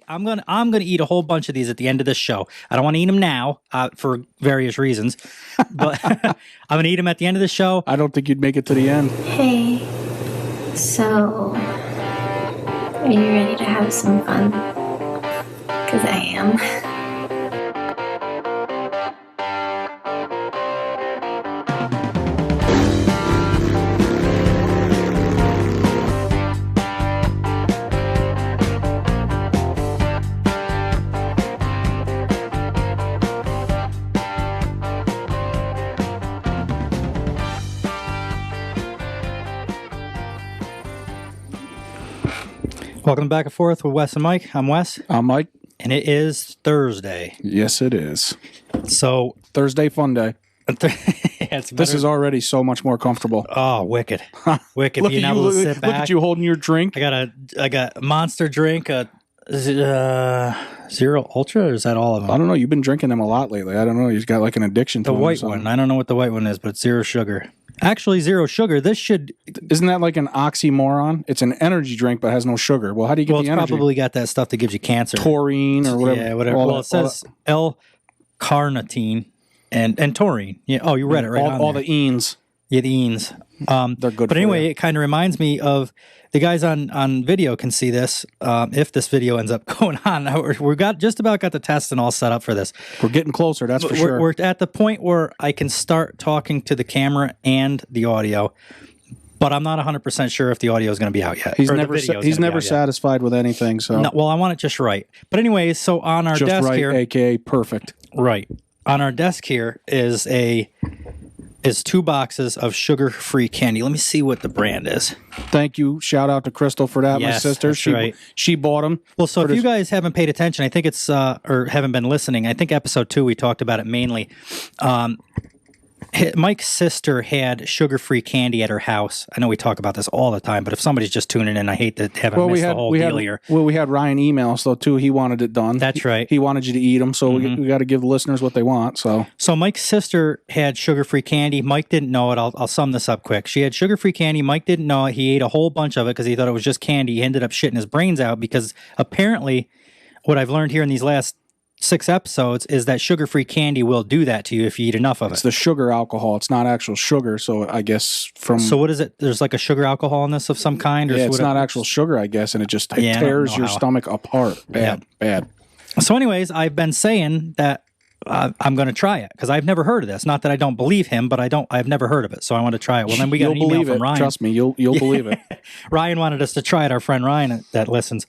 I'm gonna eat a whole bunch of these at the end of this show. I don't want to eat them now for various reasons, but I'm gonna eat them at the end of the show. I don't think you'd make it to the end. Hey, so are you ready to have some fun? Because I am. Welcome back and forth with Wes and Mike. I'm Wes. I'm Mike. And it is Thursday. Yes, it is. So Thursday fun day. This is already so much more comfortable. Oh, wicked. Wicked. Look, look at you holding your drink. I got a Monster drink, Zero Ultra, or is that all of them? I don't know. You've been drinking them a lot lately. I don't know. You've got like an addiction to the white one. I don't know what the white one is, but it's zero sugar. Actually, zero sugar. Isn't that like an oxymoron? It's an energy drink, but has no sugar. Well, how do you get the energy? Well, it's probably got that stuff that gives you cancer. Taurine or whatever. Yeah, whatever. Well, it says L-carnitine and taurine. Yeah. Oh, you read it right on all there. the enes. Yeah, the enes. They're good. But anyway, it kind of reminds me of the guys on video can see this. If this video ends up going on, we've just about got the test and all set up for this. We're getting closer, that's for sure. We're at the point where I can start talking to the camera and the audio, but I'm not 100% sure if the audio is going to be out yet. He's never satisfied with anything. So no, well, I want it just right. But anyways, so on our just desk right, here, aka perfect. Right on our desk here is two boxes of sugar-free candy. Let me see what the brand is. Thank you. Shout out to Crystal for that. Yes, my sister. That's right. She bought them. Well, so if you guys haven't paid attention, I think it's or haven't been listening, I think episode 2 we talked about it mainly. Mike's sister had sugar-free candy at her house. I know we talk about this all the time, but if somebody's just tuning in, I hate to have missed the whole deal here. Well, we had Ryan emails, though, too. He wanted it done. That's right. He wanted you to eat them, so we got to give the listeners what they want. So Mike's sister had sugar-free candy. Mike didn't know it. I'll sum this up quick. She had sugar-free candy. Mike didn't know it. He ate a whole bunch of it because he thought it was just candy. He ended up shitting his brains out because apparently what I've learned here in these last 6 episodes is that sugar-free candy will do that to you if you eat enough of it. It's the sugar alcohol. It's not actual sugar. So I guess So what is it? There's like a sugar alcohol in this of some kind? Or yeah, it's not actual sugar, I guess, and it just tears your stomach apart. Bad. So anyways, I've been saying that I'm going to try it because I've never heard of this. Not that I don't believe him, but I've never heard of it. So I want to try it. Well, then we got an email from Ryan. Trust me, you'll believe it. Ryan wanted us to try it. Our friend Ryan that listens.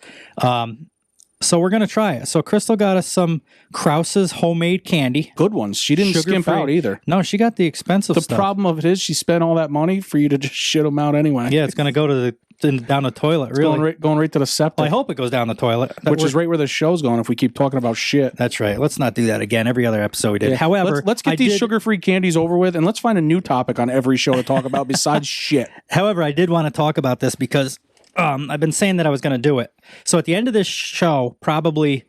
So we're going to try it. So Crystal got us some Krause's homemade candy. Good ones. She didn't skimp out either. No, she got the expensive stuff. The problem of it is she spent all that money for you to just shit them out anyway. Yeah, it's going to go to down the toilet, really. Going right to the septic. Well, I hope it goes down the toilet. Which is right where the show's going if we keep talking about shit. That's right. Let's not do that again. Every other episode we did. Yeah. However, let's get these sugar-free candies over with, and let's find a new topic on every show to talk about besides shit. However, I did want to talk about this because I've been saying that I was going to do it. So at the end of this show, probably,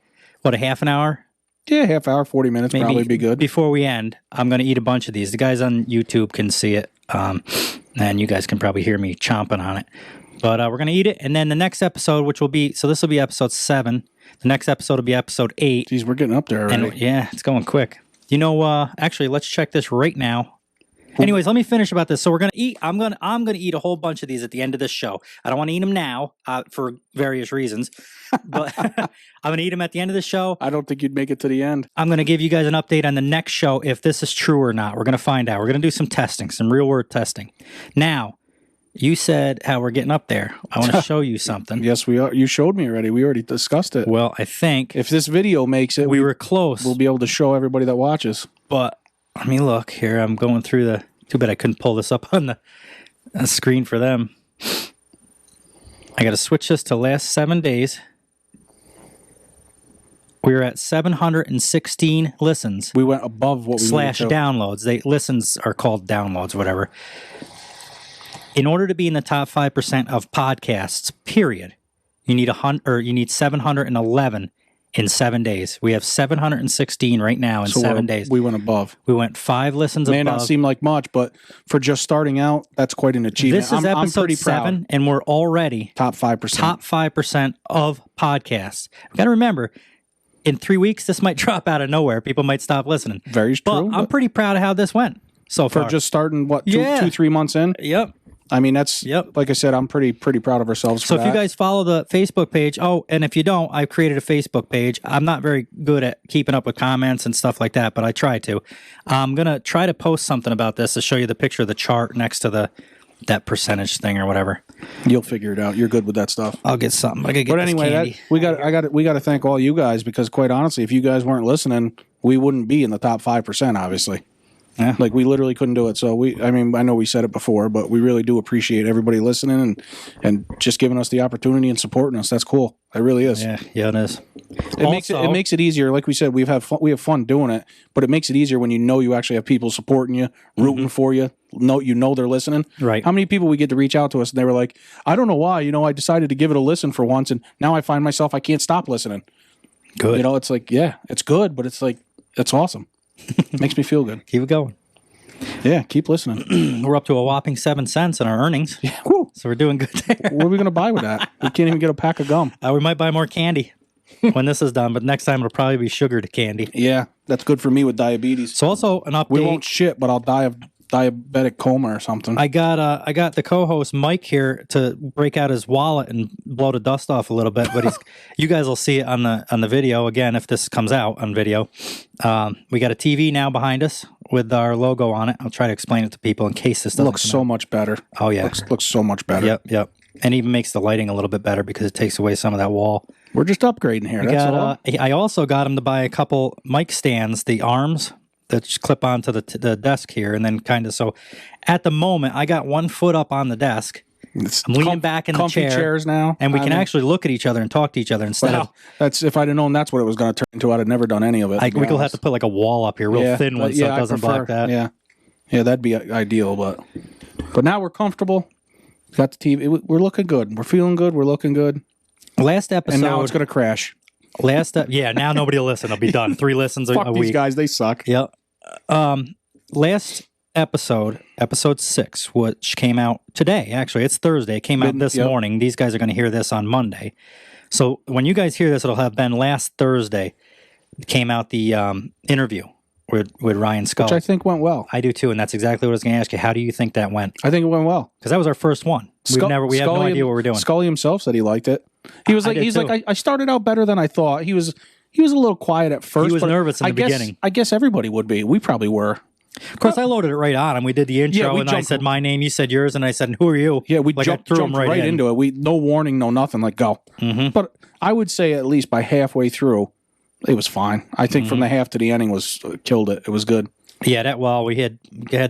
a half an hour? Yeah, half hour, 40 minutes maybe probably be good. Before we end, I'm going to eat a bunch of these. The guys on YouTube can see it, and you guys can probably hear me chomping on it. But we're going to eat it, and then the next episode, which will be, so this will be episode 7. The next episode will be episode 8. Geez, we're getting up there already. And, yeah, it's going quick. You know, actually, let's check this right now. Anyways, let me finish about this. So we're gonna eat. I'm gonna eat a whole bunch of these at the end of this show. I don't want to eat them now for various reasons, but I'm gonna eat them at the end of the show. I don't think you'd make it to the end. I'm gonna give you guys an update on the next show if this is true or not. We're gonna find out. We're gonna do some testing, some real world testing. Now, you said how we're getting up there. I want to show you something. Yes, we are. You showed me already. We already discussed it. Well, I think if this video makes it, we were close. We'll be able to show everybody that watches. But let me look here. I'm going through the. Too bad I couldn't pull this up on the screen for them. I got to switch this to last 7 days. We were at 716 listens. We went above what we slash downloads. Listens are called downloads, whatever. In order to be in the top 5% of podcasts, period, you need 711, in 7 days. We have 716 right now in So 7 days. we went above. We went 5 listens May above. not seem like much, but for just starting out, that's quite an achievement. This is I'm episode pretty 7, proud. and we're already Top 5%. top 5% of podcasts. I've got to remember, in 3 weeks, this might drop out of nowhere. People might stop listening. Very true. But I'm pretty proud of how this went so for far. just starting, what, Yeah. 2-3 months in? Yep. I mean, that's, Yep. like I said, I'm pretty proud of ourselves So for if you that. guys follow the Facebook page, and if you don't, I've created a Facebook page. I'm not very good at keeping up with comments and stuff like that, but I try to. I'm going to try to post something about this to show you the picture of the chart next to that percentage thing or whatever. You'll figure it out. You're good with that stuff. I'll get something. I gotta get But this anyway, candy. we got to thank all you guys, because quite honestly, if you guys weren't listening, we wouldn't be in the top 5%, obviously. Yeah. Like, we literally couldn't do it. So I know we said it before, but we really do appreciate everybody listening and just giving us the opportunity and supporting us. That's cool. It really is. Yeah, it is. It makes it easier. Like we said, we have fun doing it, but it makes it easier when you actually have people supporting you, rooting for you. Know they're listening. Right. How many people we get to reach out to us and they were like, I don't know why, I decided to give it a listen for once, and now I find myself I can't stop listening. Good. It's like, yeah, it's good, but it's like, it's awesome. Makes me feel good. Keep it going. Yeah, keep listening. We're up to a whopping 7 cents in our earnings. Yeah, woo. So we're doing good there. What are we gonna buy with that? We can't even get a pack of gum. We might buy more candy when this is done, but next time it'll probably be sugared candy. Yeah, that's good for me with diabetes. So also an update. We won't shit, but I'll die of diabetic coma or something. I got the co-host Mike here to break out his wallet and blow the dust off a little bit, but you guys will see it on the video again if this comes out on video. We got a TV now behind us with our logo on it. I'll try to explain it to people in case this doesn't looks come so out. much better. Oh yeah, looks so much better. Yep. And even makes the lighting a little bit better because it takes away some of that wall. We're just upgrading here. That's all. I also got him to buy a couple mic stands, the arms that just clip onto the desk here, and then kind of so. At the moment, I got 1 foot up on the desk. I'm leaning back in the comfy chair, chairs now, and we can actually look at each other and talk to each other instead of. That's if I'd have known that's what it was going to turn into. I'd have never done any of it. We could have to put like a wall up here, real thin one, so it doesn't block that. Yeah, that'd be ideal. But now we're comfortable. Got the TV. We're looking good. We're feeling good. We're looking good. Last episode, and now it's going to crash. Now nobody will listen. It'll be done. 3 listens a Fuck week. these guys. They suck. Yep. Last episode 6, which came out today. Actually, it's Thursday. It came out this morning. These guys are going to hear this on Monday. So when you guys hear this, it'll have been last Thursday. Came out the interview with Ryan Scully, which I think went well. I do too, and that's exactly what I was going to ask you. How do you think that went? I think it went well because that was our first one. We have no idea what we're doing. Scully himself said he liked it. He was like, I started out better than I thought. He was a little quiet at first. He was nervous in the beginning. I guess everybody would be. We probably were. Of course, I loaded it right on, and we did the intro, and I said my name, you said yours, and I said, who are you? Yeah, we jumped right into it. We no warning, no nothing, like go. Mm-hmm. But I would say at least by halfway through, it was fine. I think from the half to the ending was killed it. It was good. Yeah, we had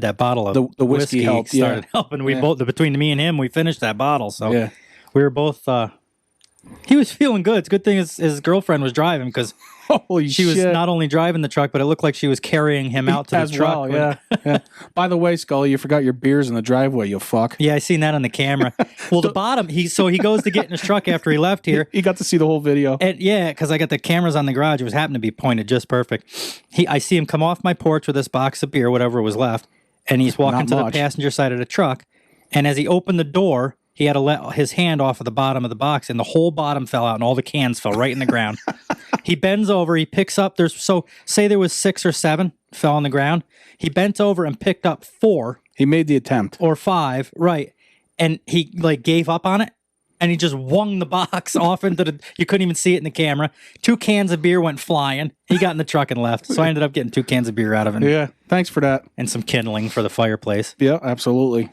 that bottle of the whiskey helped. Started helping. We both between me and him, we finished that bottle. So we were both. He was feeling good. It's a good thing his girlfriend was driving because she was not only driving the truck, but it looked like she was carrying him out to the truck. Well, yeah. By the way, Scully, you forgot your beers in the driveway, you fuck. Yeah, I seen that on the camera. Well, the bottom, he goes to get in his truck after he left here. He got to see the whole video. And because I got the cameras on the garage. It was happened to be pointed just perfect. I see him come off my porch with this box of beer, whatever was left, and he's walking to the passenger side of the truck. And as he opened the door, he had to let his hand off of the bottom of the box, and the whole bottom fell out, and all the cans fell right in the ground. He bends over, he picks up, say there was 6 or 7 fell on the ground. He bent over and picked up 4. He made the attempt. Or 5, right. And he gave up on it, and he just wung the box off into you couldn't even see it in the camera. 2 cans of beer went flying. He got in the truck and left. So I ended up getting 2 cans of beer out of it. Yeah, thanks for that. And some kindling for the fireplace. Yeah, absolutely.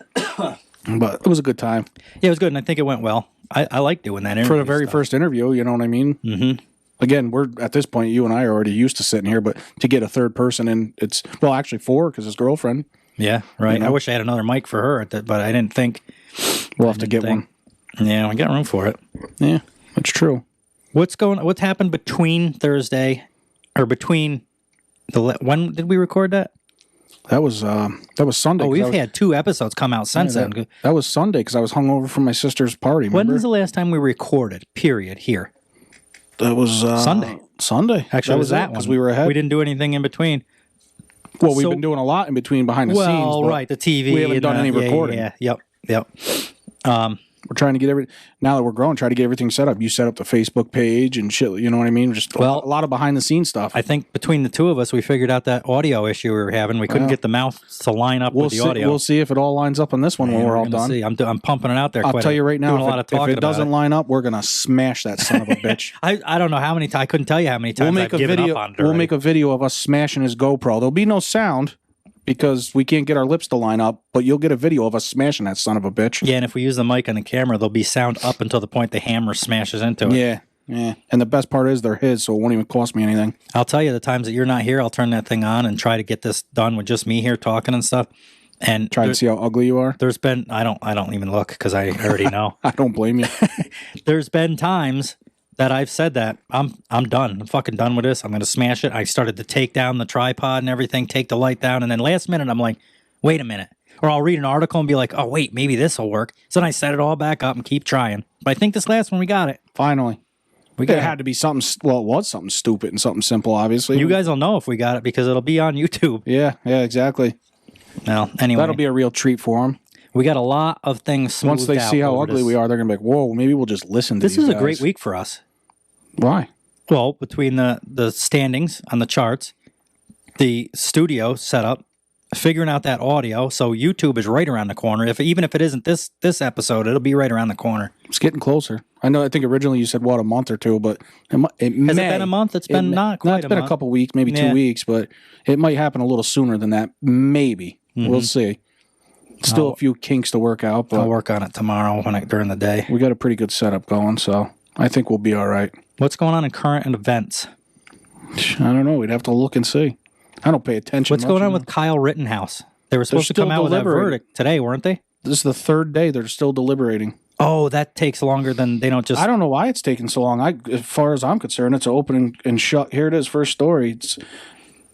But it was a good time. Yeah, it was good, and I think it went well. I like doing that interview. For the very first interview, you know what I mean? Mm-hmm. Again, we're at this point, you and I are already used to sitting here, but to get a third person in, it's, actually 4 because his girlfriend. Yeah, right. You know? I wish I had another mic for her, but I didn't think. We'll have to get one. Yeah, we got room for it. Yeah, that's true. What's happened between Thursday, or between when did we record that? That was Sunday. Oh, we've had 2 episodes come out since then. That was Sunday because I was hungover from my sister's party. Remember? When was the last time we recorded? Period. Here. That was Sunday. Sunday. Actually, it was that one because we were ahead. We didn't do anything in between. Well, we've been doing a lot in between behind the scenes. Well, right, the TV. We haven't done any recording. Yep. We're trying to get now that we're growing, try to get everything set up. You set up the Facebook page and shit. You know what I mean? Just a lot of behind the scenes stuff. I think between the two of us, we figured out that audio issue we were having. We couldn't get the mouth to line up with the audio. We'll see if it all lines up on this one when we're all done. See. I'm pumping it out there. I'll tell you right now, if it doesn't line up, we're gonna smash that son of a bitch. I don't know how many times. I couldn't tell you how many times I've given up on it. We'll make a video of us smashing his GoPro. There'll be no sound, because we can't get our lips to line up, but you'll get a video of us smashing that son of a bitch. Yeah, and if we use the mic on the camera, there'll be sound up until the point the hammer smashes into it. Yeah. And the best part is they're his, so it won't even cost me anything. I'll tell you, the times that you're not here, I'll turn that thing on and try to get this done with just me here talking and stuff. And try to see how ugly you are. There's been I don't even look because I already know. I don't blame you. There's been times that I've said that I'm done. I'm fucking done with this. I'm going to smash it. I started to take down the tripod and everything, take the light down. And then last minute, I'm like, wait a minute. Or I'll read an article and be like, oh, wait, maybe this will work. So then I set it all back up and keep trying. But I think this last one, we got it. Finally. It had to be something, well, it was something stupid and something simple, obviously. You guys will know if we got it because it'll be on YouTube. Yeah, exactly. Well, anyway. That'll be a real treat for them. We got a lot of things smoothed out. Once they see how ugly we are, they're going to be like, whoa, maybe we'll just listen to this. This is a great week for us. Why? Well, between the standings on the charts, the studio setup, figuring out that audio, so YouTube is right around the corner. Even if it isn't this episode, it'll be right around the corner. It's getting closer. I think originally you said, a month or two, but has it been a month? It's been not quite a month. It's been a couple weeks, maybe 2 weeks, but it might happen a little sooner than that. Maybe. Mm-hmm. We'll see. Still a few kinks to work out, but I'll work on it tomorrow during the day. We got a pretty good setup going, so I think we'll be all right. What's going on in current events? I don't know. We'd have to look and see. I don't pay attention. What's going on with Kyle Rittenhouse? They were supposed to come out with that verdict today, weren't they? This is the third day. They're still deliberating. Oh, that takes longer than they don't just... I don't know why it's taking so long. As far as I'm concerned, it's open and shut. Here it is, first story.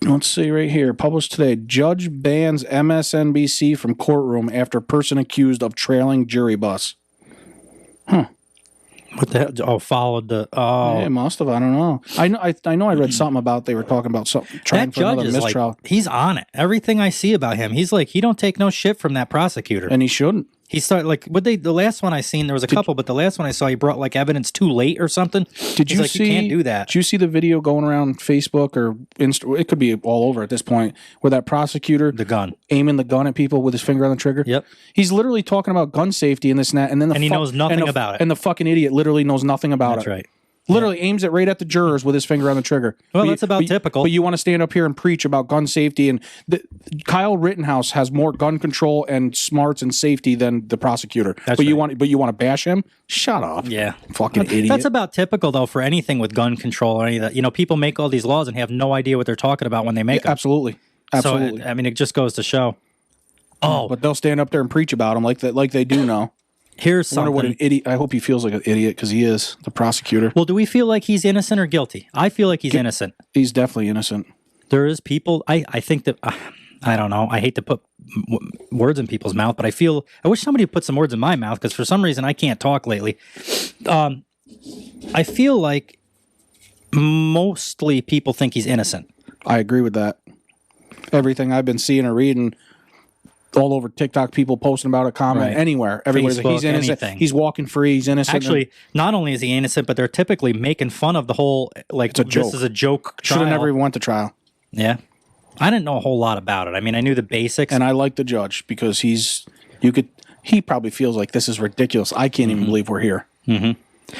Let's see right here. Published today. Judge bans MSNBC from courtroom after person accused of trailing jury bus. Huh. What the hell? Oh, followed the... Oh. Yeah, it must have. I don't know. I know I read something about they were talking about something, trying that for another mistrial. Like, he's on it. Everything I see about him, he's like, he don't take no shit from that prosecutor. And he shouldn't. He started like the last one I seen, there was a couple, but the last one I saw, he brought like evidence too late or something. Did you see? You can't do that. Did you see the video going around Facebook or Insta? It could be all over at this point, where that prosecutor, aiming the gun at people with his finger on the trigger. Yep. He's literally talking about gun safety and this and that, and then he knows nothing about it. And the fucking idiot literally knows nothing about it. That's right. Literally aims it right at the jurors with his finger on the trigger. Well, that's about typical. But you want to stand up here and preach about gun safety, and Kyle Rittenhouse has more gun control and smarts and safety than the prosecutor. That's but right. you want to bash him? Shut up. Yeah. Fucking idiot. That's about typical though for anything with gun control or any of that. People make all these laws and have no idea what they're talking about when they make them. Absolutely. Absolutely. So it just goes to show. Oh, but they'll stand up there and preach about them like they do now. Here's something. I wonder what an idiot. I hope he feels like an idiot because he is the prosecutor. Well, do we feel like he's innocent or guilty? I feel like he's innocent. He's definitely innocent. There is people. I think that I don't know. I hate to put words in people's mouth, but I wish somebody would put some words in my mouth because for some reason I can't talk lately. I feel like mostly people think he's innocent. I agree with that. Everything I've been seeing or reading. All over TikTok, people posting about it, comment anywhere. Everybody's like, he's innocent. Anything. He's walking free. He's innocent. Actually, not only is he innocent, but they're typically making fun of the whole like this is a joke trial. Should have never even went to trial. Yeah, I didn't know a whole lot about it. I mean, I knew the basics, and I like the judge because he probably feels like this is ridiculous. I can't even believe we're here. Mm-hmm.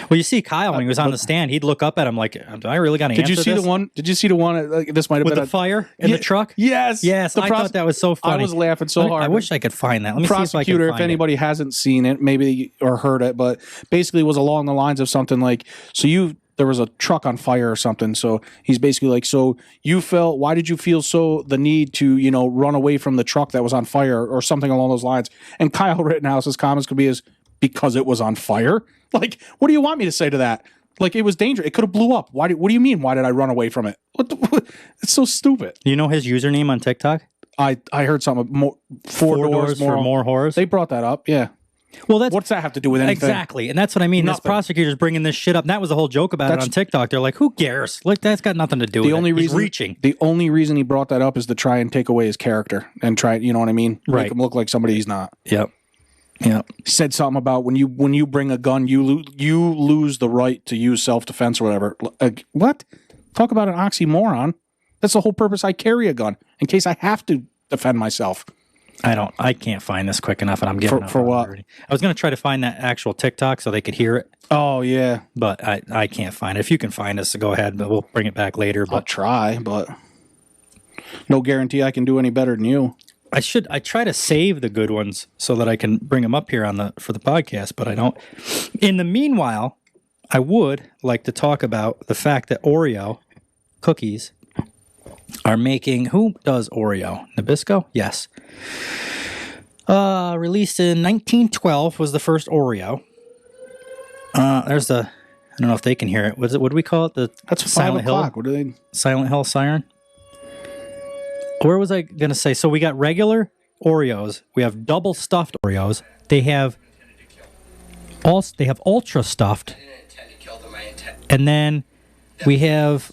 Well, you see Kyle when he was on the stand, he'd look up at him like, "Do I really got to answer this?" Did you see the one? Like, this might have with been the fire in the truck. Yes, yes. I thought that was so funny. I was laughing so hard. I wish I could find that. Let me see if I can find if anybody hasn't seen it, maybe or heard it, but basically was along the lines of something like, there was a truck on fire or something. So he's basically like, so why did you feel the need to, run away from the truck that was on fire or something along those lines? And Kyle Rittenhouse's comments could be because it was on fire. Like, what do you want me to say to that? Like, it was dangerous. It could have blew up. What do you mean? Why did I run away from it? It's so stupid. You know his username on TikTok? I heard something. Four doors for more horrors. They brought that up. Yeah. Well, that's what's that have to do with anything? exactly, and that's what I mean. This Nothing. prosecutor's bringing this shit up. And that was the whole joke about it on TikTok. They're like, "Who cares? Like, that's got nothing to do with it." He's reaching. The only reason he brought that up is to try and take away his character and try, you know what I mean? Right. Make him look like somebody he's not. Yep. Said something about when you bring a gun, you lose the right to use self-defense or whatever. What? Talk about an oxymoron. That's the whole purpose I carry a gun, in case I have to defend myself. I can't find this quick enough, and I'm giving up for what? already. I was going to try to find that actual TikTok so they could hear it. Oh yeah, but I can't find it. If you can find us, go ahead. But we'll bring it back later. But I'll try, but no guarantee I can do any better than you. I try to save the good ones so that I can bring them up here for the podcast, but I don't. In the meanwhile, I would like to talk about the fact that Oreo cookies are making. Who does Oreo? Nabisco? Yes. Released in 1912 was the first Oreo. There's I don't know if they can hear it. What do we call it? That's Silent 5 o'clock. Hill. What are they? Silent Hill siren. Where was I gonna say? So we got regular Oreos. We have double stuffed Oreos. They have ultra stuffed. And then we have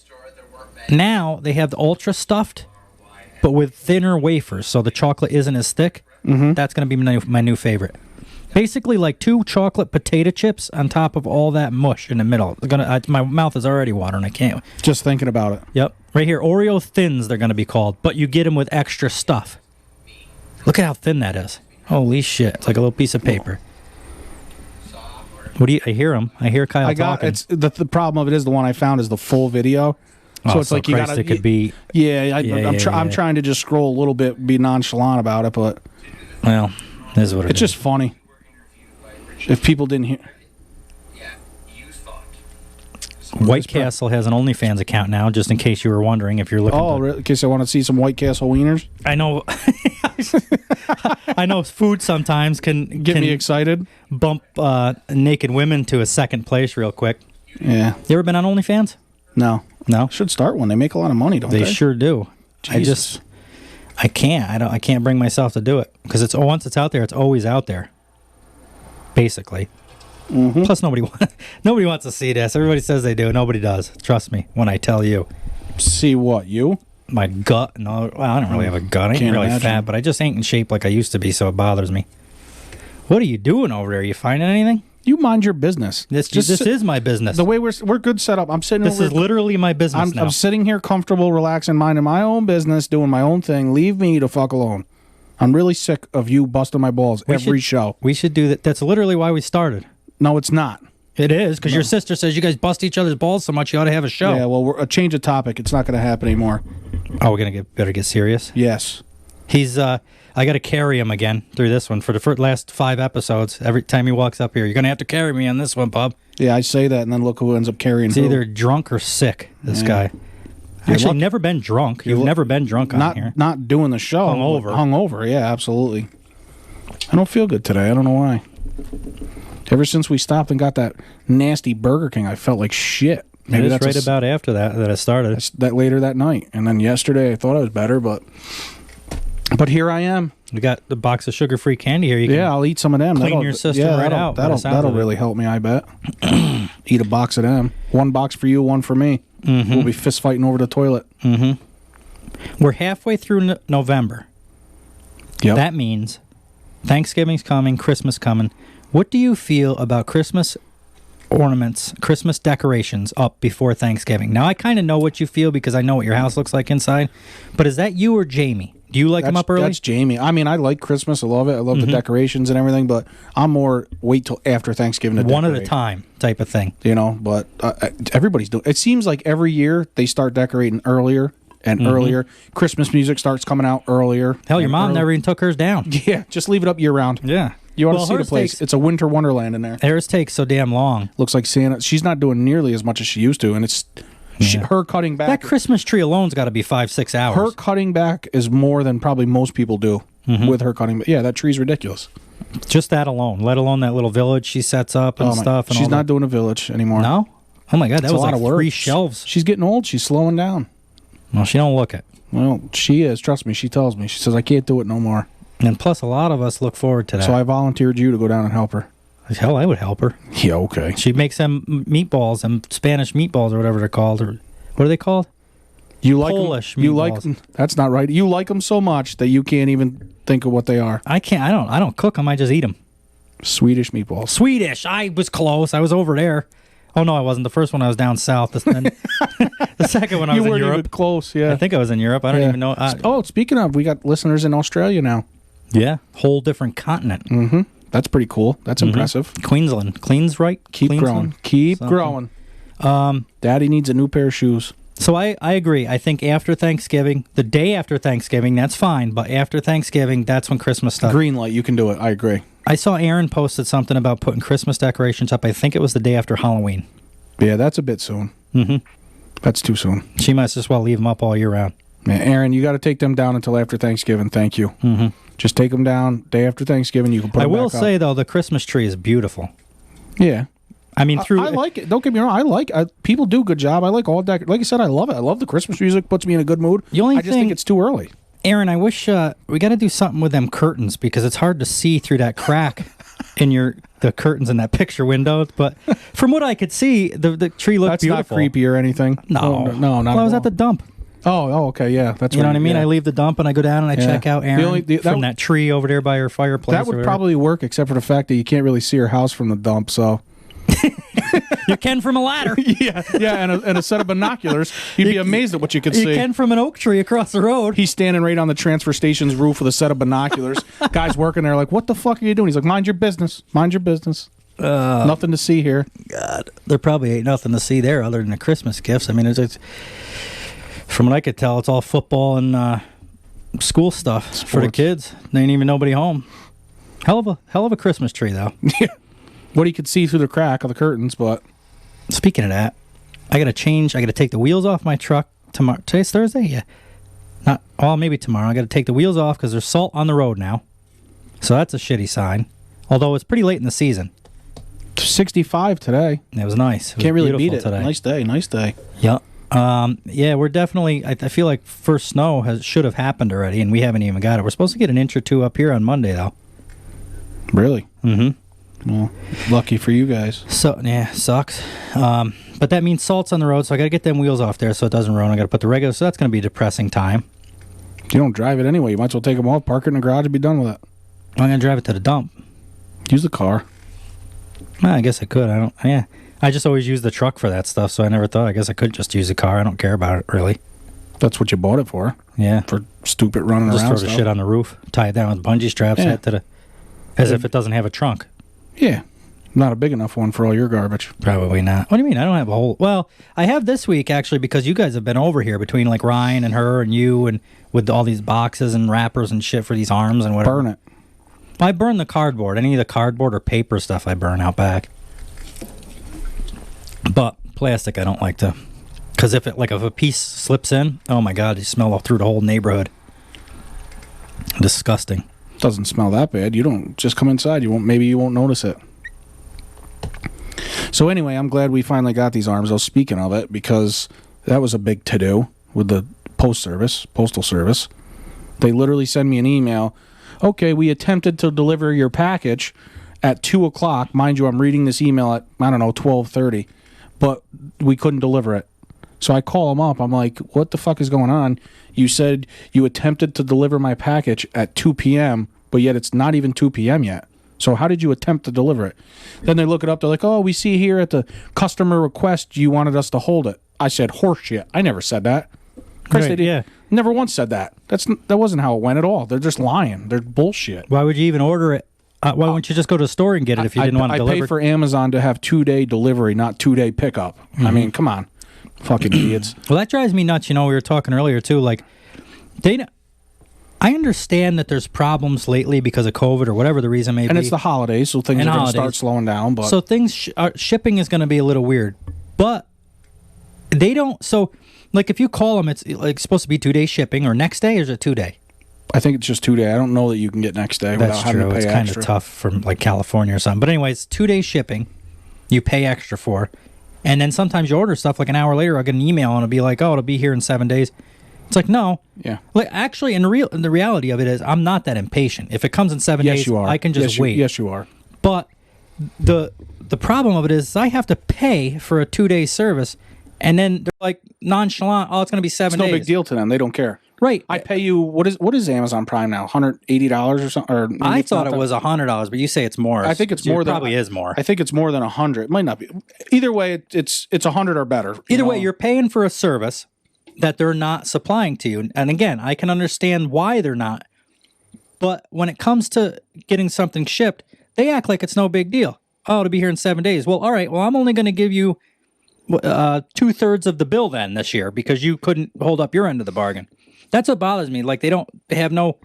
now they have the ultra stuffed, but with thinner wafers, so the chocolate isn't as thick. Mm-hmm. That's going to be my new favorite. Basically, like 2 chocolate potato chips on top of all that mush in the middle. My mouth is already watering. I can't. Just thinking about it. Yep, right here, Oreo Thins. They're going to be called, but you get them with extra stuff. Look at how thin that is. Holy shit! It's like a little piece of paper. What do you? I hear him. I hear Kyle talking. It's the problem of it is the one I found is the full video. So it's like you Christ, gotta. It could be. Yeah, I'm trying to just scroll a little bit, be nonchalant about it, but well, this is what it is. It's just funny. If people didn't hear. White Castle has an OnlyFans account now, just in case you were wondering if you're looking. Oh, really? In case I want to see some White Castle wieners. I know. I know food sometimes can Get me excited. Bump naked women to a second place real quick. Yeah. You ever been on OnlyFans? No. No. Should start one. They make a lot of money, don't they? They sure do. Jesus. I can't. I can't bring myself to do it because once it's out there, it's always out there. Basically. Mm-hmm. Plus, nobody wants to see this. Everybody says they do. Nobody does. Trust me when I tell you. See what? You? My gut. No, well, I don't really have a gut. I ain't really fat, but I just ain't in shape like I used to be, so it bothers me. What are you doing over there? You finding anything? You mind your business. This is my business. The way we're good set up. I'm sitting. This is literally my business now. I'm sitting here comfortable, relaxing, minding my own business, doing my own thing. Leave me the fuck alone. I'm really sick of you busting my balls every show. We should do that. That's literally why we started. No, it's not. It is, because your sister says you guys bust each other's balls so much you ought to have a show. Yeah, well, a change of topic. It's not going to happen anymore. Oh, we're better get serious? Yes. He's, I got to carry him again through this one for the last 5 episodes. Every time he walks up here, you're going to have to carry me on this one, bub. Yeah, I say that, and then look who ends up carrying. He's either drunk or sick, this guy. Actually, never been drunk. You've never been drunk on here. Not doing the show. Hungover, yeah, absolutely. I don't feel good today. I don't know why. Ever since we stopped and got that nasty Burger King, I felt like shit. Maybe that's right about after that I started. That later that night. And then yesterday I thought I was better, but here I am. We got the box of sugar-free candy here. I'll eat some of them. Clean your system out. That'll really help me, I bet. Eat a box of them. 1 box for you, 1 for me. Mm-hmm. We'll be fist fighting over the toilet. Mm-hmm. We're halfway through November. Yep. That means Thanksgiving's coming, Christmas coming. What do you feel about Christmas ornaments, Christmas decorations up before Thanksgiving? Now, I kind of know what you feel because I know what your house looks like inside. But is that you or Jamie? Do you like them up early? That's Jamie. I mean, I like Christmas. I love it. I love the decorations and everything, but I'm more wait till after Thanksgiving to One decorate. at a time type of thing. You know, but everybody's doing it. Seems like every year they start decorating earlier and earlier. Christmas music starts coming out earlier. Hell, your mom never even took hers down. Yeah, just leave it up year round. Yeah. You ought to see the place. It's a winter wonderland in there. Hers takes so damn long. Looks like Santa. She's not doing nearly as much as she used to, and it's her cutting back. That Christmas tree alone's got to be 5-6 hours. Her cutting back is more than probably most people do with her cutting back. Yeah, that tree's ridiculous. Just that alone, let alone that little village she sets up and stuff. And she's not doing a village anymore. No? Oh my God, that was a lot like of work. 3 shelves. She's getting old. She's slowing down. Well, she don't look it. Well, she is. Trust me. She tells me. She says, I can't do it no more. And plus, a lot of us look forward to that. So I volunteered you to go down and help her. Hell, I would help her. Yeah, okay. She makes them meatballs, them Spanish meatballs or whatever they're called. Or what are they called? You like Polish them, you meatballs. like them. That's not right. You like them so much that you can't even think of what they are. I can't. I don't cook them. I just eat them. Swedish meatballs. Swedish. I was close. I was over there. Oh no, I wasn't. The first one I was down south. The second one I was in weren't Europe. even close. Yeah. I think I was in Europe. I don't even know. Speaking of, we got listeners in Australia now. Yeah, whole different continent. Mm-hmm. That's pretty cool. That's impressive. Queensland. Cleans right. Keep Queensland? growing. Keep Something. growing. Daddy needs a new pair of shoes. So I agree. I think after Thanksgiving, the day after Thanksgiving, that's fine. But after Thanksgiving, that's when Christmas stuff. Green light, you can do it. I agree. I saw Aaron posted something about putting Christmas decorations up. I think it was the day after Halloween. Yeah, that's a bit soon. Mm-hmm. That's too soon. She might as well leave them up all year round. Man, Aaron, you got to take them down until after Thanksgiving. Thank you. Mm-hmm. Just take them down day after Thanksgiving. You can put I them will back up. say, though, the Christmas tree is beautiful. Yeah. I mean, I like it. Don't get me wrong. People do a good job. I like all like I said, I love it. I love the Christmas music. Puts me in a good mood. The only I just think it's too early. Aaron, I wish we got to do something with them curtains because it's hard to see through that crack in the curtains in that picture window. But from what I could see, the tree looked That's beautiful. not creepy or anything. No, no, not well, I was at at the dump. Oh, okay, yeah, that's You know right, what I mean? yeah. I leave the dump and I go down and I check out Aaron from that tree over there by her fireplace. That would probably work, except for the fact that you can't really see her house from the dump. So you can from a ladder. yeah, and a set of binoculars. You'd be amazed at what you could see. You can from an oak tree across the road. He's standing right on the transfer station's roof with a set of binoculars. Guys working there like, what the fuck are you doing? He's like, mind your business. Mind your business. Nothing to see here. God, there probably ain't nothing to see there other than the Christmas gifts. I mean, it's from what I could tell, it's all football and school stuff for the kids. There ain't even nobody home. Hell of a Christmas tree, though. Yeah. What he could see through the crack of the curtains, but... Speaking of that, I got to take the wheels off my truck tomorrow. Today's Thursday? Yeah. Maybe tomorrow. I got to take the wheels off because there's salt on the road now. So that's a shitty sign. Although it's pretty late in the season. 65 today. It was nice. It was Can't really beat it. today. Nice day. Yeah. Yeah, we're definitely... I feel like first snow should have happened already, and we haven't even got it. We're supposed to get an inch or two up here on Monday, though. Really? Mm-hmm. Well, lucky for you guys. So, yeah, sucks. But that means salt's on the road, so I got to get them wheels off there so it doesn't ruin. I got to put the regular... So that's going to be a depressing time. You don't drive it anyway. You might as well take them off, park it in the garage, and be done with it. I'm going to drive it to the dump. Use the car. Well, I guess I could. I just always use the truck for that stuff, so I never thought. I guess I could just use the car. I don't care about it, really. That's what you bought it for. Yeah. For stupid running just around throw the shit on the roof, tie it down with bungee straps, head to as if it doesn't have a trunk. Yeah. Not a big enough one for all your garbage. Probably not. What do you mean? I don't have a whole... Well, I have this week, actually, because you guys have been over here between, like, Ryan and her and you and with all these boxes and wrappers and shit for these arms and whatever. Burn it. I burn the cardboard. Any of the cardboard or paper stuff I burn out back. But plastic I don't like to... Because if a piece slips in, oh my God, you smell all through the whole neighborhood. Disgusting. Doesn't smell that bad. You don't... Just come inside. Maybe you won't notice it. So anyway, I'm glad we finally got these arms. I was speaking of it because that was a big to-do with the postal service. They literally send me an email. Okay, we attempted to deliver your package at 2 o'clock. Mind you, I'm reading this email at, 12:30, but we couldn't deliver it. So I call them up. I'm like, what the fuck is going on? You said you attempted to deliver my package at 2 p.m., but yet it's not even 2 p.m. yet. So how did you attempt to deliver it? Then they look it up. They're like, oh, we see here at the customer request you wanted us to hold it. I said, horseshit. I never said that. Chris, they did. Yeah. Never once said that. That wasn't how it went at all. They're just lying. They're bullshit. Why would you even order it? Why wouldn't you just go to the store and get it if you didn't want to deliver? I pay for Amazon to have 2-day delivery, not 2-day pickup. Mm-hmm. I mean, come on. Fucking idiots. Well, that drives me nuts. We were talking earlier, too. Like, I understand that there's problems lately because of COVID or whatever the reason may be. And it's the holidays, so things are going to start slowing down. But so shipping is going to be a little weird. But they don't... So, like, if you call them, it's like supposed to be 2-day shipping, or next day, or is it 2-day? I think it's just 2-day. I don't know that you can get next day without having to pay extra. It's kind of tough from, like, California or something. But anyway, it's 2-day shipping. You pay extra for. And then sometimes you order stuff, like an hour later, I'll get an email, and it'll be like, oh, it'll be here in 7 days. It's like, no. Yeah. Like, actually, the reality of it is I'm not that impatient. If it comes in 7 days, you are. I can just wait. Yes, you are. But the problem of it is I have to pay for a 2-day service, and then they're like nonchalant, oh, it's going to be 7 days. It's no big deal to them. They don't care. Right. I pay you, what is Amazon Prime now? $180 or something? Or I thought it was $100, but you say it's more. I think it's more than... probably is more. I think it's more than 100. It might not be. Either way, it's 100 or better. Either way, you're paying for a service that they're not supplying to you. And again, I can understand why they're not. But when it comes to getting something shipped, they act like it's no big deal. Oh, to be here in 7 days. Well, all right. Well, I'm only going to give you 2/3 of the bill then this year because you couldn't hold up your end of the bargain. That's what bothers me. Like, they have no...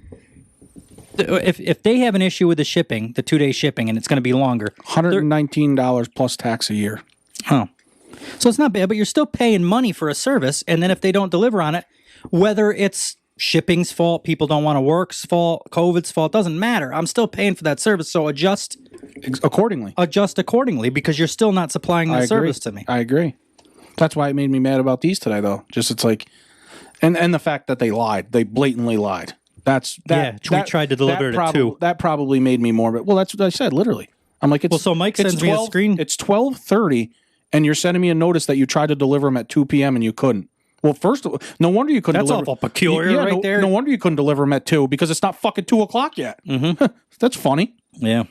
If they have an issue with the shipping, the 2-day shipping, and it's going to be longer... $119 plus tax a year. Oh. So it's not bad, but you're still paying money for a service, and then if they don't deliver on it, whether it's shipping's fault, people don't want to work's fault, COVID's fault, doesn't matter. I'm still paying for that service, so adjust accordingly. Adjust accordingly, because you're still not supplying that service to me. I agree. That's why it made me mad about these today, though. Just it's like... And the fact that they lied. They blatantly lied. We tried to deliver it at 2. That probably made me more... Well, that's what I said, literally. I'm like, well, so Mike sends me a screen. It's 12:30, and you're sending me a notice that you tried to deliver them at 2 p.m. and you couldn't. Well, first of all, no wonder you couldn't deliver. That's awful peculiar there. No wonder you couldn't deliver them at 2, because it's not fucking 2 o'clock yet. Mm-hmm. That's funny. Yeah.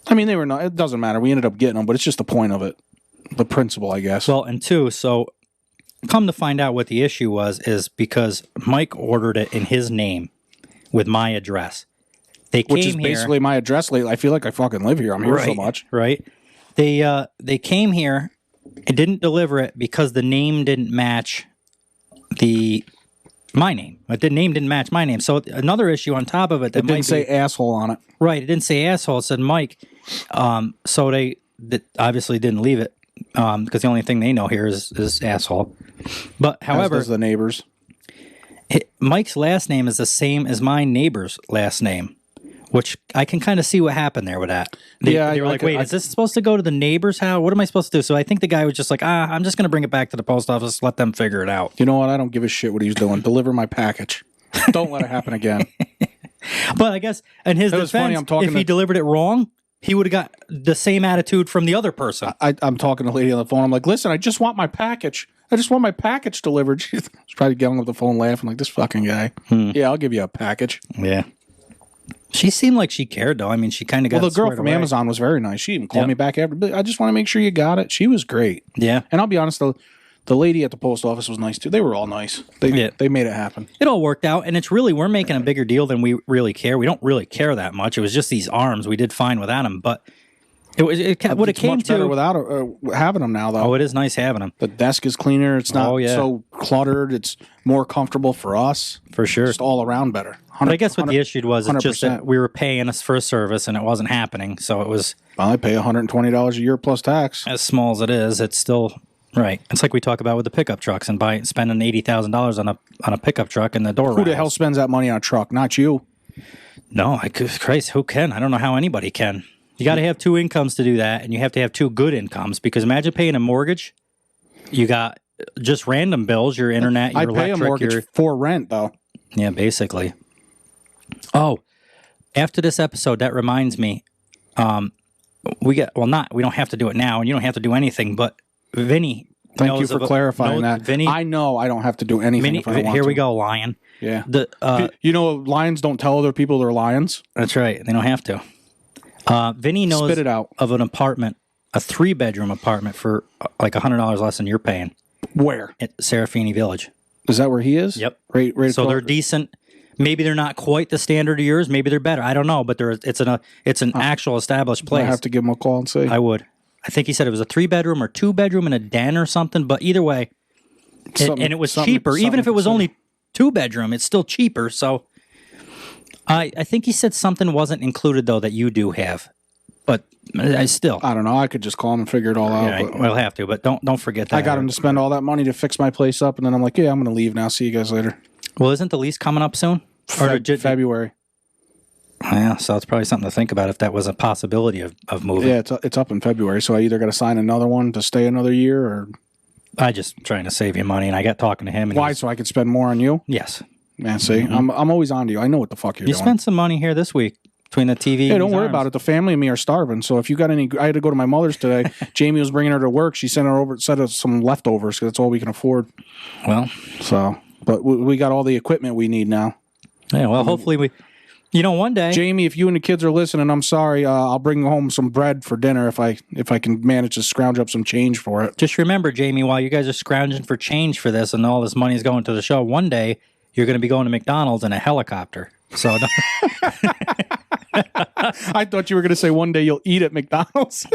I mean, they were not... It doesn't matter. We ended up getting them, but it's just the point of it. The principle, I guess. Well, and 2, so... Come to find out what the issue was is because Mike ordered it in his name with my address. Which is basically my address lately. I feel like I fucking live here. I'm here so much. Right. They came here and didn't deliver it because the name didn't match my name. The name didn't match my name. So another issue on top of it that it didn't say asshole on it. Right. It didn't say asshole. It said Mike. So they obviously didn't leave it. Because the only thing they know here is asshole. But however, as does the neighbors. Mike's last name is the same as my neighbor's last name, which I can kind of see what happened there with that. They were like, wait, is this supposed to go to the neighbor's house? What am I supposed to do? So I think the guy was just like, I'm just going to bring it back to the post office, let them figure it out. You know what? I don't give a shit what he's doing. Deliver my package. Don't let it happen again. But I guess in his defense, if he delivered it wrong, he would have got the same attitude from the other person. I'm talking to the lady on the phone. I'm like, listen, I just want my package. I just want my package delivered. She's probably getting up the phone laughing like, this fucking guy. Yeah, I'll give you a package. Yeah. She seemed like she cared, though. I mean, she kind of got the girl from Amazon was very nice. She even called me back after. I just want to make sure you got it. She was great. Yeah. And I'll be honest, the lady at the post office was nice, too. They were all nice. They made it happen. It all worked out, and we're making a bigger deal than we really care. We don't really care that much. It was just these arms. We did fine without them, but what it came to... better without having them now, though. Oh, it is nice having them. The desk is cleaner. It's not so cluttered. It's more comfortable for us. For sure. Just all around better. But I guess what the issue was is just that we were paying us for a service, and it wasn't happening, so it was... Well, I pay $120 a year plus tax. As small as it is, it's still... Right. It's like we talk about with the pickup trucks and spending $80,000 on a pickup truck and the door Who the hell spends that money on a truck? Not you. No, Christ, who can? I don't know how anybody can. You got to have 2 incomes to do that, and you have to have 2 good incomes, because imagine paying a mortgage. You got just random bills, your internet, your electric. I pay a mortgage for rent, though. Yeah, basically. Oh, after this episode, that reminds me, we don't have to do it now, and you don't have to do anything, but Vinny. Thank you for clarifying that. Vinny, I know I don't have to do anything Vinny, if I don't want here to. we go, lion. Yeah. Lions don't tell other people they're lions. That's right. They don't have to. Vinny knows Spit it out. Of an apartment, a 3-bedroom apartment for like $100 less than you're paying. Where? At Serafini Village. Is that where he is? Yep. Right. So they're decent. Maybe they're not quite the standard of yours. Maybe they're better. I don't know. But it's an actual established place. I have to give him a call and say. I would. I think he said it was a 3-bedroom or 2-bedroom and a den or something. But either way, and it was cheaper. Even if it was only 2-bedroom, it's still cheaper. So I think he said something wasn't included, though, that you do have. But I don't know. I could just call him and figure it all out. Yeah, we'll have to. But don't forget that. I got him to spend all that money to fix my place up. And then I'm like, yeah, I'm going to leave now. See you guys later. Well, isn't the lease coming up soon? Or February. Yeah, so it's probably something to think about if that was a possibility of moving. Yeah, it's up in February, so I either got to sign another one to stay another year, or I just trying to save you money, and I got talking to him. And Why? So I could spend more on you? Yes. Man, see, I'm always on to you. I know what the fuck you're You doing. spent some money here this week between the TV. Hey, don't worry about it. The family and me are starving. So if you got any, I had to go to my mother's today. Jamie was bringing her to work. She sent us some leftovers because that's all we can afford. Well, so, but we got all the equipment we need now. Yeah, well, hopefully we, one day. Jamie, if you and the kids are listening, I'm sorry. I'll bring home some bread for dinner if I can manage to scrounge up some change for it. Just remember, Jamie, while you guys are scrounging for change for this and all this money is going to the show, one day you're going to be going to McDonald's in a helicopter. So I thought you were going to say one day you'll eat at McDonald's.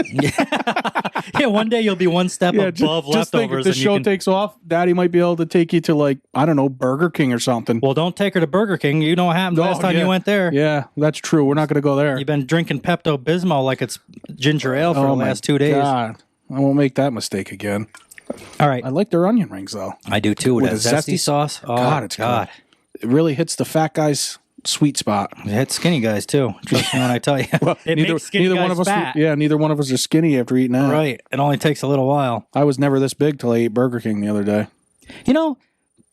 Yeah, one day you'll be one step above leftovers. Just think if the show takes off, Daddy might be able to take you to, like, I don't know, Burger King or something. Well, don't take her to Burger King. You know what happened last time you went there. Yeah, that's true. We're not going to go there. You've been drinking Pepto-Bismol like it's ginger ale for the last 2 days. God, I won't make that mistake again. All right. I like their onion rings, though. I do, too. With a zesty sauce. Oh, God, it's good. It really hits the fat guy's sweet spot. It hits skinny guys, too. Trust me when I tell you. Well, it makes skinny neither guys one of us. fat. Neither one of us are skinny after eating that. Right. It only takes a little while. I was never this big till I ate Burger King the other day.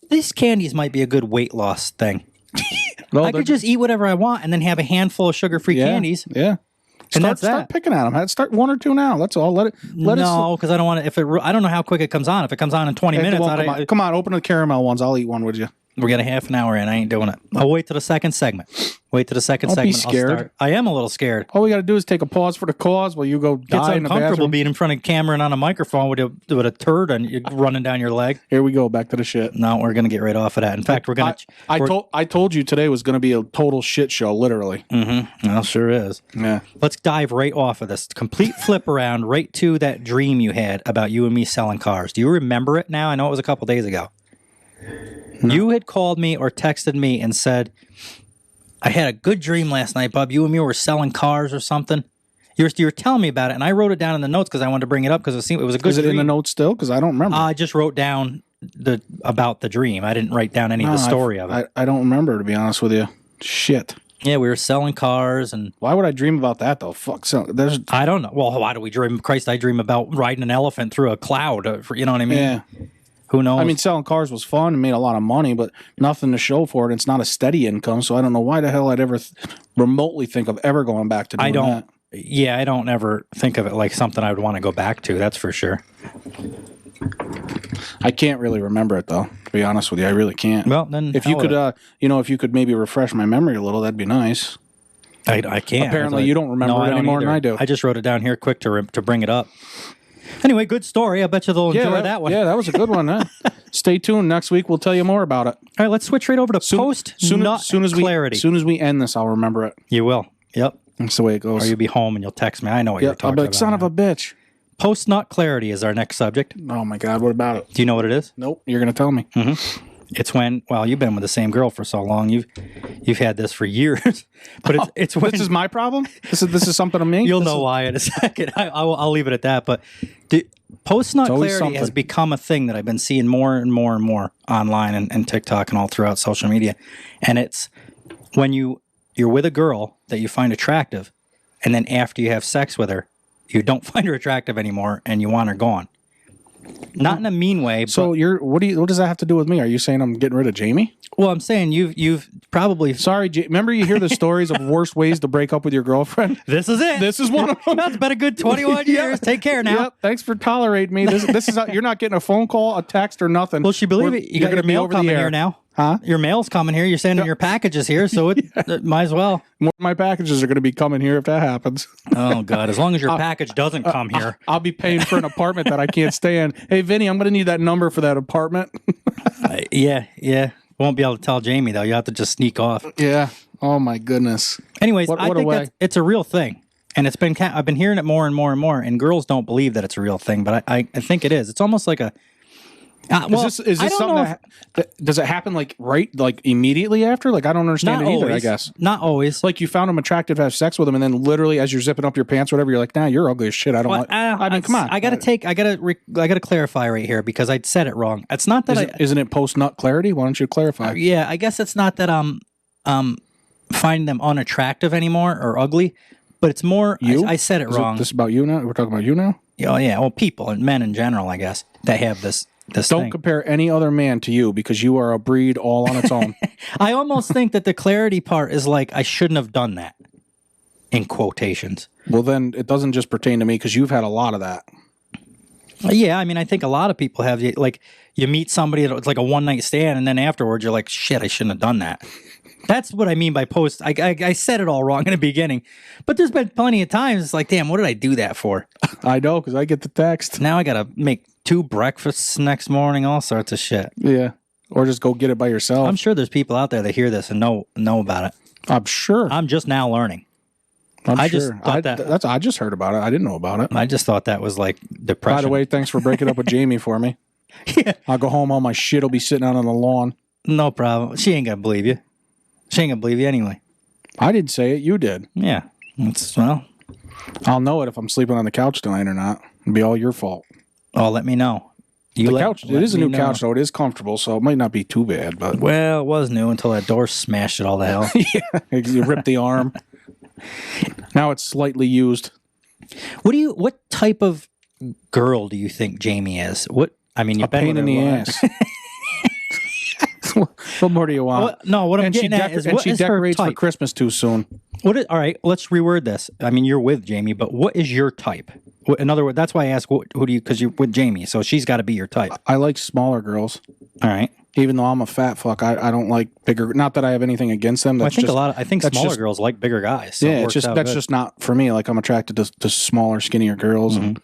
These candies might be a good weight loss thing. Well, I could just eat whatever I want and then have a handful of sugar-free candies. Yeah. Start picking at them. Start 1 or 2 now. That's all. Let it. No, because I don't want to. I don't know how quick it comes on. If it comes on in 20 minutes, come on, open the caramel ones. I'll eat one, would you? We're getting half an hour in. I ain't doing it. I'll wait till the second segment. Don't be scared. I am a little scared. All we got to do is take a pause for the cause while you go die in the bathroom. It's uncomfortable being in front of Cameron on a microphone with a turd and you running down your leg. Here we go. Back to the shit. No, we're going to get right off of that. In fact, we're going to... I told you today was going to be a total shit show, literally. Mm-hmm. Well, sure is. Yeah. Let's dive right off of this. Complete flip around right to that dream you had about you and me selling cars. Do you remember it now? I know it was a couple days ago. No. You had called me or texted me and said, I had a good dream last night, Bub. You and me were selling cars or something. You were telling me about it, and I wrote it down in the notes because I wanted to bring it up because it was a good dream. Is it in the notes still? Because I don't remember. I just wrote down about the dream. I didn't write down any of the story of it. I don't remember, to be honest with you. Shit. Yeah, we were selling cars. And why would I dream about that, though? Fuck. I don't know. Well, why do we dream? Christ, I dream about riding an elephant through a cloud. You know what I mean? Yeah. Who knows? I mean, selling cars was fun and made a lot of money, but nothing to show for it. It's not a steady income, so I don't know why the hell I'd ever remotely think of ever going back to doing that. Yeah, I don't ever think of it like something I would want to go back to. That's for sure. I can't really remember it, though, to be honest with you. I really can't. Well, then if you could maybe refresh my memory a little, that'd be nice. I can't. Apparently, you don't remember it any more than I do. I just wrote it down here quick to bring it up. Anyway, good story. I bet you they'll enjoy that one. Yeah, that was a good one. Huh? Stay tuned. Next week, we'll tell you more about it. All right, let's switch right over to post-nut-clarity. As soon as we end this, I'll remember it. You will. Yep. That's the way it goes. Or you'll be home and you'll text me. I know what you're talking I'll be like, about. son of a bitch. Post-nut-clarity is our next subject. Oh, my God. What about it? Do you know what it is? Nope. You're going to tell me. Mm-hmm. It's when, well, you've been with the same girl for so long. You've had this for years. But it's when... This is my problem? This is something to me? You'll know why in a second. I'll leave it at that. But post-nut clarity has become a thing that I've been seeing more and more and more online and TikTok and all throughout social media. And it's when you're with a girl that you find attractive, and then after you have sex with her, you don't find her attractive anymore and you want her gone. Not in a mean way. So what does that have to do with me? Are you saying I'm getting rid of Jamie? Well, I'm saying you've probably... Sorry, remember you hear the stories of worst ways to break up with your girlfriend? This is it. This is one of them. That's been a good 21 years. Take care now. Yep. Thanks for tolerating me. This is you're not getting a phone call, a text, or nothing. Well, she believe it. You got your mail coming here now. Huh? Your mail's coming here. You're sending your packages here, so it might as well. More of my packages are going to be coming here if that happens. Oh, God. As long as your package doesn't come here. I'll be paying for an apartment that I can't stay in. Hey, Vinny, I'm going to need that number for that apartment. Yeah. Won't be able to tell Jamie, though. You have to just sneak off. Yeah. Oh, my goodness. Anyways, I think it's a real thing. And I've been hearing it more and more and more, and girls don't believe that it's a real thing, but I think it is. It's almost like a... is this something does it happen like immediately after? Like, I don't understand it either, I guess. Not always. Like, you found him attractive, have sex with him, and then literally as you're zipping up your pants or whatever, you're like, nah, you're ugly as shit. I don't want... I mean, come on. I gotta clarify right here because I said it wrong. It's not that isn't it post-nut clarity? Why don't you clarify? Yeah, I guess it's not that I'm finding them unattractive anymore or ugly, but it's more... I said it wrong. This is about you now? We're talking about you now? Oh, yeah. Well, people and men in general, I guess, that have this Don't thing. compare any other man to you because you are a breed all on its own. I almost think that the clarity part is like, I shouldn't have done that, in quotations. Well, then it doesn't just pertain to me because you've had a lot of that. Yeah, I mean, I think a lot of people have, like, you meet somebody that's like a one-night stand, and then afterwards you're like, shit, I shouldn't have done that. That's what I mean by post. I said it all wrong in the beginning, but there's been plenty of times it's like, damn, what did I do that for? I know because I get the text. Now I got to make 2 breakfasts next morning, all sorts of shit. Yeah. Or just go get it by yourself. I'm sure there's people out there that hear this and know about it. I'm sure. I'm just now learning. I just thought I just heard about it. I didn't know about it. I just thought that was like depression. By the way, thanks for breaking up with Jamie for me. Yeah. I'll go home. All my shit will be sitting out on the lawn. No problem. She ain't gonna believe you. She ain't gonna believe you anyway. I didn't say it. You did. Yeah. Well, I'll know it if I'm sleeping on the couch tonight or not. It'll be all your fault. oh, let me know. The couch. It is a new couch, though. It is comfortable, so it might not be too bad. But Well, it was new until that door smashed it all to hell. yeah, you ripped the arm. Now it's slightly used. What type of girl do you think Jamie is? I mean, you've been Pain with in her the long. ass. What more do you want? What I'm getting at is, what she is her decorates for type? Christmas too soon. All right, let's reword this. I mean, you're with Jamie, but what is your type? In other words, that's why I ask, who do you, because you're with Jamie, so she's got to be your type. I like smaller girls. All right. Even though I'm a fat fuck, I don't like bigger. Not that I have anything against them. Well, That's I think that's smaller just- girls like bigger guys. So yeah, it it's works just out that's good. just not for me. Like I'm attracted to smaller, skinnier girls. And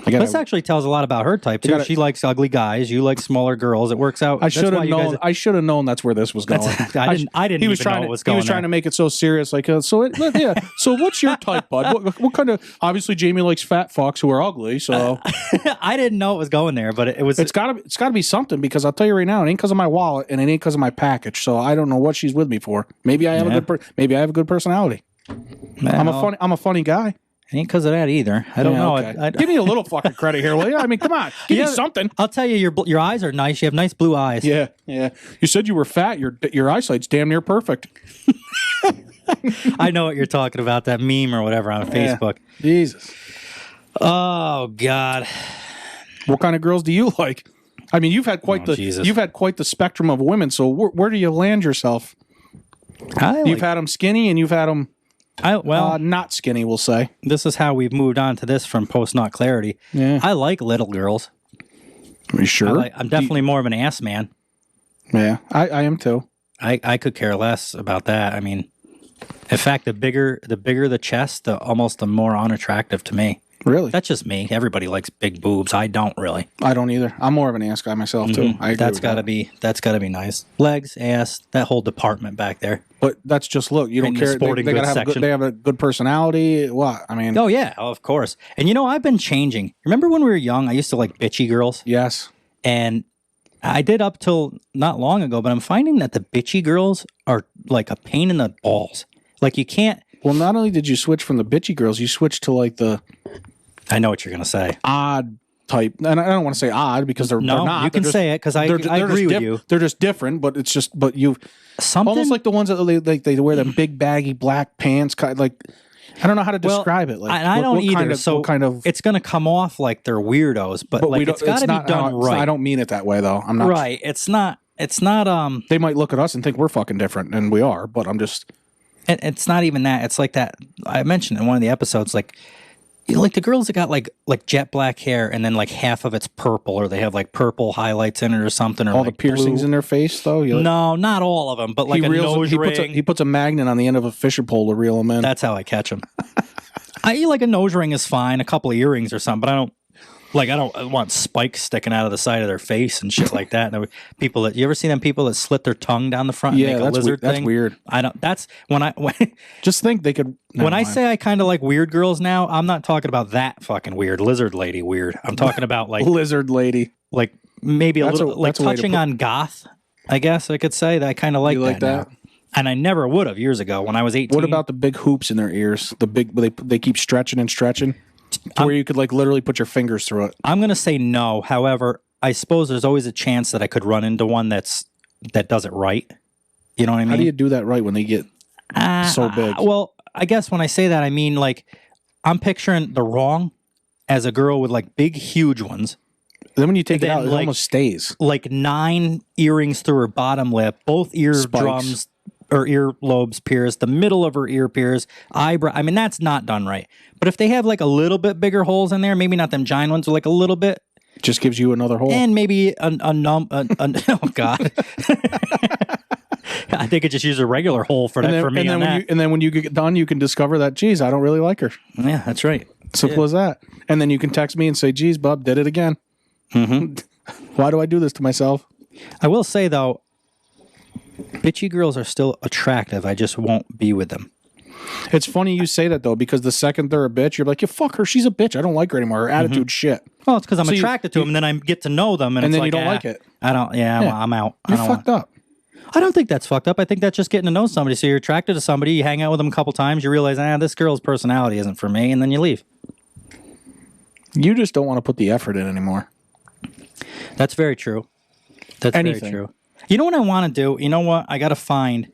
I gotta, This actually tells a lot about her type too. She likes ugly guys. You like smaller girls. It works out. I That's should why have you known. guys- I should have known that's where this was going. I didn't He was even trying know to. what was He going was trying there. to make it so serious. Like yeah. So what's your type, bud? What kind of? Obviously, Jamie likes fat fucks who are ugly. So I didn't know it was going there, but it was. it's gotta be something because I'll tell you right now, it ain't because of my wallet and it ain't because of my package. So I don't know what she's with me for. Maybe I have maybe I have a good personality. I'm a funny guy. It ain't because of that either. I don't know. Okay. Give me a little fucking credit here, will you? I mean, come on, give me something. I'll tell you, your eyes are nice. You have nice blue eyes. Yeah. You said you were fat. Your eyesight's damn near perfect. I know what you're talking about. That meme or whatever on Facebook. Jesus. Oh God. What kind of girls do you like? I mean, you've had quite the spectrum of women. So where do you land yourself? You've had them skinny and you've had them not skinny. We'll say this is how we've moved on to this from post not clarity. Yeah. I like little girls. Are you sure? I'm definitely more of an ass man. Yeah, I am too. I could care less about that. I mean, in fact, the bigger the chest, the more unattractive to me. Really? That's just me. Everybody likes big boobs. I don't really. I don't either. I'm more of an ass guy myself too. I agree That's gotta be nice. Legs, ass, that whole department back there. But that's just look. You don't In the care. sporting They gotta goods have section. they have a good personality. What? I mean, Oh yeah, of course. And I've been changing. Remember when we were young? I used to like bitchy girls, yes. and I did up till not long ago. But I'm finding that the bitchy girls are like a pain in the balls. Like you can't. Well, not only did you switch from the bitchy girls, you switched to like the I know what you're gonna say. odd type. And I don't want to say odd because they're not. You can say it because I agree with you. They're just different, but it's just you've Something almost like the ones that they wear them big baggy black pants. Like I don't know how to describe it. Like I don't either. What kind of it's going to come off like they're weirdos, but like it's got to be done right. I don't mean it that way though. I'm not right. It's not. They might look at us and think we're fucking different, and we are. But I'm just. It's not even that. It's like that. I mentioned in one of the episodes, like the girls that got like jet black hair and then like half of it's purple, or they have like purple highlights in it or something, or all like the piercings blue. in their face though. No, not all of them, but like a nose ring. He puts a magnet on the end of a fishing pole to reel them in. That's how I catch them. Like a nose ring is fine, a couple of earrings or something, but I don't want spikes sticking out of the side of their face and shit like that. And people you ever see them people that slit their tongue down the front and make a lizard thing? That's weird. I don't. That's when just think they could. When I say I kind of like weird girls now, I'm not talking about that fucking weird lizard lady weird. I'm talking about like lizard lady, like maybe a little like touching on goth. I guess I could say that I kind of like that. Now. And I never would have years ago when I was 18. What about the big hoops in their ears? The big they keep stretching and stretching, to where you could like literally put your fingers through it. I'm gonna say no. However, I suppose there's always a chance that I could run into one that does it right. You know what I mean? How do you do that right when they get so big? Well, I guess when I say that, I mean like I'm picturing the wrong as a girl with like big, huge ones. Then when you take it then, out, it like- almost stays. like 9 earrings through her bottom lip, both eardrums or earlobes pierced, the middle of her ear pierced, eyebrow. I mean, that's not done right. But if they have like a little bit bigger holes in there, maybe not them giant ones, but like a little bit, Just gives you another hole. and maybe oh god, I think it just use a regular hole for that for me. And then when you get done, you can discover that, geez, I don't really like her. Yeah, that's right. Simple as that. And then you can text me and say, geez, Bub, did it again. Why do I do this to myself? I will say though, bitchy girls are still attractive. I just won't be with them. It's funny you say that, though, because the second they're a bitch, you're like, yeah, fuck her. She's a bitch. I don't like her anymore. Her attitude's shit. Well, it's because I'm So attracted to them, and then I get to know them, and it's then like, you don't like it. I don't. Yeah, I'm out. I You're don't fucked up. I don't think that's fucked up. I think that's just getting to know somebody. So you're attracted to somebody, you hang out with them a couple times, you realize, this girl's personality isn't for me, and then you leave. You just don't want to put the effort in anymore. That's very true. That's Anything. very true. You know what I want to do? You know what? I got to find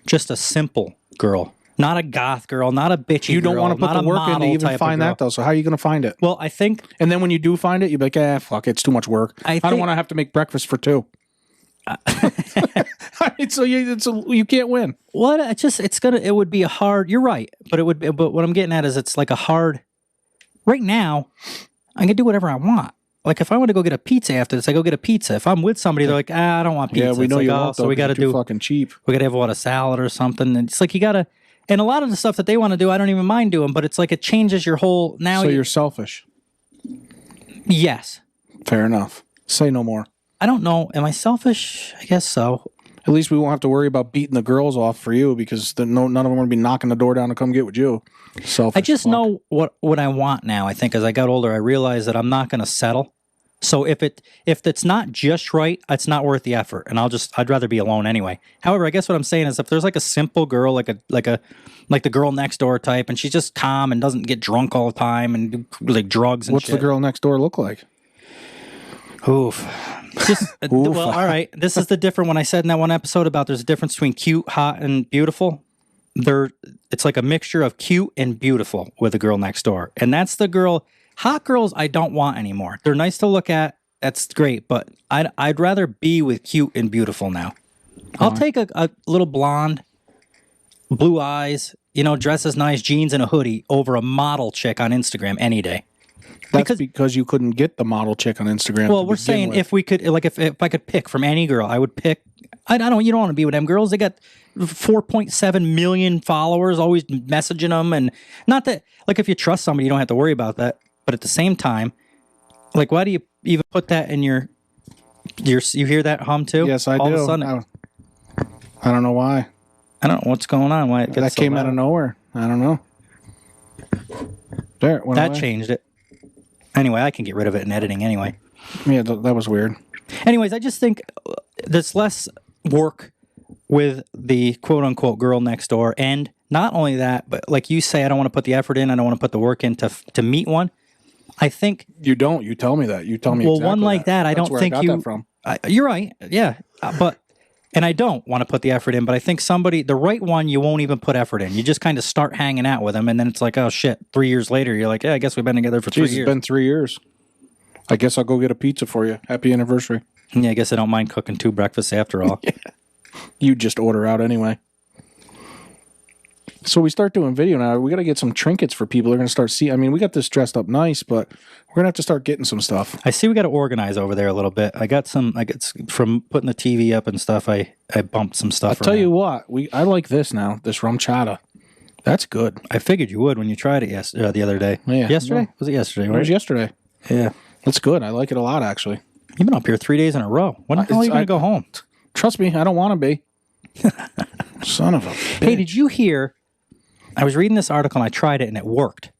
just a simple girl. Not a goth girl, not a bitchy girl. You don't want to put not the a work in to model even type of find girl. that, though. So how are you going to find it? Well, I think And then when you do find it, you're like, fuck, it's too much work. I don't think- want to have to make breakfast for 2. I mean, so you can't win. what it would be a hard. You're right, but what I'm getting at is it's like a hard. Right now, I can do whatever I want. Like if I want to go get a pizza after this, I go get a pizza. If I'm with somebody, they're like, I don't want pizza. Yeah, we It's know like, you won't, so though, we 'cause got to you're too do. fucking cheap. We got to have a salad or something. And it's like you got to. And a lot of the stuff that they want to do, I don't even mind doing. But it's like it changes your whole. Now So you're selfish. yes. Fair enough. Say no more. I don't know. Am I selfish? I guess so. At least we won't have to worry about beating the girls off for you because none of them are going to be knocking the door down to come get with you. Selfish. I just fuck. know what I want now. I think as I got older, I realized that I'm not going to settle. So if it's not just right, it's not worth the effort, and I'd rather be alone anyway. However, I guess what I'm saying is if there's like a simple girl, like the girl next door type, and she's just calm and doesn't get drunk all the time and do like drugs and What's shit. the girl next door look like? Oof. Just well, all right. This is the different when I said in that one episode about there's a difference between cute, hot, and beautiful. It's like a mixture of cute and beautiful with the girl next door, and that's the girl. Hot girls, I don't want anymore. They're nice to look at. That's great, but I'd rather be with cute and beautiful now. I'll take a little blonde, blue eyes, dresses nice, jeans and a hoodie over a model chick on Instagram any day. That's because you couldn't get the model chick on Instagram. Well, we're saying if we could, like, if I could pick from any girl, I would pick. I don't. You don't want to be with them girls. They got 4.7 million followers, always messaging them, and not that. Like, if you trust somebody, you don't have to worry about that. But at the same time, like, why do you even put that in your? You hear that hum too? Yes, I All do. Of a sudden, I don't know why. I don't know what's going on. Why it gets That so came loud. out of nowhere. I don't know. There, it went That away. changed it. Anyway, I can get rid of it in editing anyway. Yeah, that was weird. Anyways, I just think there's less work with the quote unquote girl next door. And not only that, but like you say, I don't want to put the effort in. I don't want to put the work in to meet one. I think. You don't. You tell me that. You tell me. Well, exactly one like that, I That's don't where think I got you. that from. You're right. Yeah. And I don't want to put the effort in, but I think the right one, you won't even put effort in. You just kind of start hanging out with them. And then it's like, oh shit, 3 years later, you're like, yeah, I guess we've been together for 3 Jeez, years. it's been 3 years. I guess I'll go get a pizza for you. Happy anniversary. Yeah, I guess I don't mind cooking 2 breakfasts after all. You just order out anyway. So we start doing video now. We got to get some trinkets for people. They're going to start seeing. I mean, we got this dressed up nice, but we're going to have to start getting some stuff. I see we got to organize over there a little bit. I got from putting the TV up and stuff. I bumped some stuff. I'll tell you what. I like this now. This rum chata. That's good. I figured you would when you tried it the other day. Yeah. Yesterday? Was it yesterday? It Right? was yesterday. Yeah. It's good. I like it a lot, actually. You've been up here 3 days in a row. When the hell are you going to go home? Trust me, I don't want to be. Son of a bitch. Hey, did you hear? I was reading this article and I tried it and it worked.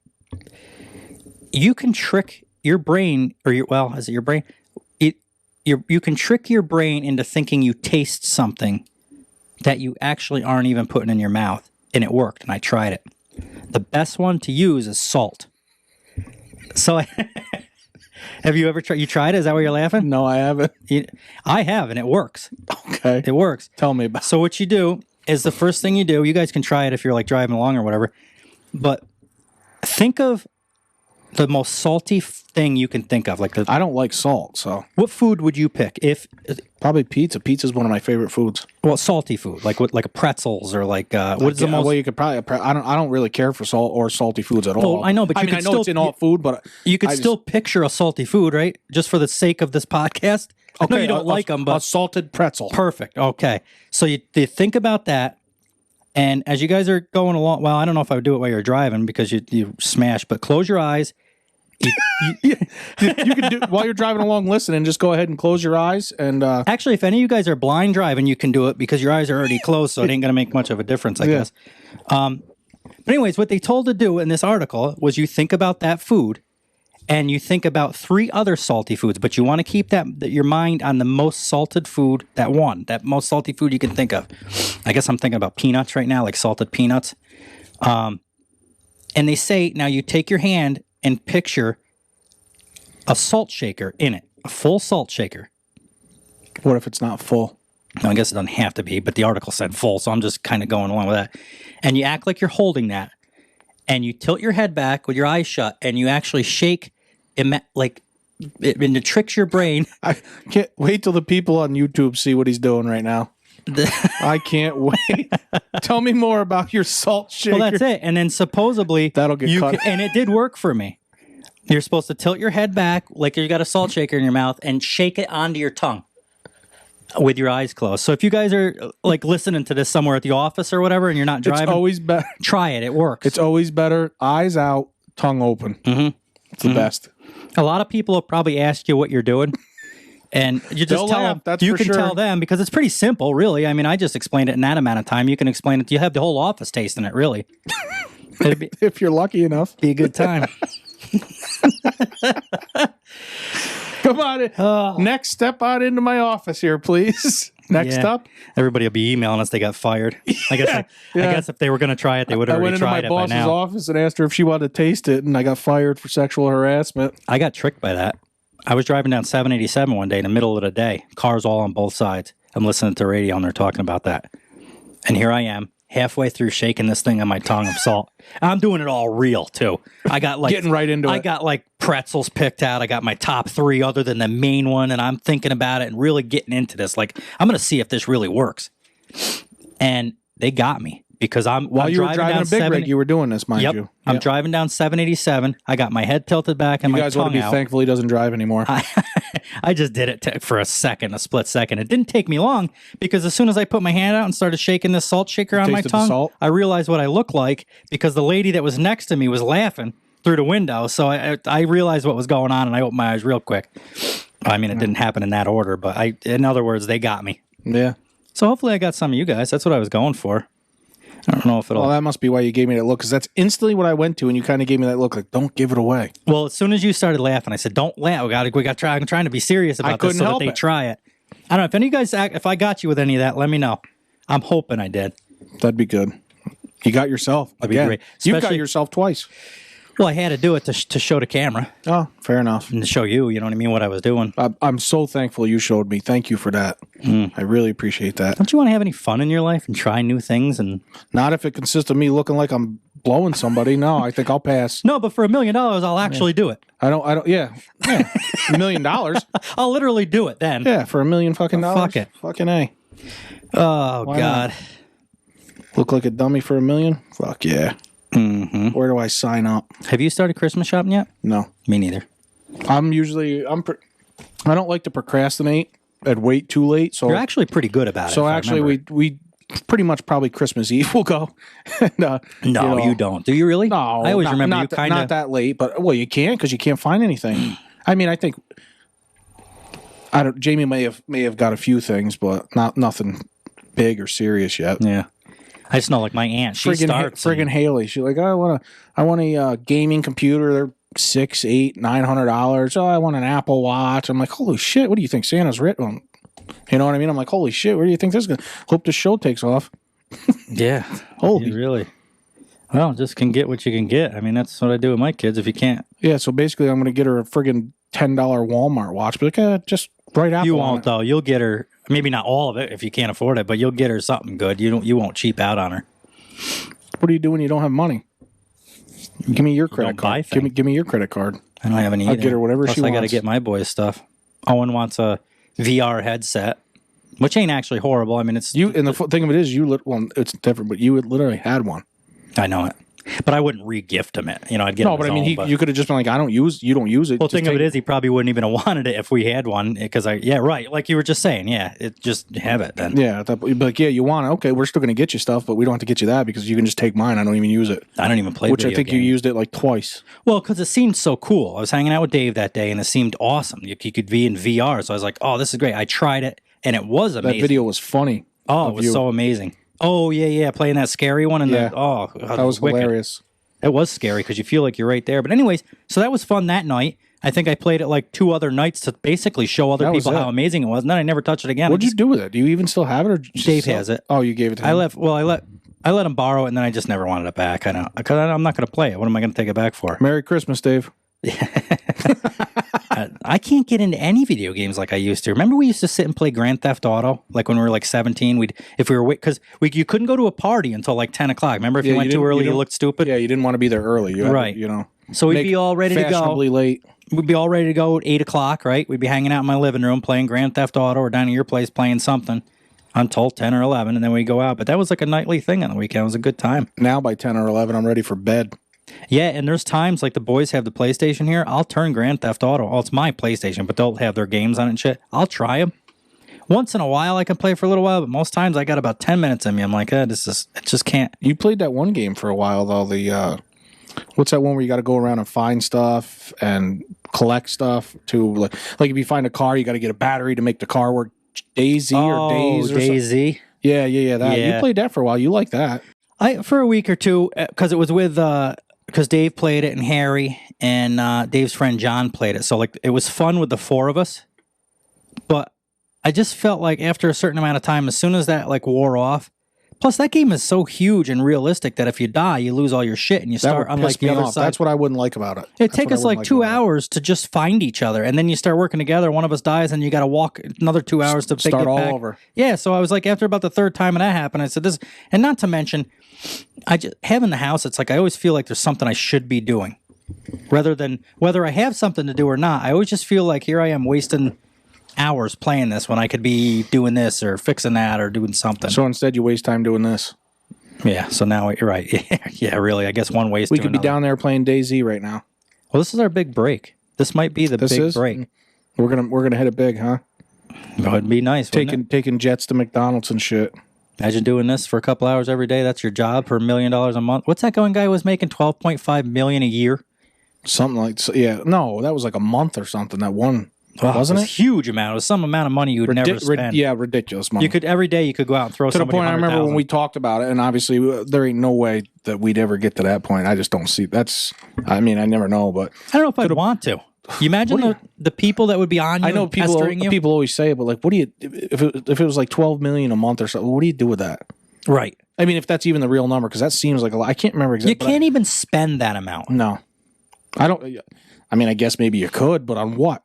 You can trick your brain, is it your brain? You can trick your brain into thinking you taste something that you actually aren't even putting in your mouth, and it worked. And I tried it. The best one to use is salt. So, have you ever tried? You tried it? Is that why you're laughing? No, I haven't. I have, and it works. Okay. It works. Tell me about it. So what you do is the first thing you do, you guys can try it if you're like driving along or whatever, but think of The most salty thing you can think of. Like I don't like salt, so what food would you pick if? probably pizza. Pizza is one of my favorite foods. Well, salty food, like what, like pretzels or like what's the most? Well, you could probably. I don't really care for salt or salty foods at all. Well, I know, but I know still, it's in all food, but you could still picture a salty food, right? Just for the sake of this podcast. I know you don't like them, but a salted pretzel. Perfect. Okay, so you think about that. And as you guys are going along, well, I don't know if I would do it while you're driving because you smash, but close your eyes. You can do while you're driving along, listening. Just go ahead and close your eyes. And actually, if any of you guys are blind driving, you can do it because your eyes are already closed, so it ain't going to make much of a difference, I guess. But anyways, what they told to do in this article was you think about that food, and you think about 3 other salty foods, but you want to keep your mind on the most salted food, that most salty food you can think of. I guess I'm thinking about peanuts right now, like salted peanuts. And they say, now you take your hand and picture a salt shaker in it, a full salt shaker. what if it's not full? No, I guess it doesn't have to be, but the article said full, so I'm just kind of going along with that. And you act like you're holding that, and you tilt your head back with your eyes shut, and you actually shake, and it tricks your brain. I can't wait till the people on YouTube see what he's doing right now. I can't wait. Tell me more about your salt shaker. Well, that's it. And then supposedly That'll get cut. And it did work for me. You're supposed to tilt your head back like you got a salt shaker in your mouth and shake it onto your tongue with your eyes closed. So if you guys are like listening to this somewhere at the office or whatever and you're not driving, it's always better. Try it. It works. It's always better. Eyes out, tongue open. Mm-hmm. It's the best. A lot of people will probably ask you what you're doing. And you just tell them. That's you for can sure. tell them because it's pretty simple, really. I mean, I just explained it in that amount of time. You can explain it. You have the whole office tasting it, really. If you're lucky enough. Be a good time. Come on. Next, step out into my office here, please. Next up. Everybody will be emailing us they got fired. I guess if they were going to try it, they would have already tried it by I went into my boss's now. office and asked her if she wanted to taste it, and I got fired for sexual harassment. I got tricked by that. I was driving down 787 one day in the middle of the day. Cars all on both sides. I'm listening to the radio and they're talking about that. And here I am, halfway through shaking this thing on my tongue of salt. I'm doing it all real, too. I got like getting right into it. I got like pretzels picked out. I got my top 3 other than the main one, and I'm thinking about it and really getting into this. Like, I'm going to see if this really works. And they got me. Because While you were driving a big rig, you were doing this, mind you. I'm driving down 787. I got my head tilted back and my tongue out. You guys want to be thankful he doesn't drive anymore. I just did it for a split second. It didn't take me long because as soon as I put my hand out and started shaking this salt shaker on my tongue, I realized what I looked like because the lady that was next to me was laughing through the window. So I realized what was going on and I opened my eyes real quick. I mean, it didn't happen in that order, but in other words, they got me. Yeah. So hopefully I got some of you guys. That's what I was going for. I don't know if it'll... Well, that must be why you gave me that look, because that's instantly what I went to, and you kind of gave me that look, like, don't give it away. Well, as soon as you started laughing, I said, don't laugh. We got try. I'm trying to be serious about this so that they try it. I don't know. If any of you guys... If I got you with any of that, let me know. I'm hoping I did. That'd be good. You got yourself. That'd be great. You've got yourself twice. Well, I had to do it to show the camera. Oh, fair enough. And to show you, you know what I mean, what I was doing. I'm so thankful you showed me. Thank you for that. I really appreciate that. Don't you want to have any fun in your life and try new things? And not if it consists of me looking like I'm blowing somebody. No, I think I'll pass. No, but for $1 million, I'll actually do it. I don't, yeah. $1 million. I'll literally do it then. Yeah, for $1 million fucking dollars. Fuck it. Fucking A. Oh, why God. Not? Look like a dummy for $1 million? Fuck yeah. Mm-hmm. Where do I sign up? Have you started Christmas shopping yet? No. Me neither. I don't like to procrastinate and wait too late. So you're actually pretty good about it. So actually, we pretty much probably Christmas Eve will go. And, no, you don't. Do you really? No, I always remember you kind of not that late, but well, you can't because you can't find anything. I mean, I think Jamie may have got a few things, but nothing big or serious yet. Yeah. I just know, like my aunt, she starts. Friggin' Haley, she's like, I want a gaming computer. They're $600, $800, $900. Oh, I want an Apple Watch. I'm like, holy shit! What do you think Santa's written? You know what I mean? I'm like, holy shit! Where do you think this is gonna? Hope this show takes off. Yeah. Holy, really? Well, just can get what you can get. I mean, that's what I do with my kids. If you can't, yeah. So basically, I'm gonna get her a friggin' $10 Walmart watch. But like, just right Apple. You won't though. You'll get her. Maybe not all of it if you can't afford it, but you'll get her something good. You won't cheap out on her. What do you do when you don't have money? Give me your credit buy card. things. Give me your credit card. I don't have any. I'll get her whatever Plus, she I got to wants. get my boys stuff. Owen wants a VR headset, which ain't actually horrible. I mean, it's You and the thing of it is, well, it's different, but you literally had one. I know it, but I wouldn't re-gift him it. You know, I'd get No, him but his I mean, own, you could have just been like, you don't use it. Well, Just thing of it is, he probably wouldn't even have wanted it if we had one because right, like you were just saying, just have it then. Yeah, but like, yeah, you want it. Okay, we're still going to get you stuff, but we don't have to get you that because you can just take mine. I don't even use it. I don't even play Which I video think you games. used it like twice. Well, because it seemed so cool. I was hanging out with Dave that day, and it seemed awesome. You could be in VR, so I was like, "Oh, this is great." I tried it, and it was amazing. That video was funny. Oh, it was so amazing. Oh yeah, playing that scary one, and that was wicked. Hilarious. It was scary because you feel like you're right there. But anyways, so that was fun that night. I think I played it like 2 other nights to basically show other people how amazing it was. And then I never touched it again. What'd you do with it? Do you even still have it? Or Dave has it. Oh, you gave it to him? I let him borrow it, and then I just never wanted it back. I know, because I'm not going to play it. What am I going to take it back for? Merry Christmas, Dave. I can't get into any video games like I used to. Remember, we used to sit and play Grand Theft Auto, like when we were like 17. You couldn't go to a party until like 10 o'clock. Remember, if you went too early, you looked stupid. Yeah, you didn't want to be there early. Right. So we'd be all ready to go. Fashionably late. We'd be all ready to go at 8 o'clock, right? We'd be hanging out in my living room playing Grand Theft Auto or down at your place playing something until 10 or 11, and then we'd go out. But that was like a nightly thing on the weekend. It was a good time. Now by 10 or 11, I'm ready for bed. Yeah, and there's times like the boys have the PlayStation here. I'll turn Grand Theft Auto. Oh, it's my PlayStation, but they'll have their games on it and shit. I'll try them. Once in a while, I can play for a little while, but most times I got about 10 minutes in me. I'm like, it just can't. You played that one game for a while, though. What's that one where you got to go around and find stuff and collect stuff to like if you find a car, you got to get a battery to make the car work. Daisy or Days or Daisy. Yeah. That. Yeah. You played that for a while. You like that? For a week or two, because it was with because Dave played it and Harry and Dave's friend John played it. So like it was fun with the 4 of us. But I just felt like after a certain amount of time, as soon as that like wore off. Plus, that game is so huge and realistic that if you die, you lose all your shit and you start unlike the other side. That's what I wouldn't like about it. It'd take us like 2 hours to just find each other, and then you start working together. One of us dies, and you got to walk another 2 hours to start all back. over. Yeah, so I was like, after about the 3rd time that happened, I said this, and not to mention, I just having the house. It's like I always feel like there's something I should be doing, rather than whether I have something to do or not. I always just feel like here I am wasting hours playing this when I could be doing this or fixing that or doing something. So instead, you waste time doing this. Yeah, so now you're right. Yeah, really. I guess one waste. We could be down there playing DayZ right now. Well, this is our big break. This might be the big break. We're gonna hit it big, huh? It'd be nice. Taking jets to McDonald's and shit. Imagine doing this for a couple hours every day. That's your job for $1 million a month. What's that going guy was making $12.5 million a year? Something like no, that was like a month or something. That one. Wasn't it? A huge amount. It was some amount of money you would never spend. Ridiculous money. You could every day you could go out and throw to the somebody point. I remember when we talked about it, and obviously there ain't no way that we'd ever get to that point. I just don't see. I mean, I never know, but I don't know if I'd want to. You imagine the people that would be on you. I know people always say it, but like, what do you if it was like $12 million a month or something? What do you do with that? Right. I mean, if that's even the real number, because that seems like a lot. I can't remember exactly. You can't even spend that amount. No, I don't. I mean, I guess maybe you could, but on what?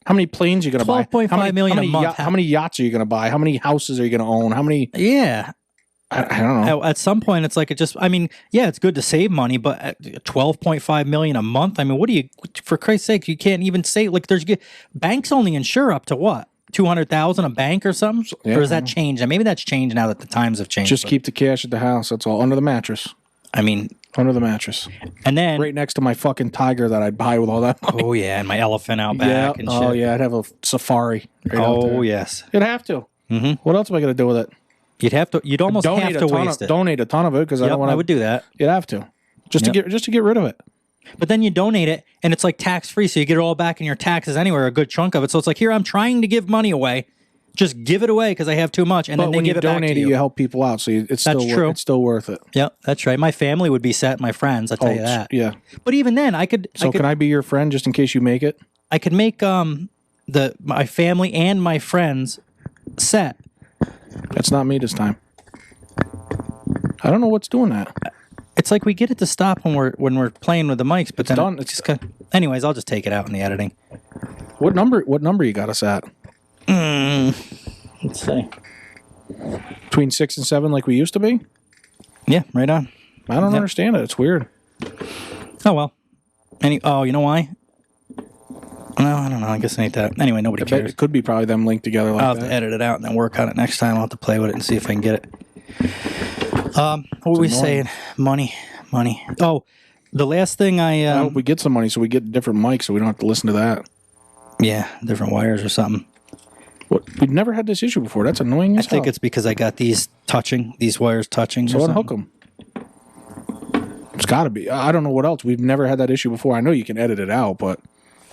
How many planes are you going to buy? $12.5 million a month. How many yachts are you going to buy? How many houses are you going to own? How many? Yeah. I don't know. At some point, it's like it's good to save money, but at $12.5 million a month. I mean, what do you? For Christ's sake, you can't even say like banks only insure up to what? 200,000 a bank or something? Yeah, or has that changed? And maybe that's changed now that the times have changed. Just keep the cash at the house. That's all under the mattress. I mean, under the mattress, and then right next to my fucking tiger that I'd buy with all that money. Oh yeah, and my elephant out back. And shit. Oh yeah, I'd have a safari. Right out there. Yes, you'd have to. Mm-hmm. What else am I going to do with it? You'd have to. You'd almost have to waste it. Donate a ton of it because I don't want. I would do that. You'd have to, just to get rid of it. But then you donate it, and it's like tax free, so you get it all back in your taxes anywhere, a good chunk of it. So it's like, here, I'm trying to give money away. Just give it away because I have too much, and then they give it back to you. But when you donate it, you help people out, so it's true. It's still worth it. Yep, that's right. My family would be set. My friends, I'll tell you that. Yeah. But even then, I could. So can I be your friend just in case you make it? I could make my family and my friends set. That's not me this time. I don't know what's doing that. It's like we get it to stop when we're playing with the mics, but then done. It's just anyways, I'll just take it out in the editing. What number you got us at? Let's see. Between 6 and 7 like we used to be? Yeah, right on. I don't understand it. It's weird. Oh, well. Oh, you know why? No, I don't know. I guess it ain't that. Anyway, nobody cares. It could be probably them linked together like I'll that. have to edit it out and then work on it next time. I'll have to play with it and see if I can get it. What were we saying? Money. Oh, the last thing I hope we get some money so we get different mics so we don't have to listen to that. Yeah, different wires or something. What? We've never had this issue before. That's annoying as I think hell. it's because I got these wires touching. So unhook them. It's got to be. I don't know what else. We've never had that issue before. I know you can edit it out, but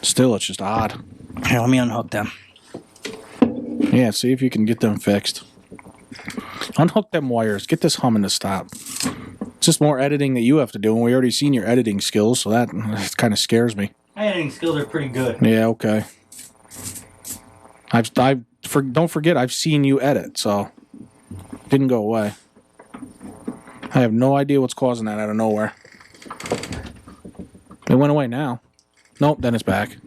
still, it's just odd. Here, let me unhook them. Yeah, see if you can get them fixed. Unhook them wires. Get this humming to stop. It's just more editing that you have to do, and we already seen your editing skills, so that kind of scares me. My editing skills are pretty good. Yeah, okay. Don't forget, I've seen you edit, so didn't go away. I have no idea what's causing that out of nowhere. It went away now. Nope, then it's back.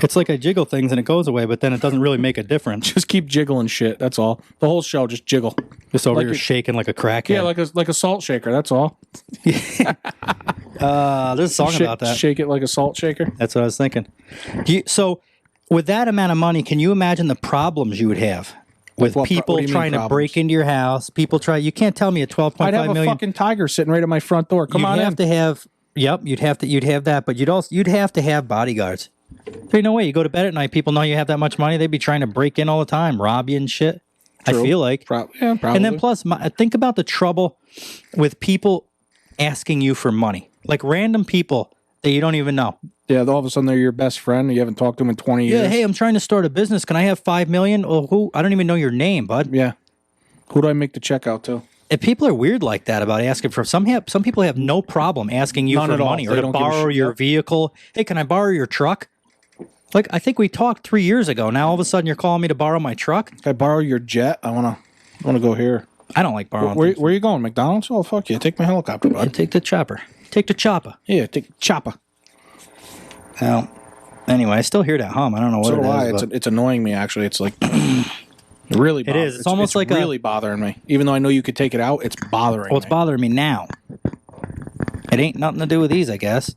It's like I jiggle things and it goes away, but then it doesn't really make a difference. Just keep jiggling shit. That's all. The whole show, just jiggle. Just over Like here shaking like a crackhead. Yeah, like a salt shaker. That's all. There's a song about that. Shake it like a salt shaker. That's what I was thinking. So, with that amount of money, can you imagine the problems you would have with what do people you mean trying to problems? break into your house? You can't tell me a 12.5 I'd have million. a fucking tiger sitting right at my front door. Come on in. You'd have that, but you'd have to have bodyguards. There's no way you go to bed at night. People know you have that much money. They'd be trying to break in all the time, rob you and shit. True. I feel like. Probably. And then plus, think about the trouble with people asking you for money, like random people that you don't even know. Yeah, all of a sudden they're your best friend. And you haven't talked to them in 20 years. Yeah, hey, I'm trying to start a business. Can I have $5 million? Well, who? I don't even know your name, bud. Yeah. Who do I make the check out to? If people are weird like that about asking for some people have no problem asking you None for at all. money or They to don't give a borrow shit. your vehicle. Hey, can I borrow your truck? Like, I think we talked 3 years ago. Now all of a sudden you're calling me to borrow my truck? Can I borrow your jet? I wanna go here. I don't like borrowing. Where are you going? McDonald's? Oh fuck you! Take my helicopter, bud. Take the chopper. Take the chopper. Yeah, take the chopper. Now, anyway, I still hear that hum. I don't know what So do it I. is. It's annoying me actually. It's like really. It is. It's almost like really bothering me. Even though I know you could take it out, it's bothering. Well, it's bothering me now. It ain't nothing to do with these, I guess.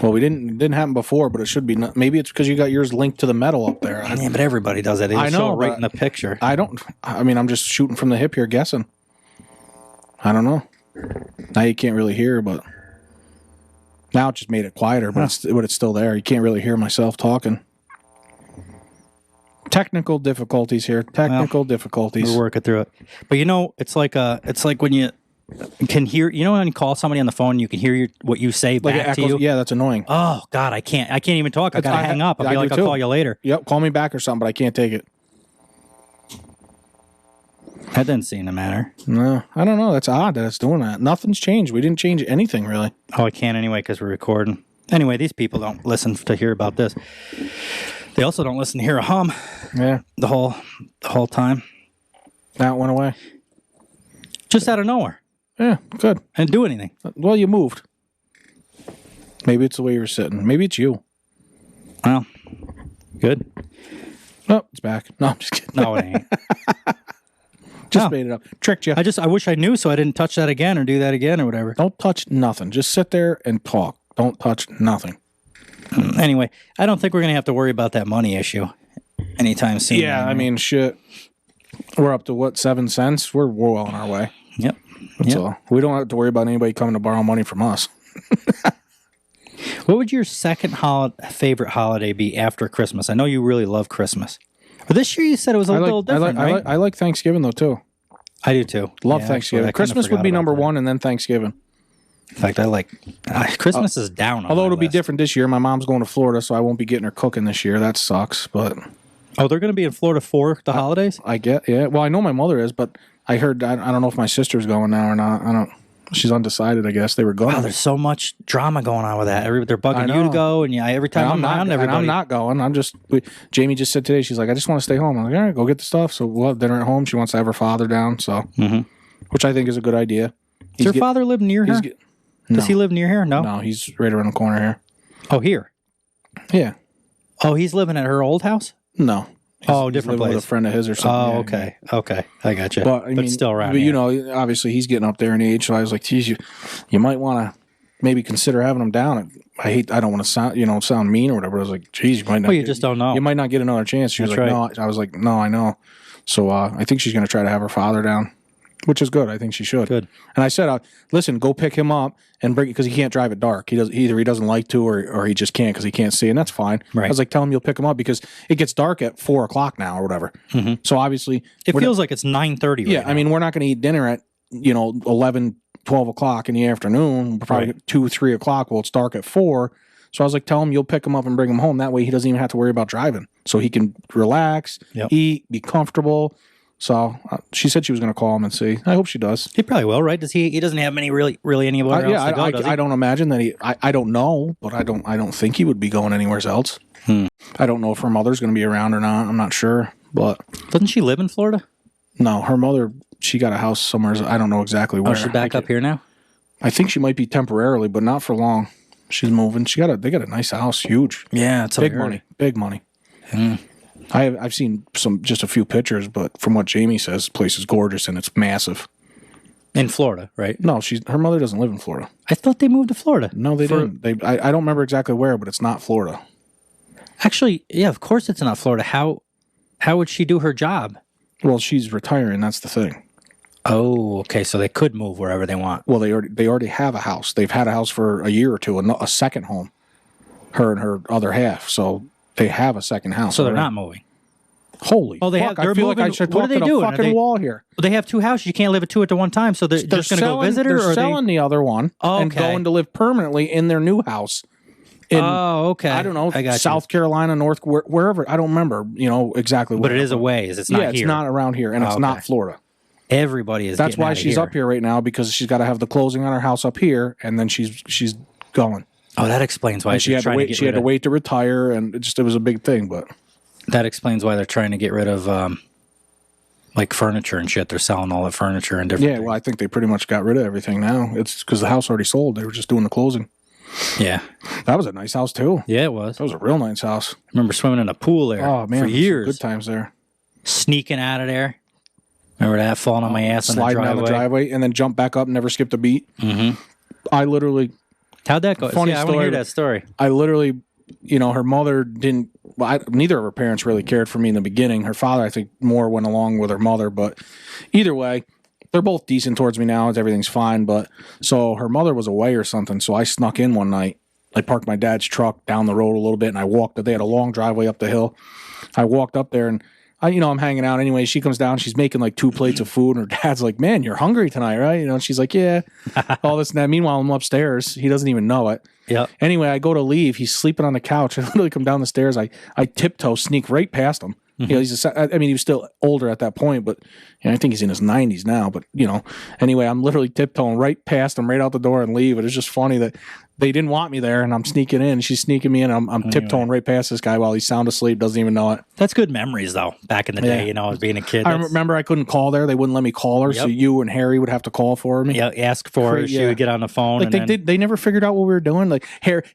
Well, it didn't happen before, but it should be. Maybe it's because you got yours linked to the metal up there. Yeah, but everybody does that. They I just show know, it right but in the picture. I mean, I'm just shooting from the hip here, guessing. I don't know. Now you can't really hear, but now it just made it quieter. But it's still there. You can't really hear myself talking. Technical difficulties here. Difficulties. We're working through it. But it's like when you can hear. You know when you call somebody on the phone, you can hear what you say Like back it to echoes, you. Yeah, that's annoying. Oh God, I can't even talk. I gotta hang up. I'll be like, I'll call you later. Yep, call me back or something, but I can't take it. That didn't seem to matter. No, I don't know. That's odd that it's doing that. Nothing's changed. We didn't change anything really. Oh, I can't anyway because we're recording. Anyway, these people don't listen to hear about this. They also don't listen to hear a hum. Yeah, the whole time. Now it went away. Just out of nowhere. Yeah, good. I didn't do anything. Well, you moved. Maybe it's the way you were sitting. Maybe it's you. Well, good. Oh, it's back. No, I'm just kidding. No, it ain't. Just made it up. Tricked you. I wish I knew so I didn't touch that again or do that again or whatever. Don't touch nothing. Just sit there and talk. Don't touch nothing. Anyway, I don't think we're going to have to worry about that money issue anytime soon. Yeah, anyway. I mean, shit. We're up to what, 7 cents? We're well on our way. Yep. That's all. We don't have to worry about anybody coming to borrow money from us. What would your second favorite holiday be after Christmas? I know you really love Christmas. But this year you said it was a little different, right? I like Thanksgiving, though, too. I do, too. Love Thanksgiving. Christmas would be number one, and then Thanksgiving. In fact, I like... Christmas is down on Although my it'll be list. different this year. My mom's going to Florida, so I won't be getting her cooking this year. That sucks, but... Oh, they're going to be in Florida for the holidays? Yeah. Well, I know my mother is, but I heard... I don't know if my sister's going now or not. I don't... She's undecided, I guess. They were going. Wow, there's so much drama going on with that. They're bugging you to go, and every time I'm around everybody. I'm not going. Jamie just said today, she's like, I just want to stay home. I'm like, all right, go get the stuff. So we'll have dinner at home. She wants to have her father down, so which I think is a good idea. Does her father live near her? Does he live near here? No? No, he's right around the corner here. Oh, here? Yeah. Oh, he's living at her old house? No. Different living place. with a friend of his or something. Oh, okay. Okay. I got you. But, but still around But, here. you know, obviously he's getting up there in age, so I was like, geez, you might want to maybe consider having him down. I don't want to sound mean or whatever. I was like, geez, you might not. Well, you just don't know. You might not get another chance. She was That's like, right. no. I was like, no, I know. So I think she's going to try to have her father down, which is good. I think she should. Good. And I said, listen, go pick him up and bring it because he can't drive at dark. Either he doesn't like to or he just can't because he can't see, and that's fine. Right. I was like, tell him you'll pick him up because it gets dark at 4 o'clock now or whatever. Mm-hmm. So obviously, It feels like it's 9:30. yeah. Right I mean, we're not going to eat dinner at 11, 12 o'clock in the afternoon. We'll probably get 2, 3 o'clock. Well, it's dark at 4. So I was like, tell him you'll pick him up and bring him home. That way he doesn't even have to worry about driving. So he can relax, eat, be comfortable. So she said she was going to call him and see. I hope she does. He probably will, right? Does he doesn't have many really anywhere else to go, does he? I don't imagine that I don't know, but I don't think he would be going anywhere else. I don't know if her mother's going to be around or not. I'm not sure, but Doesn't she live in Florida? no, her mother, she got a house somewhere. I don't know exactly where. Oh, she's back up here now? I think she might be temporarily, but not for long. She's moving. They got a nice house, huge. Yeah, it's Big money. I've seen just a few pictures, but from what Jamie says, the place is gorgeous and it's massive. In Florida, right? No, her mother doesn't live in Florida. I thought they moved to Florida. No, they didn't. I don't remember exactly where, but it's not Florida. Actually, yeah, of course it's not Florida. How would she do her job? Well, she's retiring. That's the thing. Oh, okay. So they could move wherever they want. Well, they already have a house. They've had a house for a year or two, a second home. Her and her other half. So they have a second house. So they're not moving. Holy fuck, I feel like I should talk to the fucking wall here. They have two houses. You can't live at two at the one time. So they're just going to go visit her? They're selling the other one and Okay. going to live permanently in their new house. Okay. I don't know, I got South Carolina, wherever. I don't remember, exactly where. But it is a ways. It's not here. Yeah, it's not around here, and it's not Florida. Everybody is. That's why she's up here right now, because she's got to have the closing on her house up here, and then she's going. Oh, that explains why she had to wait. She had to wait to retire, and it was a big thing. But that explains why they're trying to get rid of like furniture and shit. They're selling all that furniture and different. Yeah, well, I think they pretty much got rid of everything now. It's because the house already sold. They were just doing the closing. Yeah, that was a nice house too. Yeah, it was. That was a real nice house. I remember swimming in a pool there. Oh man, for years. Good times there. Sneaking out of there. Remember that, falling on my ass on the driveway. Sliding down the driveway and then jump back up and never skipped a beat. Mm-hmm. I literally... How'd that go? Funny I story. want to hear that story. I literally, her mother didn't... Well, neither of her parents really cared for me in the beginning. Her father, I think, more went along with her mother. But either way, they're both decent towards me now. Everything's fine. But so her mother was away or something. So I snuck in one night. I parked my dad's truck down the road a little bit, and I walked. They had a long driveway up the hill. I walked up there, and I'm hanging out anyway. She comes down. She's making like 2 plates of food, and her dad's like, "Man, you're hungry tonight, right?" And she's like, "Yeah." All this and that. Meanwhile, I'm upstairs. He doesn't even know it. Yeah. Anyway, I go to leave. He's sleeping on the couch. I literally come down the stairs. I tiptoe, sneak right past him. Mm-hmm. He was still older at that point, but I think he's in his 90s now. But anyway, I'm literally tiptoeing right past him, right out the door, and leave. It was just funny that they didn't want me there, and I'm sneaking in. She's sneaking me in. I'm tiptoeing right past this guy while he's sound asleep, doesn't even know it. That's good memories, though. Back in the day, as being a kid. I remember I couldn't call there. They wouldn't let me call her, so you and Harry would have to call for me. Yeah, ask for her. She would get on the phone. Like they never figured out what we were doing. Like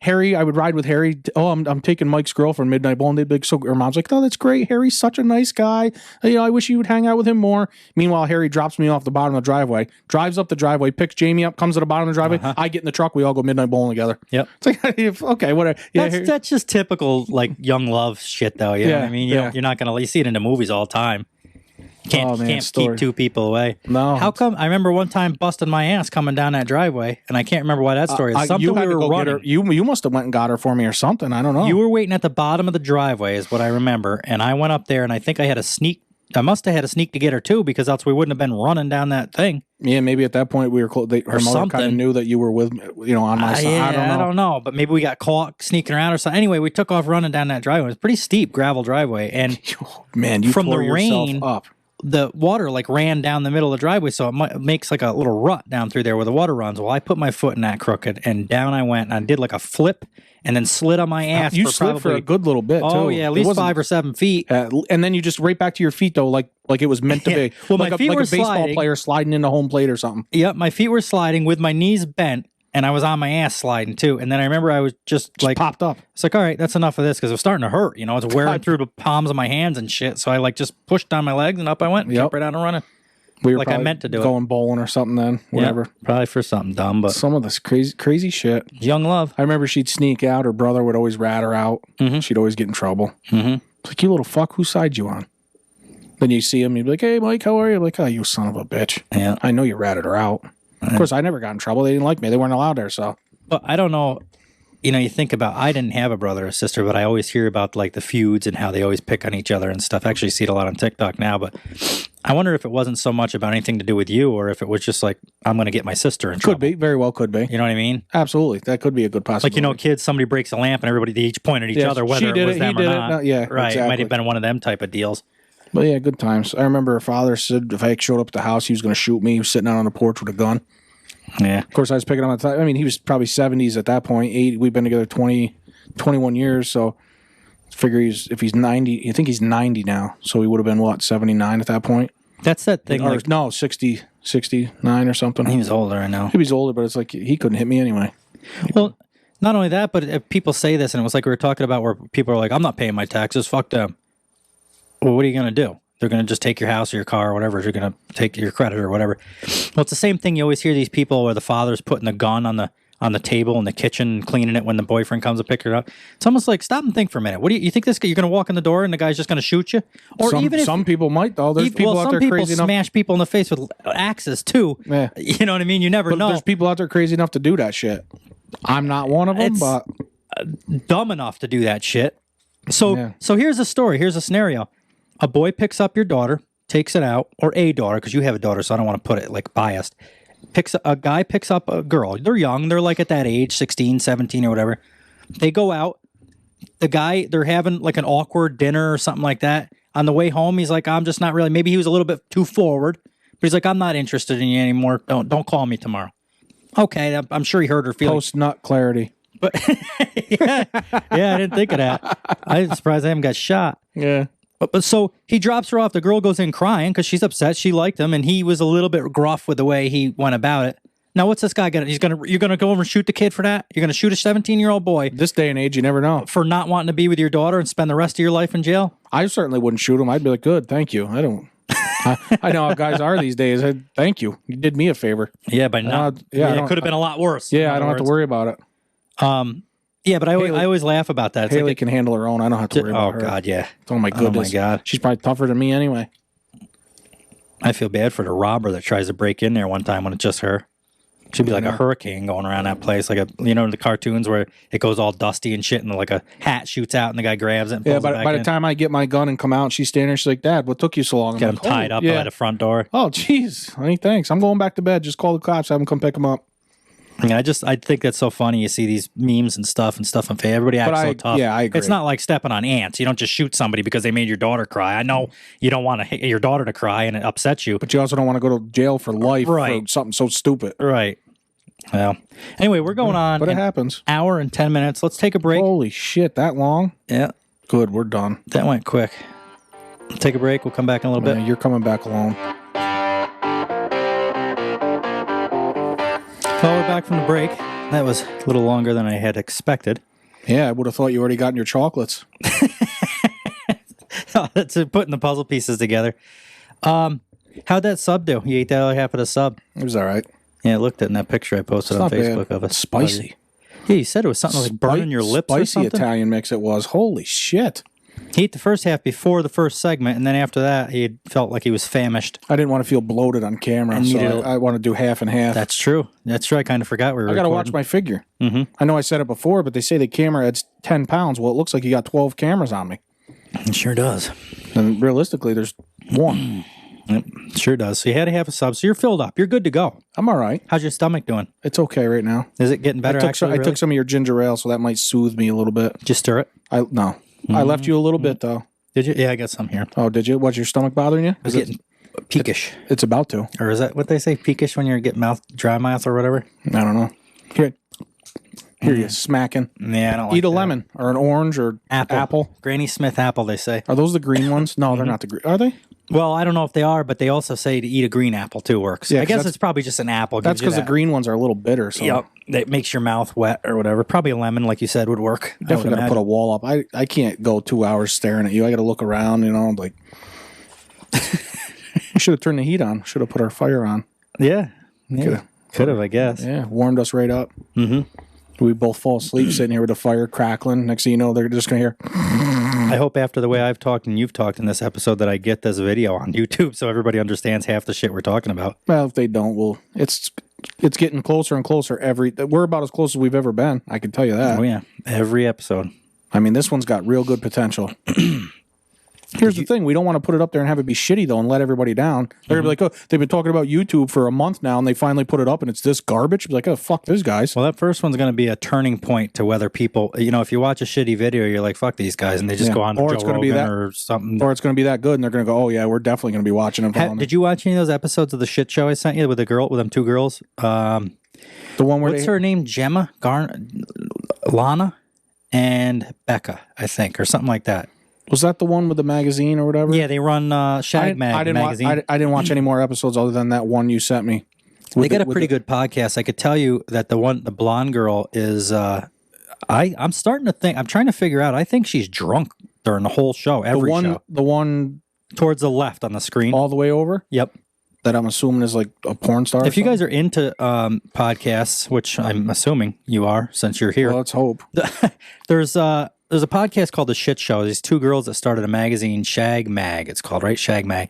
Harry, I would ride with Harry. Oh, I'm taking Mike's girlfriend midnight bowl, and they'd be like, so her mom's like, "Oh, that's great. Harry's such a nice guy. I wish you would hang out with him more." Meanwhile, Harry drops me off the bottom of the driveway, drives up the driveway, picks Jamie up, comes to the bottom of the driveway. I get in the truck. We all go midnight bowling together. Yep. It's like, okay, whatever. Yeah, that's just typical like young love shit, though. You know what I mean? You're not gonna. You see it in the movies all the time. You can't keep two people away. No. How come? I remember one time busting my ass coming down that driveway, and I can't remember why that story is. Something we were running. You must have went and got her for me or something. I don't know. You were waiting at the bottom of the driveway, is what I remember, and I went up there, and I think I must have had a sneak to get her too, because else we wouldn't have been running down that thing. Yeah, maybe at that point we were close. Her mother kind of knew that you were with, on my side. Yeah, I don't know, but maybe we got caught sneaking around or something. Anyway, we took off running down that driveway. It was a pretty steep gravel driveway, and man, you from tore the rain yourself up. The water like ran down the middle of the driveway, so it makes like a little rut down through there where the water runs. Well, I put my foot in that crooked, and down I went, and I did like a flip, and then slid on my ass. You slid for a good little bit, too. Oh yeah, at least 5 or 7 feet. And then you just right back to your feet though, like it was meant to be. Well, like my feet were a baseball sliding. player sliding into home plate or something. Yep, my feet were sliding with my knees bent, and I was on my ass sliding too. And then I remember I was just like popped up. It's like, all right, that's enough of this, because it was starting to hurt. It's wearing through the palms of my hands and shit. So I like just pushed down my legs and up I went. And kept right on and running. We were Like I probably meant to do it. going bowling or something then, whatever. Yeah, probably for something dumb, but Some of this crazy shit. young love. I remember she'd sneak out. Her brother would always rat her out. Mhm. She'd always get in trouble. Mm-hmm. It's like, you little fuck, whose side you on? Then you see him, you'd be like, hey, Mike, how are you? I'm like, oh, you son of a bitch. Yeah. I know you ratted her out. Of course, I never got in trouble. They didn't like me. They weren't allowed there, so. But I don't know. You know, you think about, I didn't have a brother or sister, but I always hear about like the feuds and how they always pick on each other and stuff. I actually see it a lot on TikTok now, but I wonder if it wasn't so much about anything to do with you or if it was just like, I'm going to get my sister in trouble. Could be. Very well could be. You know what I mean? Absolutely. That could be a good possibility. Like, you know, kids, somebody breaks a lamp and everybody, they each point at each other, whether it was them or not. No, yeah, right. exactly. It might have been one of them type of deals. But yeah, good times. I remember her father said if I showed up at the house, he was going to shoot me. He was sitting out on the porch with a gun. Yeah. Of course, I was picking him at the time. I mean, he was probably 70s at that point. We've been together 21 years. So figure if he's 90, I think he's 90 now. So he would have been, what, 79 at that point? That's that thing. Or, Like, no, 69 or something. he was older, I know. He was older, but it's like he couldn't hit me anyway. Well, not only that, but if people say this, and it was like we were talking about where people are like, I'm not paying my taxes, fuck them. Well, what are you going to do? They're going to just take your house or your car or whatever. You're going to take your credit or whatever. Well, it's the same thing. You always hear these people where the father's putting the gun on the table in the kitchen, cleaning it when the boyfriend comes to pick it up. It's almost like, stop and think for a minute. What do you think this guy, you're going to walk in the door and the guy's just going to shoot you? Or Some people might, though. There's people out there crazy enough. Some people smash people in the face with axes, too. Yeah. You know what I mean? You never know. There's people out there crazy enough to do that shit. I'm not one of them, but dumb enough to do that shit. So here's a story. Here's a scenario. A boy picks up your daughter, takes it out, or a daughter, because you have a daughter, so I don't want to put it like biased. A guy picks up a girl. They're young. They're like at that age, 16, 17 or whatever. They go out. The guy, they're having like an awkward dinner or something like that. On the way home, he's like, I'm just not really, maybe he was a little bit too forward, but he's like, I'm not interested in you anymore. Don't call me tomorrow. Okay, I'm sure he hurt her feelings. Post-nut clarity. But yeah, I didn't think of that. I'm surprised I haven't got shot. Yeah. But so he drops her off. The girl goes in crying because she's upset. She liked him, and he was a little bit gruff with the way he went about it. Now, what's this guy gonna? You're gonna go over and shoot the kid for that? You're gonna shoot a 17-year-old boy This day and age, you never know. for not wanting to be with your daughter and spend the rest of your life in jail? I certainly wouldn't shoot him. I'd be like, good, thank you. I don't. I know how guys are these days. Thank you. You did me a favor. Yeah, but not. It could have been a lot worse. Yeah, I don't have to worry about it. Yeah, but I always laugh about that. It's Haley like can handle her own. I don't have to worry about her. Oh God, yeah. Oh my goodness. Oh my God. She's probably tougher than me anyway. I feel bad for the robber that tries to break in there one time when it's just her. Should be like a hurricane going around that place, like the cartoons where it goes all dusty and shit, and like a hat shoots out, and the guy grabs it. And pulls it back by the in. time I get my gun and come out, she's standing there. She's like, "Dad, what took you so long?" I'm Get him like, tied up by the front door. Oh, jeez, honey, thanks. I'm going back to bed. Just call the cops. Have them come pick him up. Yeah, I think that's so funny. You see these memes and stuff, and everybody acts so tough. Yeah, I agree. It's not like stepping on ants. You don't just shoot somebody because they made your daughter cry. I know you don't want your daughter to cry, and it upsets you. But you also don't want to go to jail for life for something so stupid. Right. Well, anyway, we're going on. But it happens. Hour and 10 minutes. Let's take a break. Holy shit, that long? Yeah. Good, we're done. That went quick. Take a break. We'll come back in a little bit. You're coming back alone. Well, we're back from the break. That was a little longer than I had expected. Yeah, I would have thought you already gotten your chocolates. That's putting the puzzle pieces together. How'd that sub do? You ate the other half of the sub? It was all right. Yeah, I looked at it in that picture I posted on Facebook of it. Spicy. Yeah, you said it was something like burning your lips or Spicy something. Italian mix it was. Holy shit. He ate the first half before the first segment, and then after that, he had felt like he was famished. I didn't want to feel bloated on camera, so I want to do half and half. That's true. I kind of forgot we were I got to recording. watch my figure. Mm-hmm. I know I said it before, but they say the camera adds 10 pounds. Well, it looks like you got 12 cameras on me. It sure does. And realistically, there's one. Yep, sure does. So you had to have a sub, so you're filled up. You're good to go. I'm all right. How's your stomach doing? It's okay right now. Is it getting better? I took some of your ginger ale, so that might soothe me a little bit. Just stir it. I left you a little bit though. Did you? Yeah, I got some here. Oh, did you? Was your stomach bothering you? Is it getting peakish? It's about to. Or is that what they say? Peakish when you're getting dry mouth or whatever? I don't know. Here you smacking. Yeah, I don't like Eat a that. lemon or an orange or apple. Granny Smith apple, they say. Are those the green ones? No, they're not the green. Are they? Well, I don't know if they are, but they also say to eat a green apple too works. Yeah, I guess it's probably just an apple. That's because the green ones are a little bitter. So Yep. That makes your mouth wet or whatever. Probably a lemon, like you said, would work. definitely got to put a wall up. I can't go 2 hours staring at you. I got to look around, like. Should have turned the heat on. Should have put our fire on. Yeah. Could have, I guess. Yeah, warmed us right up. Mm-hmm. We both fall asleep sitting here with the fire crackling. Next thing you know, they're just going to hear. I hope after the way I've talked and you've talked in this episode that I get this video on YouTube so everybody understands half the shit we're talking about. Well, if they don't, well, it's getting closer and closer. We're about as close as we've ever been. I can tell you that. Oh, yeah. Every episode. I mean, this one's got real good potential. Here's the thing. We don't want to put it up there and have it be shitty, though, and let everybody down. They're going to be like, oh, they've been talking about YouTube for a month now, and they finally put it up, and it's this garbage. Be like, oh, fuck these guys. Well, that first one's going to be a turning point to whether people, if you watch a shitty video, you're like, fuck these guys, and they just go on to Joe Rogan or something. Or it's going to be that good, and they're going to go, oh, yeah, we're definitely going to be watching them. Did you watch any of those episodes of the shit show I sent you with them two girls? The one where what's her name? Gemma? Lana? And Becca, I think, or something like that. Was that the one with the magazine or whatever? Yeah, they run Shag magazine. I didn't watch any more episodes other than that one you sent me. They got a pretty good podcast. I could tell you that the blonde girl is. I'm starting to think. I'm trying to figure out. I think she's drunk during the whole show. Show. The one towards the left on the screen, all the way over. Yep. That I'm assuming is like a porn star. If you guys are into podcasts, which I'm assuming you are, since you're here, well, let's hope. There's a podcast called The Shit Show. These two girls that started a magazine, Shag Mag. It's called, right? Shag Mag.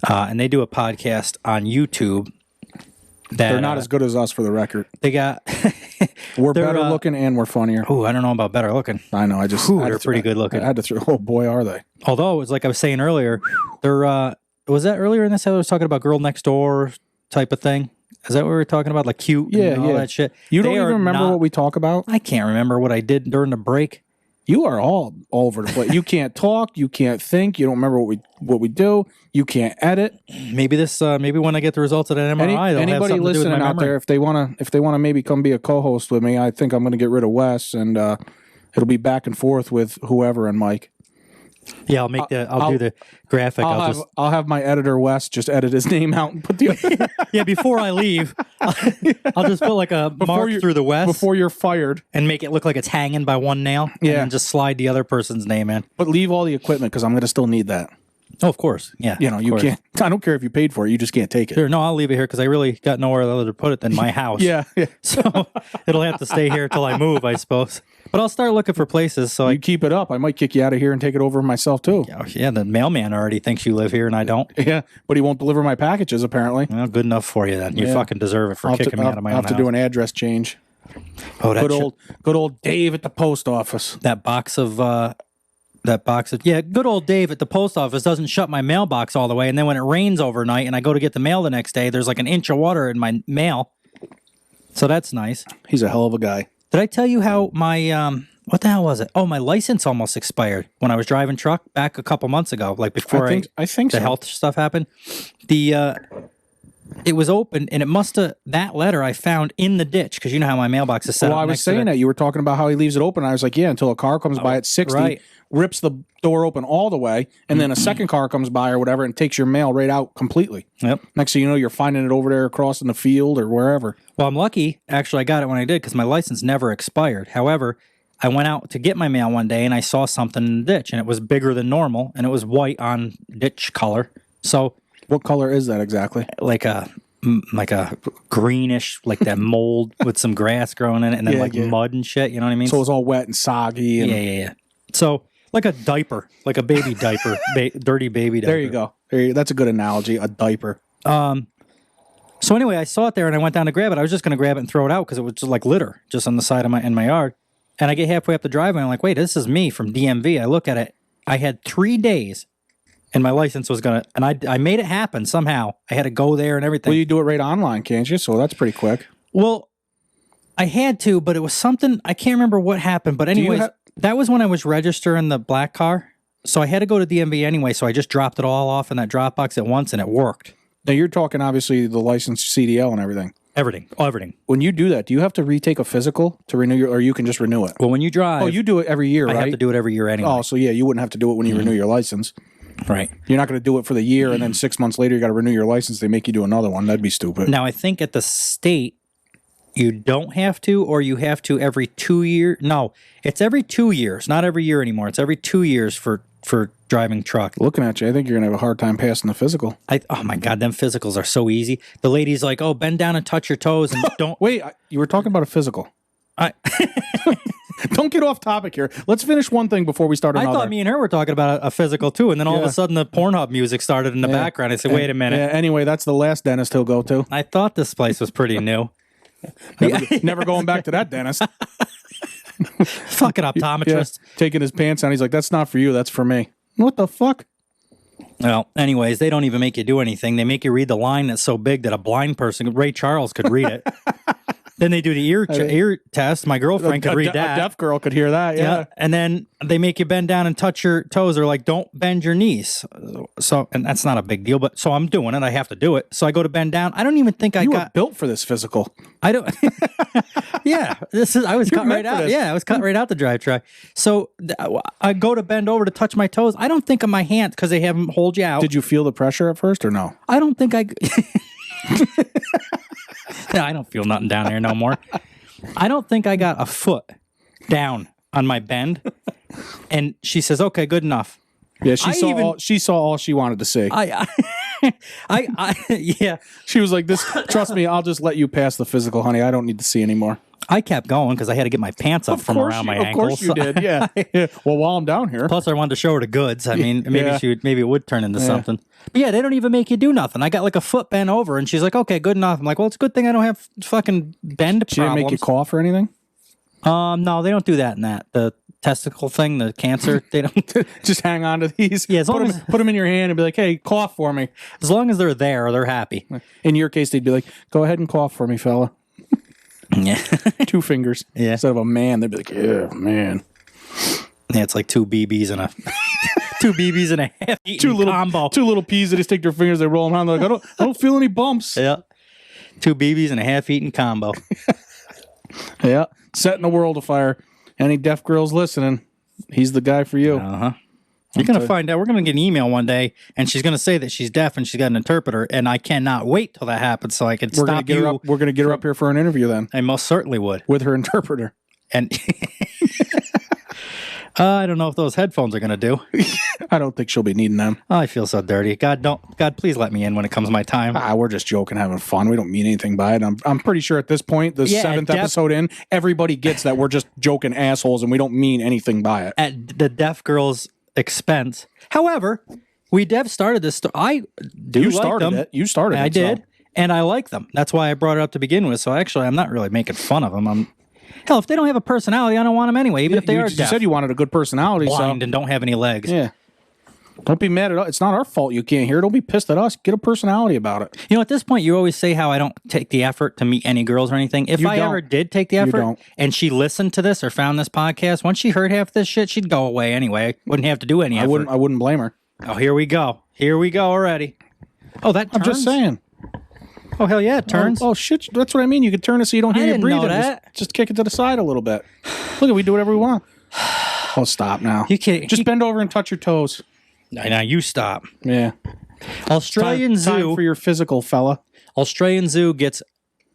And they do a podcast on YouTube. They're not as good as us, for the record. They got. We're better looking and we're funnier. Oh, I don't know about better looking. I know. They're pretty good looking. I had to throw. Oh boy, are they? Although, it's like I was saying earlier, they're. Was that earlier in this? I was talking about Girl Next Door type of thing. Is that what we were talking about? Like cute and all that shit? You don't even remember what we talk about? I can't remember what I did during the break. You are all over the place. You can't talk. You can't think. You don't remember what we do. You can't edit. Maybe when I get the results of that MRI, anybody listening out there, if they wanna maybe come be a co-host with me, I think I'm gonna get rid of Wes, and it'll be back and forth with whoever and Mike. Yeah, I'll do the graphic. I'll have my editor Wes just edit his name out and put the yeah. Before I leave, I'll just put like a mark through the Wes before you're fired, and make it look like it's hanging by one nail. Yeah, and then just slide the other person's name in. But leave all the equipment because I'm going to still need that. Oh, of course. Yeah. You can't. I don't care if you paid for it. You just can't take it. Sure. No, I'll leave it here because I really got nowhere other to put it than my house. Yeah. So it'll have to stay here till I move, I suppose. But I'll start looking for places. So you keep it up. I might kick you out of here and take it over myself too. Yeah, the mailman already thinks you live here and I don't. Yeah, but he won't deliver my packages apparently. Well, good enough for you then. You fucking deserve it for kicking me out of my own house. I'll have to do an address change. Oh, good old Dave at the post office. That box of good old Dave at the post office doesn't shut my mailbox all the way, and then when it rains overnight and I go to get the mail the next day, there's like an inch of water in my mail. So that's nice. He's a hell of a guy. Did I tell you how my what the hell was it? Oh, my license almost expired when I was driving truck back a couple months ago, like before I think the health stuff happened. It was open, and it must have, that letter I found in the ditch, because you know how my mailbox is set up. Well, I was saying that. You were talking about how he leaves it open. I was like, yeah, until a car comes by at 60, rips the door open all the way, and then a second car comes by or whatever and takes your mail right out completely. Yep. Next thing you know, you're finding it over there across in the field or wherever. Well, I'm lucky. Actually, I got it when I did because my license never expired. However, I went out to get my mail one day, and I saw something in the ditch, and it was bigger than normal, and it was white on ditch color. So, what color is that exactly? Like a greenish, like that mold with some grass growing in it, and then mud and shit. You know what I mean? So it was all wet and soggy. And... Yeah. So like a diaper, like a baby diaper, dirty baby diaper. There you go. That's a good analogy. A diaper. So anyway, I saw it there, and I went down to grab it. I was just going to grab it and throw it out because it was just like litter, just on the side of my yard. And I get halfway up the driveway, and I'm like, wait, this is me from DMV. I look at it. I had 3 days. And my license was going to, and I made it happen somehow. I had to go there and everything. Well, you do it right online, can't you? So that's pretty quick. Well, I had to, but it was something, I can't remember what happened. But anyways, that was when I was registering the black car. So I had to go to DMV anyway. So I just dropped it all off in that Dropbox at once, and it worked. Now you're talking obviously the license, CDL and everything. Everything. Oh, everything. When you do that, do you have to retake a physical to renew or you can just renew it? Well, when you drive. Oh, you do it every year, right? I have to do it every year anyway. Oh, so yeah, you wouldn't have to do it when you renew your license. Right. You're not going to do it for the year, and then 6 months later you got to renew your license. They make you do another one. That'd be stupid. Now, I think at the state, you don't have to, or you have to every 2 years. No, it's every 2 years, not every year anymore. It's every 2 years for for driving truck. Looking at you, I think you're gonna have a hard time passing the physical. Oh my God, them physicals are so easy. The lady's like, oh, bend down and touch your toes and don't. Wait, you were talking about a physical. Don't get off topic here. Let's finish one thing before we start another. I thought me and her were talking about a physical too, and then all of a sudden the Pornhub music started in the background. I said, wait a minute. Yeah, anyway, that's the last dentist he'll go to. I thought this place was pretty new. Never going back to that dentist. Fucking optometrist. Taking his pants down. He's like, that's not for you. That's for me. What the fuck? Well, anyways, they don't even make you do anything. They make you read the line that's so big that a blind person, Ray Charles, could read it. Then they do the ear test. My girlfriend could read that. A deaf girl could hear that, yeah. And then they make you bend down and touch your toes. They're like, don't bend your knees. So, and that's not a big deal, but so I'm doing it. I have to do it. So I go to bend down. I don't even think you were built for this physical. I don't. Yeah, I was cut right out. Yeah, I was cut right out the drive track. So I go to bend over to touch my toes. I don't think of my hands because they have them hold you out. Did you feel the pressure at first or no? I don't think I. No, I don't feel nothing down there no more. I don't think I got a foot down on my bend. And she says, "Okay, good enough." Yeah, she saw all she wanted to see. Yeah. She was like, "This. Trust me, I'll just let you pass the physical, honey. I don't need to see anymore." I kept going because I had to get my pants up from around my ankles. Of course you did. Yeah. Yeah. Well, while I'm down here. Plus, I wanted to show her the goods. I mean, maybe it would turn into something. But yeah, they don't even make you do nothing. I got like a foot bent over, and she's like, "Okay, good enough." I'm like, "Well, it's a good thing I don't have fucking bend problems." She didn't make you cough or anything? No, they don't do that in that. The testicle thing, the cancer, they don't. Just hang on to these. Yeah, put them in your hand and be like, "Hey, cough for me." As long as they're there, they're happy. In your case, they'd be like, "Go ahead and cough for me, fella." Yeah. 2 fingers. Yeah. Instead of a man, they'd be like, "Yeah, man." Yeah, it's like 2 BBs and a 2 BBs and a half combo. 2 little peas that just take their fingers, they roll them around. They're like, I don't feel any bumps. Yeah. 2 BBs and a half-eaten combo. Yeah. Setting the world afire. Any deaf girls listening, he's the guy for you. Uh-huh. You're going to find out. We're going to get an email one day, and she's going to say that she's deaf and she's got an interpreter, and I cannot wait till that happens so I can stop you. We're going to get her up here for an interview then. I most certainly would. With her interpreter. And I don't know if those headphones are going to do. I don't think she'll be needing them. Oh, I feel so dirty. God, please let me in when it comes my time. We're just joking, having fun. We don't mean anything by it. I'm pretty sure at this point, the 7th episode in, everybody gets that we're just joking assholes and we don't mean anything by it. At the deaf girl's expense. However, we dev started this. I do you like started them. it. You started it. I did, so. and I like them. That's why I brought it up to begin with. So actually, I'm not really making fun of them. Hell, if they don't have a personality, I don't want them anyway. Even if they are deaf. You said you wanted a good personality, blind, and don't have any legs. Yeah. Don't be mad at us. It's not our fault you can't hear. Don't be pissed at us. Get a personality about it. You know, at this point, you always say how I don't take the effort to meet any girls or anything. If I ever did take the effort and she listened to this or found this podcast, once she heard half this shit, she'd go away anyway. Wouldn't have to do any effort. I wouldn't blame her. Oh, here we go. Here we go already. Oh, that turns? I'm just saying. Oh, hell yeah, it turns. Oh, shit. That's what I mean. You can turn it so you don't hear you breathing. Just kick it to the side a little bit. Look, we do whatever we want. Oh, stop now. You can't. Just bend over and touch your toes. Now you stop. Yeah. Australian zoo. Time for your physical, fella. Australian zoo gets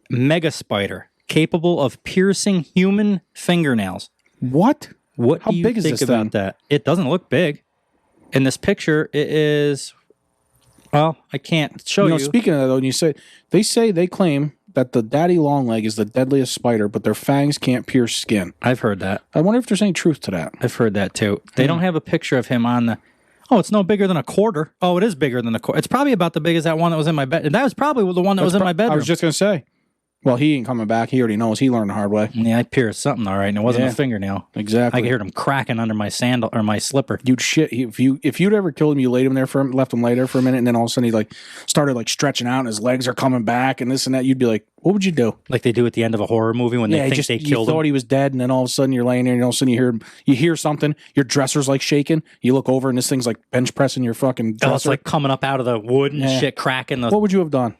mega spider capable of piercing human fingernails. What? How do you big think is this about that? It doesn't look big. In this picture, it is. Well, I can't show you. Speaking of that, though, they claim that the daddy longleg is the deadliest spider, but their fangs can't pierce skin. I've heard that. I wonder if there's any truth to that. I've heard that too. They don't have a picture of him on the. Oh, it's no bigger than a quarter. Oh, it is bigger than a quarter. It's probably about the big as that one that was in my bed. And that was probably the one that was in my bedroom. I was just going to say. Well, he ain't coming back. He already knows. He learned the hard way. Yeah, I pierced something all right, and it wasn't a fingernail. Exactly. I could hear him cracking under my sandal or my slipper. You'd shit. If you'd ever killed him, you laid him there left him lay there for a minute, and then all of a sudden he started stretching out, and his legs are coming back, and this and that. You'd be like, what would you do? Like they do at the end of a horror movie when they think they killed him. You thought he was dead, and then all of a sudden you're laying there, and all of a sudden you hear something. Your dresser's shaking. You look over, and this thing's bench pressing your fucking dresser. Oh, it's coming up out of the wood and shit, cracking. What would you have done?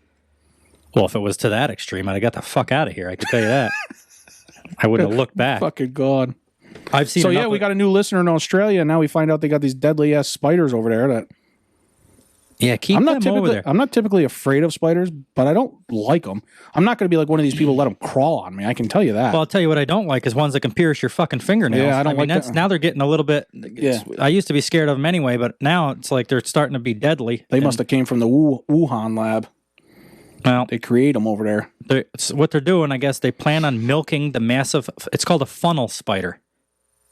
Well, if it was to that extreme, I'd have got the fuck out of here. I can tell you that. I wouldn't have looked back. Fucking God. I've seen. So yeah, we got a new listener in Australia, and now we find out they got these deadly ass spiders over there. Yeah, keep I'm them not typically, over there. I'm not typically afraid of spiders, but I don't like them. I'm not going to be like one of these people let them crawl on me. I can tell you that. Well, I'll tell you what I don't like is ones that can pierce your fucking fingernails. Yeah, I don't mean, like that. Now they're getting a little bit. Yeah. I used to be scared of them anyway, but now it's like they're starting to be deadly. They must have came from the Wuhan lab. Well, They create them over there. what they're doing, I guess, they plan on milking the massive. It's called a funnel spider.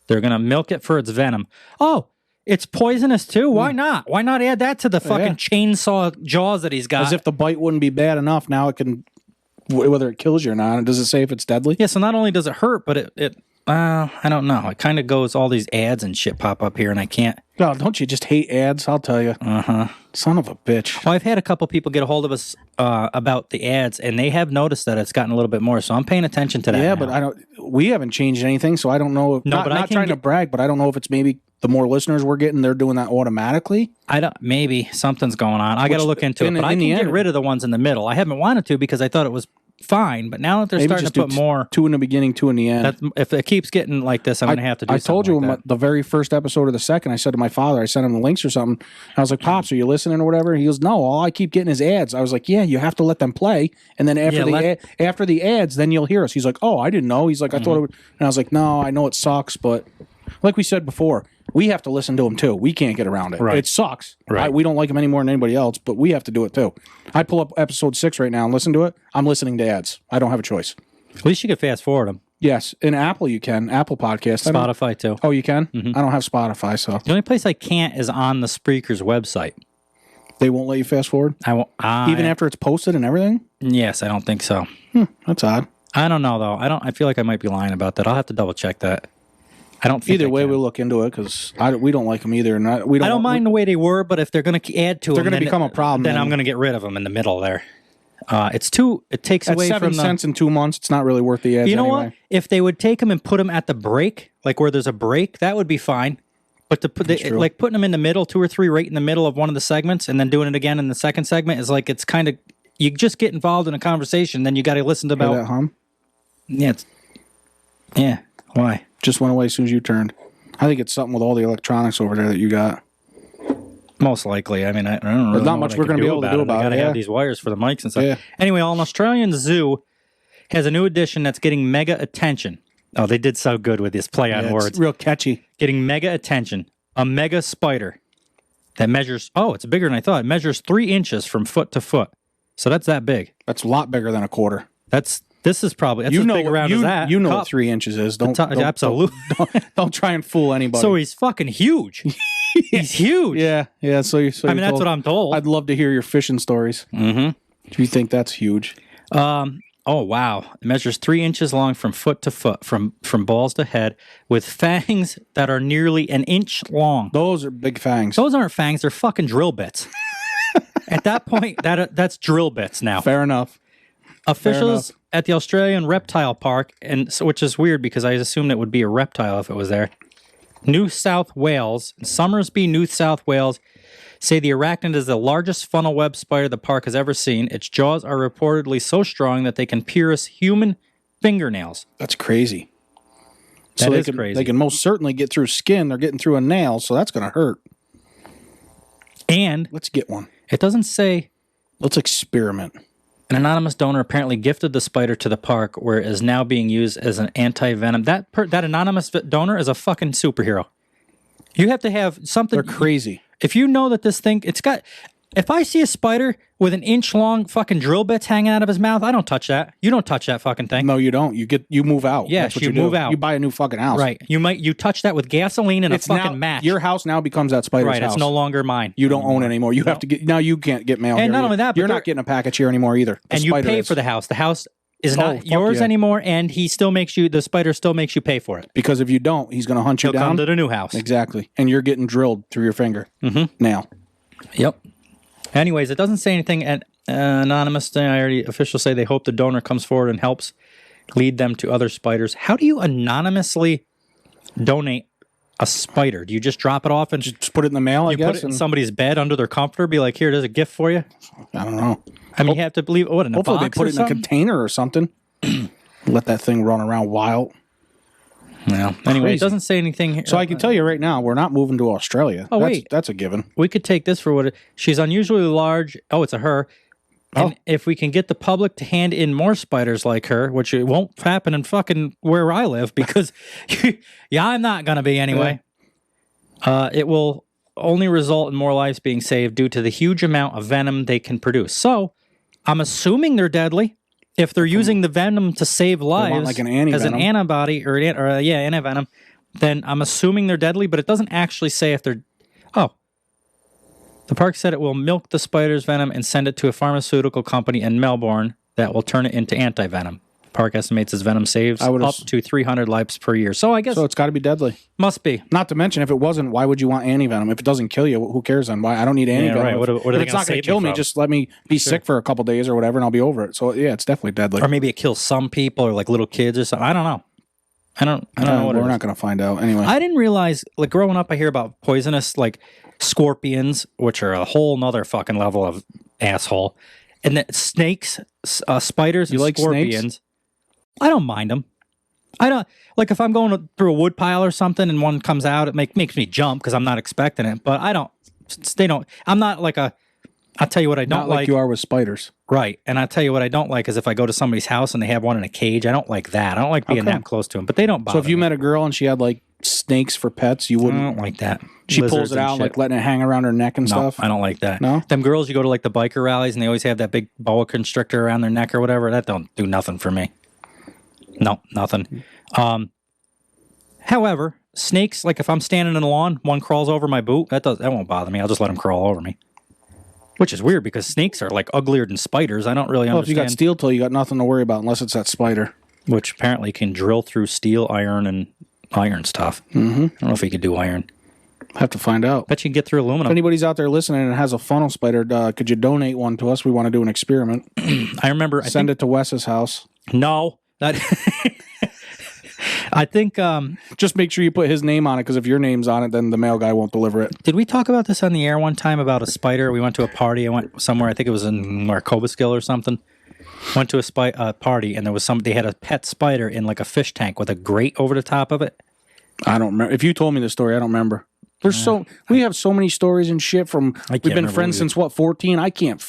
They're gonna milk it for its venom. Oh, it's poisonous too. Why not? Why not add that to the fucking chainsaw jaws that he's got? As if the bite wouldn't be bad enough. Now it can, whether it kills you or not. Does it say if it's deadly? Yeah. So not only does it hurt, but I don't know. It kind of goes. All these ads and shit pop up here, and I can't. No, don't you just hate ads? I'll tell you. Son of a bitch. Well, I've had a couple people get a hold of us about the ads, and they have noticed that it's gotten a little bit more. So I'm paying attention to that. Yeah, now. but I don't. We haven't changed anything, so I don't know. If, No, but I not can trying to brag, but I don't know if it's maybe the more listeners we're getting, they're doing that automatically. I don't. Maybe something's going on. I got to look into it. But I in can the get end- rid of the ones in the middle. I haven't wanted to because I thought it was fine. But now that they're Maybe starting just to put do more, 2 in the beginning, 2 in the end. if it keeps getting like this, I'm going to have to do. I told you something like in the very first episode of the second, I said to my father, I sent him the links or something. I was like, "Pops, are you listening or whatever?" He goes, "No, all I keep getting is ads." I was like, "Yeah, you have to let them play, and then after after the ads, then you'll hear us." He's like, "Oh, I didn't know." He's like, "I thought it would," and I was like, "No, I know it sucks, but like we said before, we have to listen to them too. We can't get around it. Right. It sucks. Right. We don't like them any more than anybody else, but we have to do it too. I pull up episode 6 right now and listen to it. I'm listening to ads. I don't have a choice. At least you can fast forward them. Yes, in Apple you can. Apple Podcast. Spotify too. Oh, you can? I don't have Spotify, so The only place I can't is on the Spreaker's website. they won't let you fast forward? I won't. Even after it's posted and everything? Yes, I don't think so. That's odd. I don't know though. I feel like I might be lying about that. I'll have to double check that. I don't. Think Either I way, can. we'll look into it because we don't like them either. And I don't mind the way they were, but if they're going to add to them, They're going to become a problem. then I'm going to get rid of them in the middle there. It's too. It takes At away 7 from cents in 2 months, it's not really worth the ads. You know anyway. what? If they would take them and put them at the break, like where there's a break, that would be fine. But to put like putting them in the middle, 2 or 3 right in the middle of one of the segments, and then doing it again in the second segment is like it's kind of you just get involved in a conversation. Then you got to listen to Hear about that hum? Yeah. Why? Just went away as soon as you turned. I think it's something with all the electronics over there that you got. Most likely. I mean, I don't really There's not know much what I we're can gonna be able to do I about it, gotta yeah. have these wires for the mics and stuff. Yeah. Anyway, an Australian zoo has a new addition that's getting mega attention. Oh, they did so good with this play on Yeah, words. it's real catchy. Getting mega attention. A mega spider that measures, it's bigger than I thought. It measures 3 inches from foot to foot. So that's that big. That's a lot bigger than a quarter. This is probably, that's as big around as that. You know Cup. what 3 inches is. Don't Absolutely. Don't try and fool anybody. So he's fucking huge. He's huge. Yeah. So I mean, that's what I'm told. I'd love to hear your fishing stories. Mm-hmm. Do you think that's huge? Oh, wow. It measures 3 inches long from foot to foot, from balls to head, with fangs that are nearly an inch long. Those are big fangs. Those aren't fangs, they're fucking drill bits. At that point, that's drill bits now. Fair enough. Officials at the Australian Reptile Park, which is weird because I assumed it would be a reptile if it was there. New South Wales, Somersby, New South Wales, say the arachnid is the largest funnel web spider the park has ever seen. Its jaws are reportedly so strong that they can pierce human fingernails. That's crazy. That is crazy. They can most certainly get through skin. They're getting through a nail, so that's going to hurt. And Let's get one. it doesn't say. Let's experiment. An anonymous donor apparently gifted the spider to the park, where it is now being used as an anti-venom. That anonymous donor is a fucking superhero. You have to have something. They're crazy. If you know that this thing, if I see a spider with an inch long fucking drill bits hanging out of his mouth, I don't touch that. You don't touch that fucking thing. No, you don't. You move out. Yes, That's what you do. move out. You buy a new fucking house. Right. You touch that with gasoline and a fucking match. Your house now becomes that spider's right. house. It's no longer mine. You don't own it anymore. You have to get now. You can't get mail. And here not either. only that, but you're not getting a package here anymore either. The And you spider pay is. for the house. The house is Oh, not fuck yours yeah. anymore, and the spider still makes you pay for it. Because if you don't, he's going to hunt you He'll come down. to the new house. Exactly. And you're getting drilled through your finger. Mm-hmm. Now. Yep. Anyways, it doesn't say anything. At anonymous, officials say they hope the donor comes forward and helps lead them to other spiders. How do you anonymously donate a spider? Do you just drop it off and Just put it in the mail, I you guess. put it in somebody's bed under their comforter? Be like, here, there's a gift for you. I don't know. I mean, you have to believe what in a Hopefully box they put or it in a something? container or something. Let that thing run around wild. Well, anyway, Crazy. it doesn't say anything here. So I can tell you right now, we're not moving to Australia. Oh, wait. That's a given. We could take this for what she's unusually large. Oh, it's a her. And if we can get the public to hand in more spiders like her, which it won't happen in fucking where I live because, yeah, I'm not going to be anyway. It will only result in more lives being saved due to the huge amount of venom they can produce. So I'm assuming they're deadly. If they're using the venom to save lives like an as an antivenom. antibody or antivenom, then I'm assuming they're deadly, but it doesn't actually say if they're... Oh. The park said it will milk the spider's venom and send it to a pharmaceutical company in Melbourne that will turn it into anti-venom. The park estimates its venom saves up to 300 lives per year. So I guess... So it's got to be deadly. Must be. Not to mention, if it wasn't, why would you want antivenom? If it doesn't kill you, who cares then? Why? I don't need antivenom. right. What are If they it's gonna not going save to kill me me, from? just let me be sick for a couple days or whatever, and I'll be over it. So yeah, it's definitely deadly. Or maybe it kills some people or like little kids or something. I don't know. I don't know what We're it not is. going to find out anyway. I didn't realize, like growing up, I hear about poisonous, like scorpions, which are a whole nother fucking level of asshole. And that snakes, spiders, and like scorpions. snakes? I don't mind them. I don't, like if I'm going through a wood pile or something and one comes out, it makes me jump because I'm not expecting it. But I don't, I'm not like I'll tell you what I don't Not like you are with spiders. Right. And I'll tell you what I don't like is if I go to somebody's house and they have one in a cage. I don't like that. I don't like being that close to them, but they don't bother So if you me. met a girl and she had like snakes for pets, you I wouldn't. don't like that. She Lizards pulls it and out, shit. like letting it hang around her neck and No, stuff. I don't like that. No? Them girls, you go to like the biker rallies and they always have that big boa constrictor around their neck or whatever. That don't do nothing for me. No, nothing. However, snakes, like if I'm standing in the lawn, one crawls over my boot, that won't bother me. I'll just let them crawl over me. Which is weird because snakes are like uglier than spiders. I don't really Well, if you understand. got steel toe, you got nothing to worry about unless it's that spider. Which apparently can drill through steel, iron, and iron stuff. Mm-hmm. I don't know if he could do iron. Have to find out. Bet you can get through If aluminum. anybody's out there listening and has a funnel spider, could you donate one to us? We want to do an experiment. I remember. Send it to Wes's house. No, that. I think. Just make sure you put his name on it, because if your name's on it, then the mail guy won't deliver it. Did we talk about this on the air one time about a spider? We went to a party. I went somewhere. I think it was in Cobaskill or something. Went to a party, and there was they had a pet spider in like a fish tank with a grate over the top of it. I don't remember. If you told me the story, I don't remember. We have so many stories and shit from. We've been remember friends since what, 14? I can't.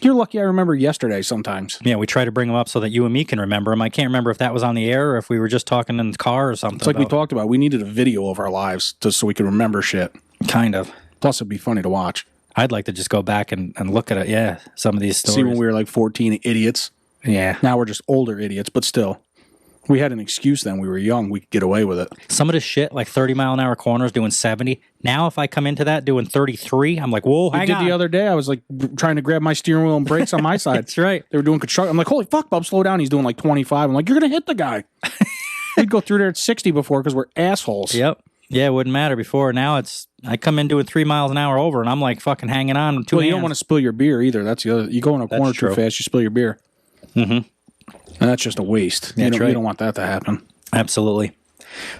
You're lucky I remember yesterday sometimes. Yeah, we try to bring them up so that you and me can remember them. I can't remember if that was on the air or if we were just talking in the car or something. It's like we talked about. We needed a video of our lives just so we could remember shit. Kind of. Plus, it'd be funny to watch. I'd like to just go back and look at it. Yeah, some of these stories. See when we were like 14 idiots. Yeah. Now we're just older idiots, but still. We had an excuse then. We were young. We could get away with it. Some of this shit, like 30-mile-an-hour corners doing 70. Now, if I come into that doing 33, I'm like, whoa, hang on. The other day, I was like trying to grab my steering wheel and brakes on my side. That's right. They were doing construction. I'm like, holy fuck, Bub, slow down. He's doing like 25. I'm like, you're going to hit the guy. We'd go through there at 60 before because we're assholes. Yep. Yeah, it wouldn't matter before. Now I come in doing 3 miles an hour over, and I'm like fucking hanging on with two Well, you hands. don't want to spill your beer either. That's the other. You go in a corner too true. fast, you spill your beer. Mm-hmm. And that's just a waste. Yeah, You right. don't want that to happen. Absolutely.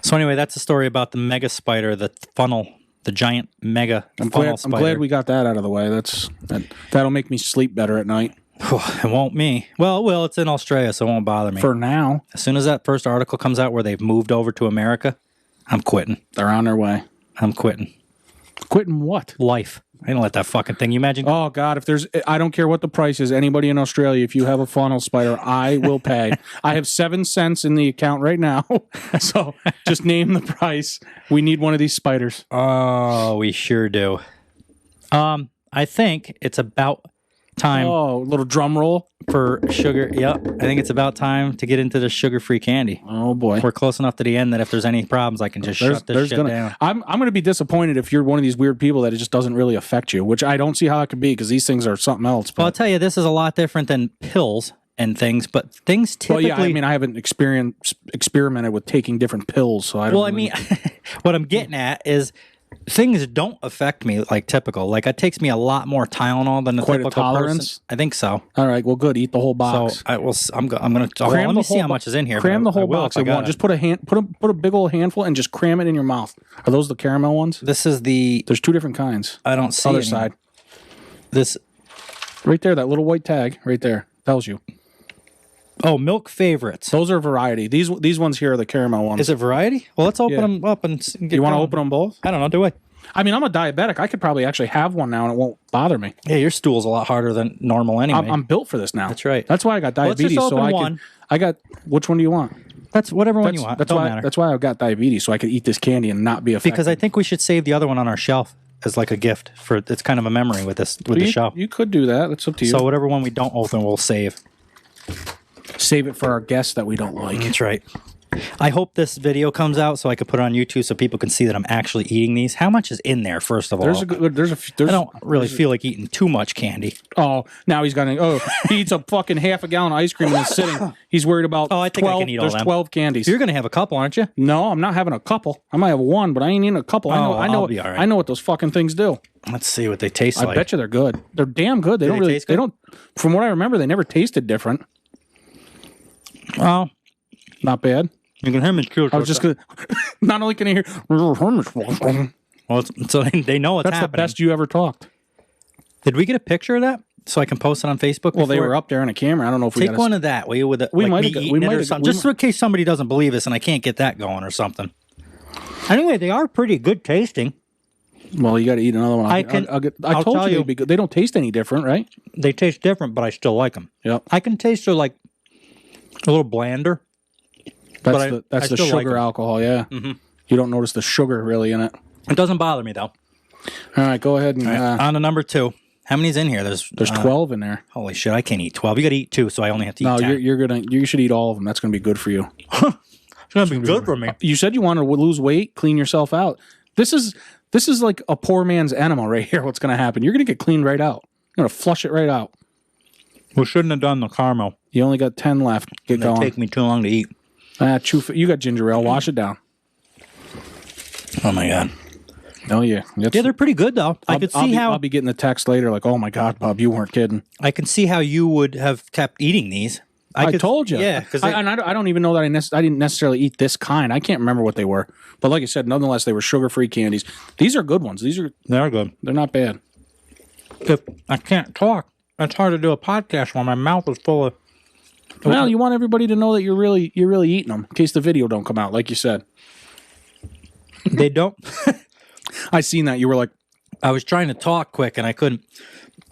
So anyway, that's the story about the mega spider, the funnel, the giant mega funnel spider. I'm glad we got that out of the way. That'll make me sleep better at night. It won't me. Well, it will. It's in Australia, so it won't bother me. For now, As soon as that first article comes out where they've moved over to America, I'm quitting. they're on their way. I'm quitting. Quitting what? Life. I don't let that fucking thing. You imagine? Oh, God, I don't care what the price is. Anybody in Australia, if you have a funnel spider, I will pay. I have 7 cents in the account right now. So just name the price. We need one of these spiders. Oh, we sure do. I think it's about time Oh, little drum roll. for sugar. Yep. I think it's about time to get into the sugar-free candy. Oh, boy. We're close enough to the end that if there's any problems, I can just shut this shit down. I'm gonna be disappointed if you're one of these weird people that it just doesn't really affect you, which I don't see how it could be because these things are something else. Well, I'll But, tell you, this is a lot different than pills and things, but things well, typically... yeah, I mean, I haven't experimented with taking different pills, so I don't. Well, I mean, what I'm getting at is things don't affect me like typical. Like, it takes me a lot more Tylenol than a Quite a typical tolerance? person. I think so. All right, well, good. Eat the whole box. So I will. I'm going to. Let me see how much is in here. Cram but the I whole will box if I at got once. it. Just put a big old handful and just cram it in your mouth. Are those the caramel ones? This is the. There's 2 different kinds. I don't see Other any. side, This. right there. That little white tag right there tells you. Oh, milk favorites. Those are variety. These ones here are the caramel ones. Is it variety? Well, let's open them up and get You want to going. open them both? I don't know. Do I? I mean, I'm a diabetic. I could probably actually have one now and it won't bother me. Yeah, your stool's a lot harder than normal anyway. I'm built for this now. That's right. That's why I got Let's just diabetes. open So I one. I got, which one do you want? That's whatever one you want. That's Don't why. matter. That's why I've got diabetes, so I could eat this candy and not be affected. Because I think we should save the other one on our shelf as like a gift for. It's kind of a memory with the shelf. You could do that. That's up to you. So whatever one we don't open, we'll save. Save it for our guests that we don't like. That's right. I hope this video comes out so I could put it on YouTube so people can see that I'm actually eating these. How much is in there, first of all? I don't really feel like eating too much candy. Oh, now he's got he eats a fucking half a gallon of ice cream and is sitting. He's worried about I think 12. I can eat all There's them. 12 candies. You're going to have a couple, aren't you? No, I'm not having a couple. I might have one, but I ain't eating a couple. I'll be all right. I know what those fucking things do. Let's see what they taste like. I bet you they're good. They're damn good. They Do don't they really. taste They good? don't. From what I remember, they never tasted different. Well, Not bad. you can hear me too. I was just gonna. Not only can I hear. Well, so they know what's That's the happening. best you ever talked. Did we get a picture of that so I can post it on Facebook? Well, they before? were up there on a camera. I don't know if we Take got one of that, will you? With We like might me have got- eating we it might or have- something, just in case somebody doesn't believe us and I can't get that going or something. Anyway, they are pretty good tasting. Well, you got to eat another one. I I told tell you you. they'd be good. They don't taste any different, right? They taste different, but I still like them. Yep. I can taste they're like a little blander. That's I the still like sugar 'em. alcohol. Yeah. Mm-hmm. You don't notice the sugar really in it. It doesn't bother me though. All right, go ahead and. On to number 2. How many's in here? There's 12 in there. Holy shit! I can't eat 12. You got to eat 2, so I only have to eat No, 10. you should eat all of them. That's gonna be good for you. It's gonna be good for me. You said you wanted to lose weight, clean yourself out. This is like a poor man's enema right here. What's gonna happen? You're gonna get cleaned right out. You're gonna flush it right out. We shouldn't have done the caramel. You only got 10 left. Get It'll going. take me too long to eat. You got ginger ale. Wash it down. Oh my god. Oh yeah. Yeah, they're pretty good though. I could see how I'll be getting the text later like, "Oh my god, Bob, you weren't kidding." I can see how you would have kept eating these. I told you. Yeah, because I don't even know that I didn't necessarily eat this kind. I can't remember what they were. But like I said, nonetheless, they were sugar-free candies. These are good ones. they're good. They're not bad. If I can't talk, it's hard to do a podcast when my mouth is full of. Well, you want everybody to know that you're really eating them in case the video don't come out, like you said. They don't. I seen that. You were like, I was trying to talk quick and I couldn't.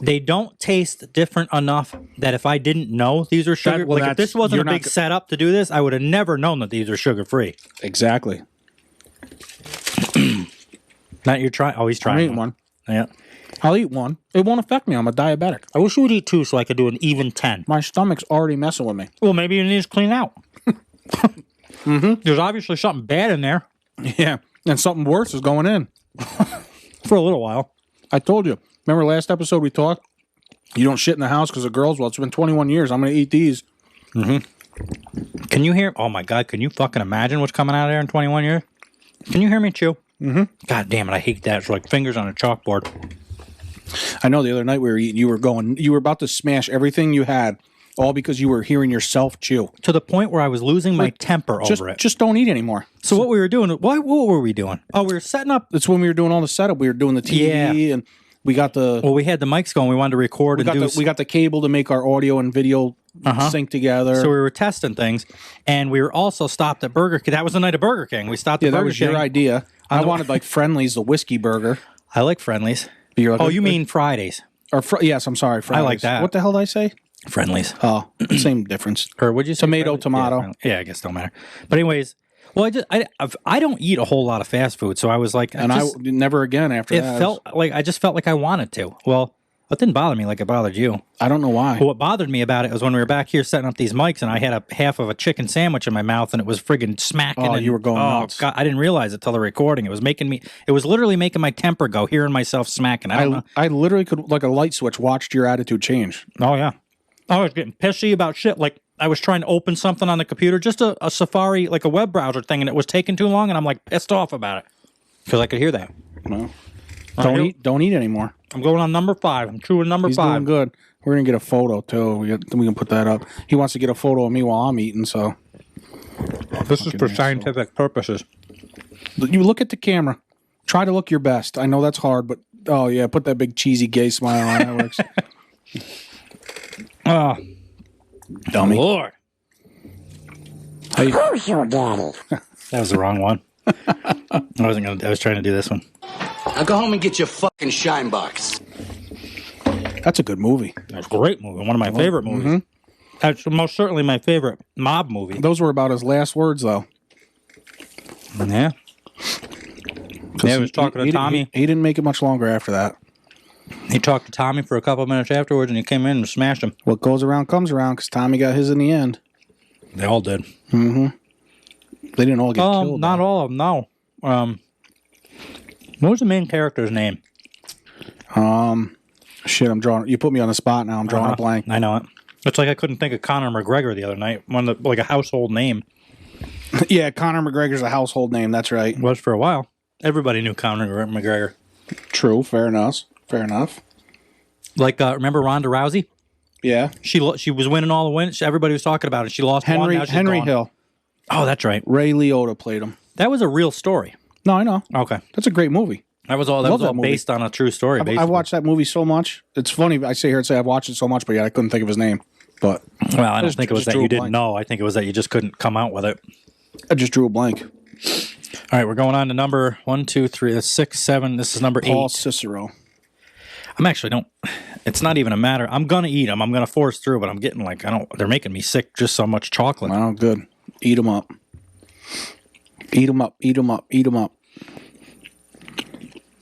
They don't taste different enough that if I didn't know these are sugar, if this wasn't a big setup to do this, I would have never known that these are sugar free. exactly. Not you're trying. Oh, he's I'm trying eating one. Yeah. I'll eat one. It won't affect me. I'm a diabetic. I wish you would eat 2 so I could do an even 10. My stomach's already messing with me. Well, maybe you need to clean out. There's obviously something bad in there Yeah, and something worse is going in. for a little while. I told you. Remember last episode we talked? You don't shit in the house because of girls. Well, it's been 21 years. I'm going to eat these. Can you hear? Oh my God! Can you fucking imagine what's coming out of there in 21 years? Can you hear me chew? Mm-hmm. God damn it! I hate that. It's like fingers on a chalkboard. I know the other night we were eating, you were about to smash everything you had, all because you were hearing yourself chew. To the point where I was losing my temper over it. Just don't eat anymore. So what we were doing? What were we doing? Oh, we were setting up. That's when we were doing all the setup. We were doing the TV and we got the Well, we had the mics going. We wanted to record we got the cable to make our audio and video sync together. So we were testing things, and we were also stopped at Burger King. That was the night of Burger King. We stopped at that Burger was King. your idea. I wanted like Friendly's, the whiskey burger. I like Friendlies. You're like, You mean Fridays? Or yes, I'm sorry. Friendly's. I like that. What the hell did I say? Friendlies. Oh, same difference. Or would you say Tomato, Friendlies? tomato. Yeah, Friendlies. Yeah, I guess it don't matter. But anyways, well, I don't eat a whole lot of fast food, so I was like, And I never again after that. I just felt like I wanted to. Well, it didn't bother me like it bothered you. I don't know why. But what bothered me about it was when we were back here setting up these mics, and I had a half of a chicken sandwich in my mouth, and it was friggin' smacking. Oh, you were going nuts. God, I didn't realize it till the recording. It was literally making my temper go, hearing myself smacking. I don't know. I literally could, like a light switch, watched your attitude change. Oh, yeah. I was getting pissy about shit. Like, I was trying to open something on the computer, just a Safari, like a web browser thing, and it was taking too long, and I'm like pissed off about it because I could hear that. No. Don't eat anymore. I'm going on number 5. I'm chewing number He's 5. doing good. We're gonna get a photo too. We can put that up. He wants to get a photo of me while I'm eating. So This is for scientific purposes. you look at the camera. Try to look your best. I know that's hard, but oh yeah, put that big cheesy gay smile on. That works. Oh, Dummy. Lord. Who's your daddy? That was the wrong one. I was trying to do this one. Now go home and get your fucking shine box. That's a good movie. That's a great movie. One of my favorite movies. That's most certainly my favorite mob movie. Those were about his last words, though. Yeah. Yeah, he was talking to Tommy. He didn't make it much longer after that. He talked to Tommy for a couple of minutes afterwards, and he came in and smashed him. What goes around comes around, because Tommy got his in the end. They all did. Mm-hmm. They didn't all get killed. Not all of them, no. What was the main character's name? Shit, I'm drawing. You put me on the spot now. I'm drawing a blank. I know it. It's like I couldn't think of Conor McGregor the other night. Like a household name. Yeah, Conor McGregor's a household name. That's right. Was for a while. Everybody knew Conor McGregor. True. Fair enough. Fair enough. Like, remember Ronda Rousey? Yeah. She was winning all the wins. Everybody was talking about it. She lost one. Now she's Henry gone. Hill. Oh, that's right. Ray Liotta played him. That was a real story. No, I know. Okay. That's a great movie. That was all based on a true story. I've watched that movie so much. It's funny. I sit here and say I've watched it so much, but yet I couldn't think of his name. But well, I don't think it was that you didn't know. I think it was that you just couldn't come out with it. I just drew a blank. All right, we're going on to number 1, 2, 3, that's 6, 7. This is number 8. Paul Cicero. I'm actually it's not even a matter. I'm going to eat them. I'm going to force through, but I'm getting they're making me sick just so much chocolate. Oh, good. Eat them up. Eat them up. Eat them up. Eat them up.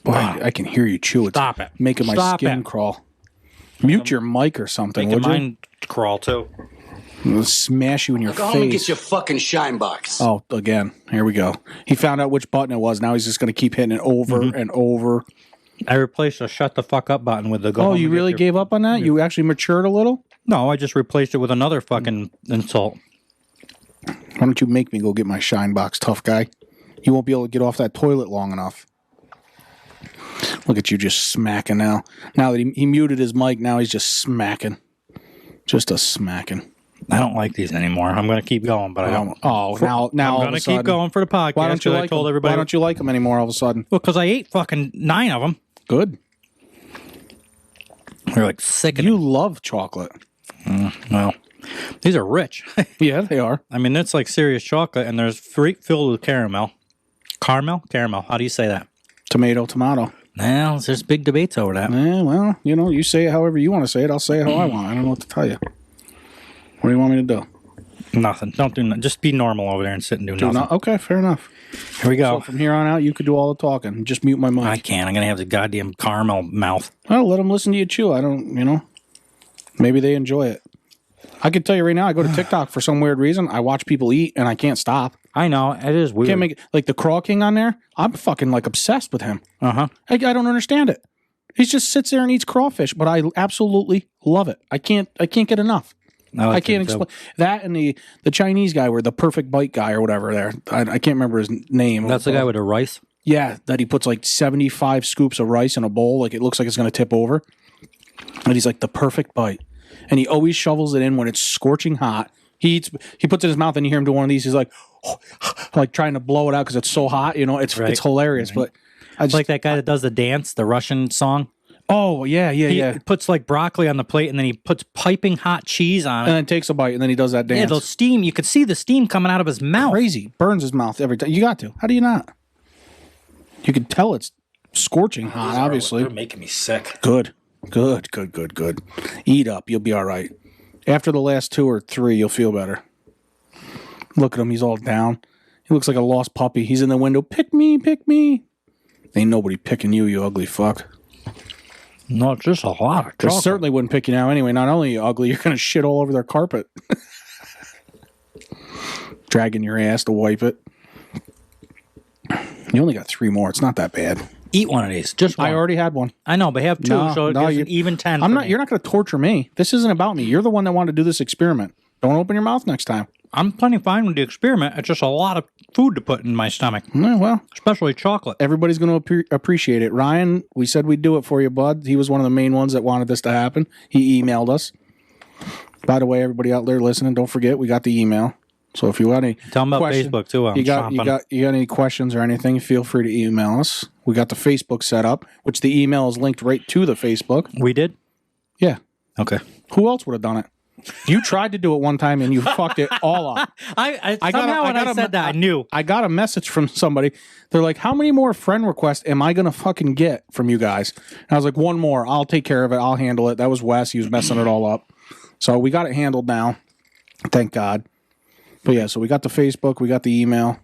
Boy, I can hear you chew. It's Stop it. Making my skin crawl. Mute your mic or something, would you? Mine crawl, too. I'll smash you in your Go face. home and get your fucking shine box. Oh, again. Here we go. He found out which button it was. Now he's just going to keep hitting it over and over. I replaced the shut the fuck up button with the go. Oh, you really gave up on that? You actually matured a little? No, I just replaced it with another fucking insult. Why don't you make me go get my shine box, tough guy? You won't be able to get off that toilet long enough. Look at you just smacking now. Now that he muted his mic, now he's just smacking. Just a smacking. I don't like these anymore. I'm going to keep going, but I don't. Oh, now I'm going to keep going for the podcast. Why don't you like them? Everybody. Why don't you like them anymore all of a sudden? Well, because I ate fucking 9 of them. Good. They're like sick. You love chocolate. Well, these are rich. Yeah, they are. I mean, it's like serious chocolate, and there's filled with caramel. Caramel? How do you say that? Tomato. Well, there's big debates over that. Well, you say it however you want to say it. I'll say it how I want. I don't know what to tell you. What do you want me to do? Nothing. Don't do nothing. Just be normal over there and sit and do nothing. Okay, fair enough. Here we go. So from here on out, you could do all the talking. Just mute my mic. I can't. I'm going to have the goddamn caramel mouth. Well, let them listen to you chew. I don't, maybe they enjoy it. I can tell you right now, I go to TikTok for some weird reason. I watch people eat and I can't stop. I know. It is weird. Can't make it, like the Craw King on there. I'm fucking like obsessed with him. Uh-huh. I don't understand it. He just sits there and eats crawfish, but I absolutely love it. I can't get enough. I can't explain that. And the Chinese guy, where the perfect bite guy or whatever there. I can't remember his name. That's the guy with the rice? Yeah, that he puts like 75 scoops of rice in a bowl. Like it looks like it's going to tip over. And he's like the perfect bite. And he always shovels it in when it's scorching hot. He puts it in his mouth and you hear him do one of these. He's like, like trying to blow it out because it's so hot. It's hilarious. But I just like that guy that does the dance, the Russian song. Oh, yeah. He puts like broccoli on the plate and then he puts piping hot cheese on it. And then takes a bite and then he does that dance. Yeah, the steam. You could see the steam coming out of his mouth. Crazy. Burns his mouth every time. You got to. How do you not? You can tell it's scorching hot, obviously. They're making me sick. Good. Eat up. You'll be all right. After the last 2 or 3, you'll feel better. Look at him. He's all down. He looks like a lost puppy. He's in the window. Pick me. Ain't nobody picking you, you ugly fuck. No, it's just a lot of They chocolate. certainly wouldn't pick you now anyway. Not only are you ugly, you're going to shit all over their carpet. Dragging your ass to wipe it. You only got 3 more. It's not that bad. Eat one of these. Just one. I already had one. I know, but have 2, so it's an even 10. You're not going to torture me. This isn't about me. You're the one that wanted to do this experiment. Don't open your mouth next time. I'm plenty fine with the experiment. It's just a lot of food to put in my stomach. Well, especially chocolate. Everybody's going to appreciate it. Ryan, we said we'd do it for you, bud. He was one of the main ones that wanted this to happen. He emailed us. By the way, everybody out there listening, don't forget we got the email. So if you want any tell them about Facebook too. You got any questions or anything? Feel free to email us. We got the Facebook set up, which the email is linked right to the Facebook. We did. Yeah. Okay. Who else would have done it? You tried to do it one time and you fucked it all up. I said that, I knew. I got a message from somebody. They're like, how many more friend requests am I going to fucking get from you guys? And I was like, one more. I'll take care of it. I'll handle it. That was Wes. He was messing it all up. So we got it handled now. Thank God. But yeah, so we got the Facebook. We got the email.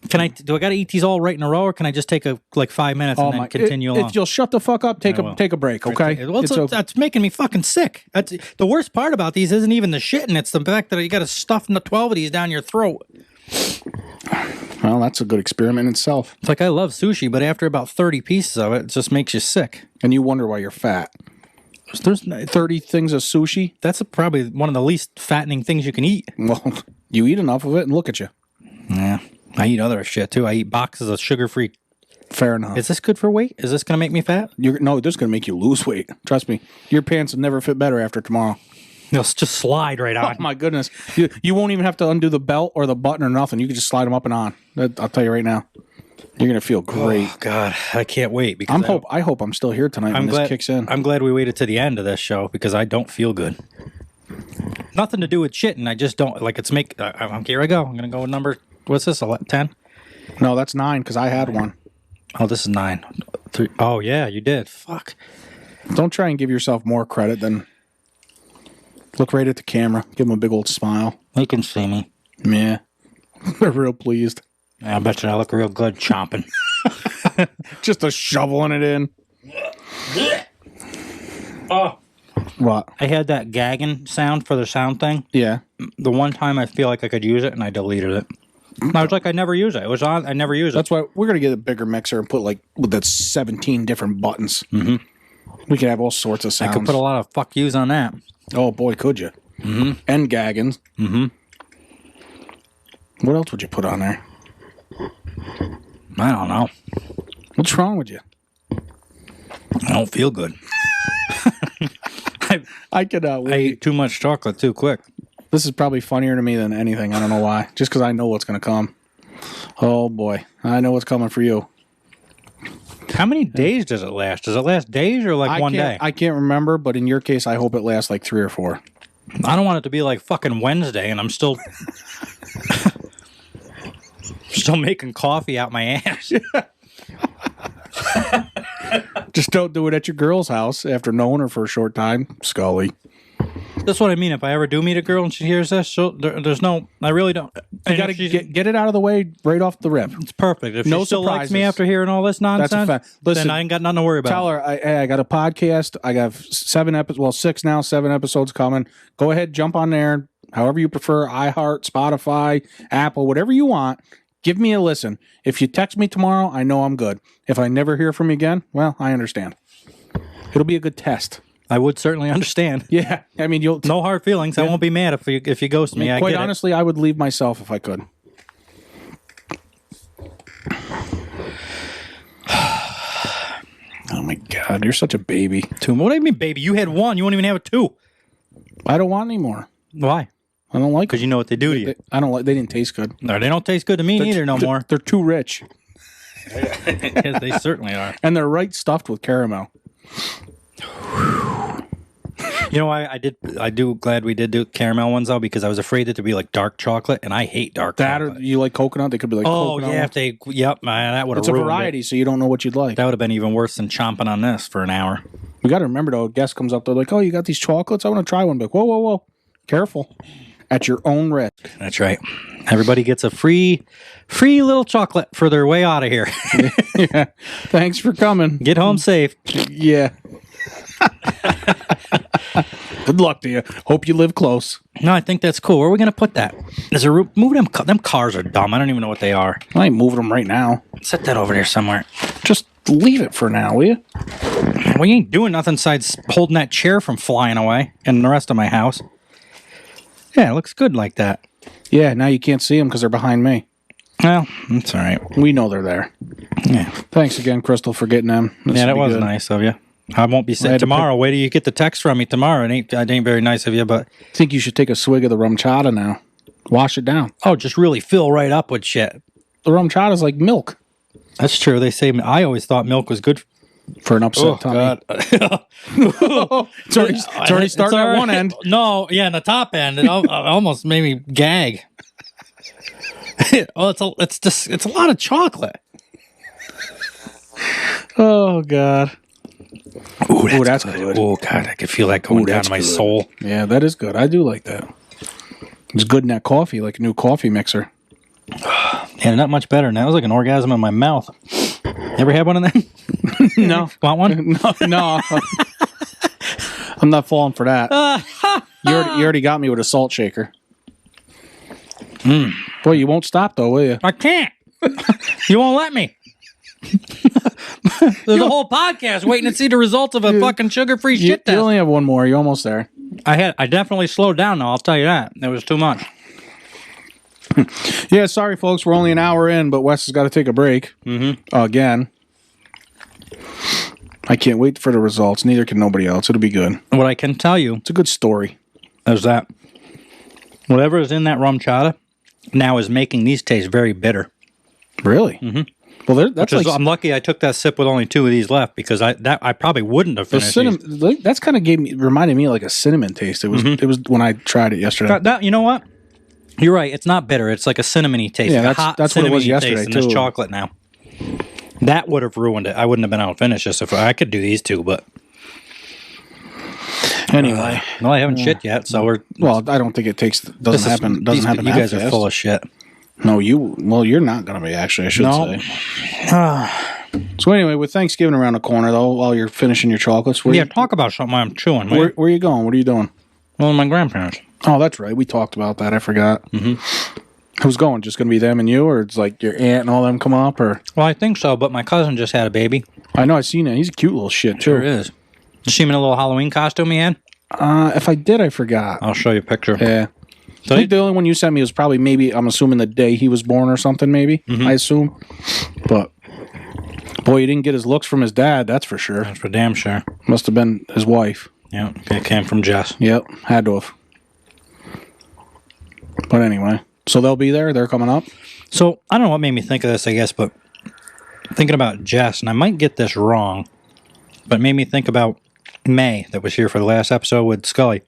Do I got to eat these all right in a row, or can I just take 5 minutes and then continue along? If you'll shut the fuck up, take a break, okay? Well, that's making me fucking sick. That's the worst part about these. Isn't even the shitting; it's the fact that you got to stuff 12 of these down your throat. Well, that's a good experiment in itself. It's like I love sushi, but after about 30 pieces of it, it just makes you sick. And you wonder why you're fat. There's 30 things of sushi. That's probably one of the least fattening things you can eat. Well, you eat enough of it, and look at you. Yeah. I eat other shit too. I eat boxes of sugar-free. Fair enough. Is this good for weight? Is this going to make me fat? No, this is going to make you lose weight. Trust me. Your pants will never fit better after tomorrow. They'll just slide right on. Oh, my goodness. You won't even have to undo the belt or the button or nothing. You can just slide them up and on. I'll tell you right now. You're going to feel great. Oh, God. I can't wait. Because I hope I'm still here tonight when this kicks in. I'm glad we waited to the end of this show because I don't feel good. Nothing to do with shitting. I just don't. Here I go. I'm going to go with number... What's this? 10? No, that's 9 because I had one. Oh, this is 9. 3. Oh, yeah, you did. Fuck. Don't try and give yourself more credit than... Look right at the camera. Give them a big old smile. They can see me. Yeah. They're real pleased. Yeah, I bet you I look real good chomping. Just shoveling it in. Oh. What? I had that gagging sound for the sound thing. Yeah. The one time I feel like I could use it, and I deleted it. I was like, I never use it. It was on. I never use it. That's why we're going to get a bigger mixer and put with that 17 different buttons. Mm-hmm. We could have all sorts of sounds. I could put a lot of fuck yous on that. Oh, boy, could you. Mm-hmm. And gaggins. Mm-hmm. What else would you put on there? I don't know. What's wrong with you? I don't feel good. I cannot wait. I ate too much chocolate too quick. This is probably funnier to me than anything. I don't know why. Just because I know what's going to come. Oh, boy. I know what's coming for you. How many days does it last? Does it last days or one day? I can't remember, but in your case, I hope it lasts 3 or 4. I don't want it to be like fucking Wednesday and I'm still... still making coffee out my ass. Just don't do it at your girl's house after knowing her for a short time. Scully. That's what I mean. If I ever do meet a girl and she hears this, there's no... I really don't... You got to get it out of the way right off the rip. It's perfect. If no she still surprises. Likes me after hearing all this nonsense, that's a fact. Listen, then I ain't got nothing to worry about. Tell her, I got a podcast. I got 7 episodes. Well, 6 now, 7 episodes coming. Go ahead, jump on there. However you prefer, iHeart, Spotify, Apple, whatever you want. Give me a listen. If you text me tomorrow, I know I'm good. If I never hear from you again, well, I understand. It'll be a good test. I would certainly understand. Yeah, I mean, you'll no hard feelings. I won't be mad if you ghost me. Quite honestly, I would leave myself if I could. Oh my God, you're such a baby. 2. What do you mean, baby? You had 1. You won't even have a 2. I don't want any more. Why? I don't like. Because you know what they do to you. I don't like. They didn't taste good. No, they don't taste good to me neither. No more. They're too rich. Yes, they certainly are. And they're right stuffed with caramel. You know why I do glad we did do caramel ones though, because I was afraid that to be like dark chocolate, and I hate dark chocolate. Or you like coconut? They could be like coconut. Yeah, yep, man, that would have It's a variety, so you don't know what you'd like. That would have been even worse than chomping on this for an hour. We got to remember though, a guest comes up, they're like, "Oh, you got these chocolates? I want to try one." Like, whoa, careful, at your own risk. That's right. Everybody gets a free little chocolate for their way out of here. Yeah. Thanks for coming. Get home safe. Yeah. Good luck to you. Hope you live close. No, I think that's cool. Where are we going to put that? Is there move them? Them cars are dumb. I don't even know what they are. I ain't moving them right now. Set that over there somewhere. Just leave it for now, will you? We ain't doing nothing besides holding that chair from flying away and the rest of my house. Yeah, it looks good like that. Yeah, now you can't see them because they're behind me. Well, that's all right. We know they're there. Yeah. Thanks again, Crystal, for getting them. That was nice of you. I won't be sick tomorrow. Wait till you get the text from me tomorrow. It ain't very nice of you, but... I think you should take a swig of the rum chata now. Wash it down. Oh, just really fill right up with shit. The rum chata is like milk. That's true. They say... I always thought milk was good for an upset tummy. It's already starting at one end. No, yeah, in the top end. It almost made me gag. It's a lot of chocolate. Oh God. Ooh, that's good. Oh God, I can feel that going down to my soul. Yeah, that is good. I do like that. It's good in that coffee, like a new coffee mixer. Yeah, not much better. Now it was like an orgasm in my mouth. You ever had one of them? No. Want one? No. I'm not falling for that. You already got me with a salt shaker. Boy, you won't stop though, will you? I can't. You won't let me. There's a whole podcast waiting to see the results of a fucking sugar-free shit test. You only have one more. You're almost there. I definitely slowed down now, I'll tell you that. It was too much. Yeah, sorry folks, we're only an hour in, but Wes has got to take a break. Again. I can't wait for the results. Neither can nobody else. It'll be good. What I can tell you It's a good story. is that whatever is in that rum chata now is making these taste very bitter. Really? Well, that's like I'm lucky I took that sip with only 2 of these left because I probably wouldn't have the finished cinnamon. That's kind of reminded me like a cinnamon taste. It was when I tried it yesterday. You know what? You're right. It's not bitter. It's like a cinnamony taste. Yeah, like a hot that's what it was cinnamony yesterday, taste, and there's too. chocolate now. That would have ruined it. I wouldn't have been able to finish this if I could do these 2, but Anyway, no, I haven't shit yet. So we're well. I don't think it doesn't happen. You That guys are fast. full of shit. No, you're not going to be, actually, I should say. So anyway, with Thanksgiving around the corner, though, while you're finishing your chocolates, Talk about something I'm chewing. where are you going? What are you doing? Well, my grandparents. Oh, that's right. We talked about that. I forgot. Who's going? Just going to be them and you, or it's like your aunt and all them come up? Or Well, I think so, but my cousin just had a baby. I know, I've seen it. He's a cute little shit, too. Sure is. Did you see him in a little Halloween costume he had? If I did, I forgot. I'll show you a picture. Yeah. I think the only one you sent me was probably maybe, I'm assuming the day he was born or something, maybe, I assume. But, boy, you didn't get his looks from his dad, that's for sure. That's for damn sure. Must have been his wife. Yeah, it came from Jess. Yep, had to have. But anyway, so they'll be there? They're coming up? So, I don't know what made me think of this, I guess, but thinking about Jess, and I might get this wrong, but it made me think about May that was here for the last episode with Scully.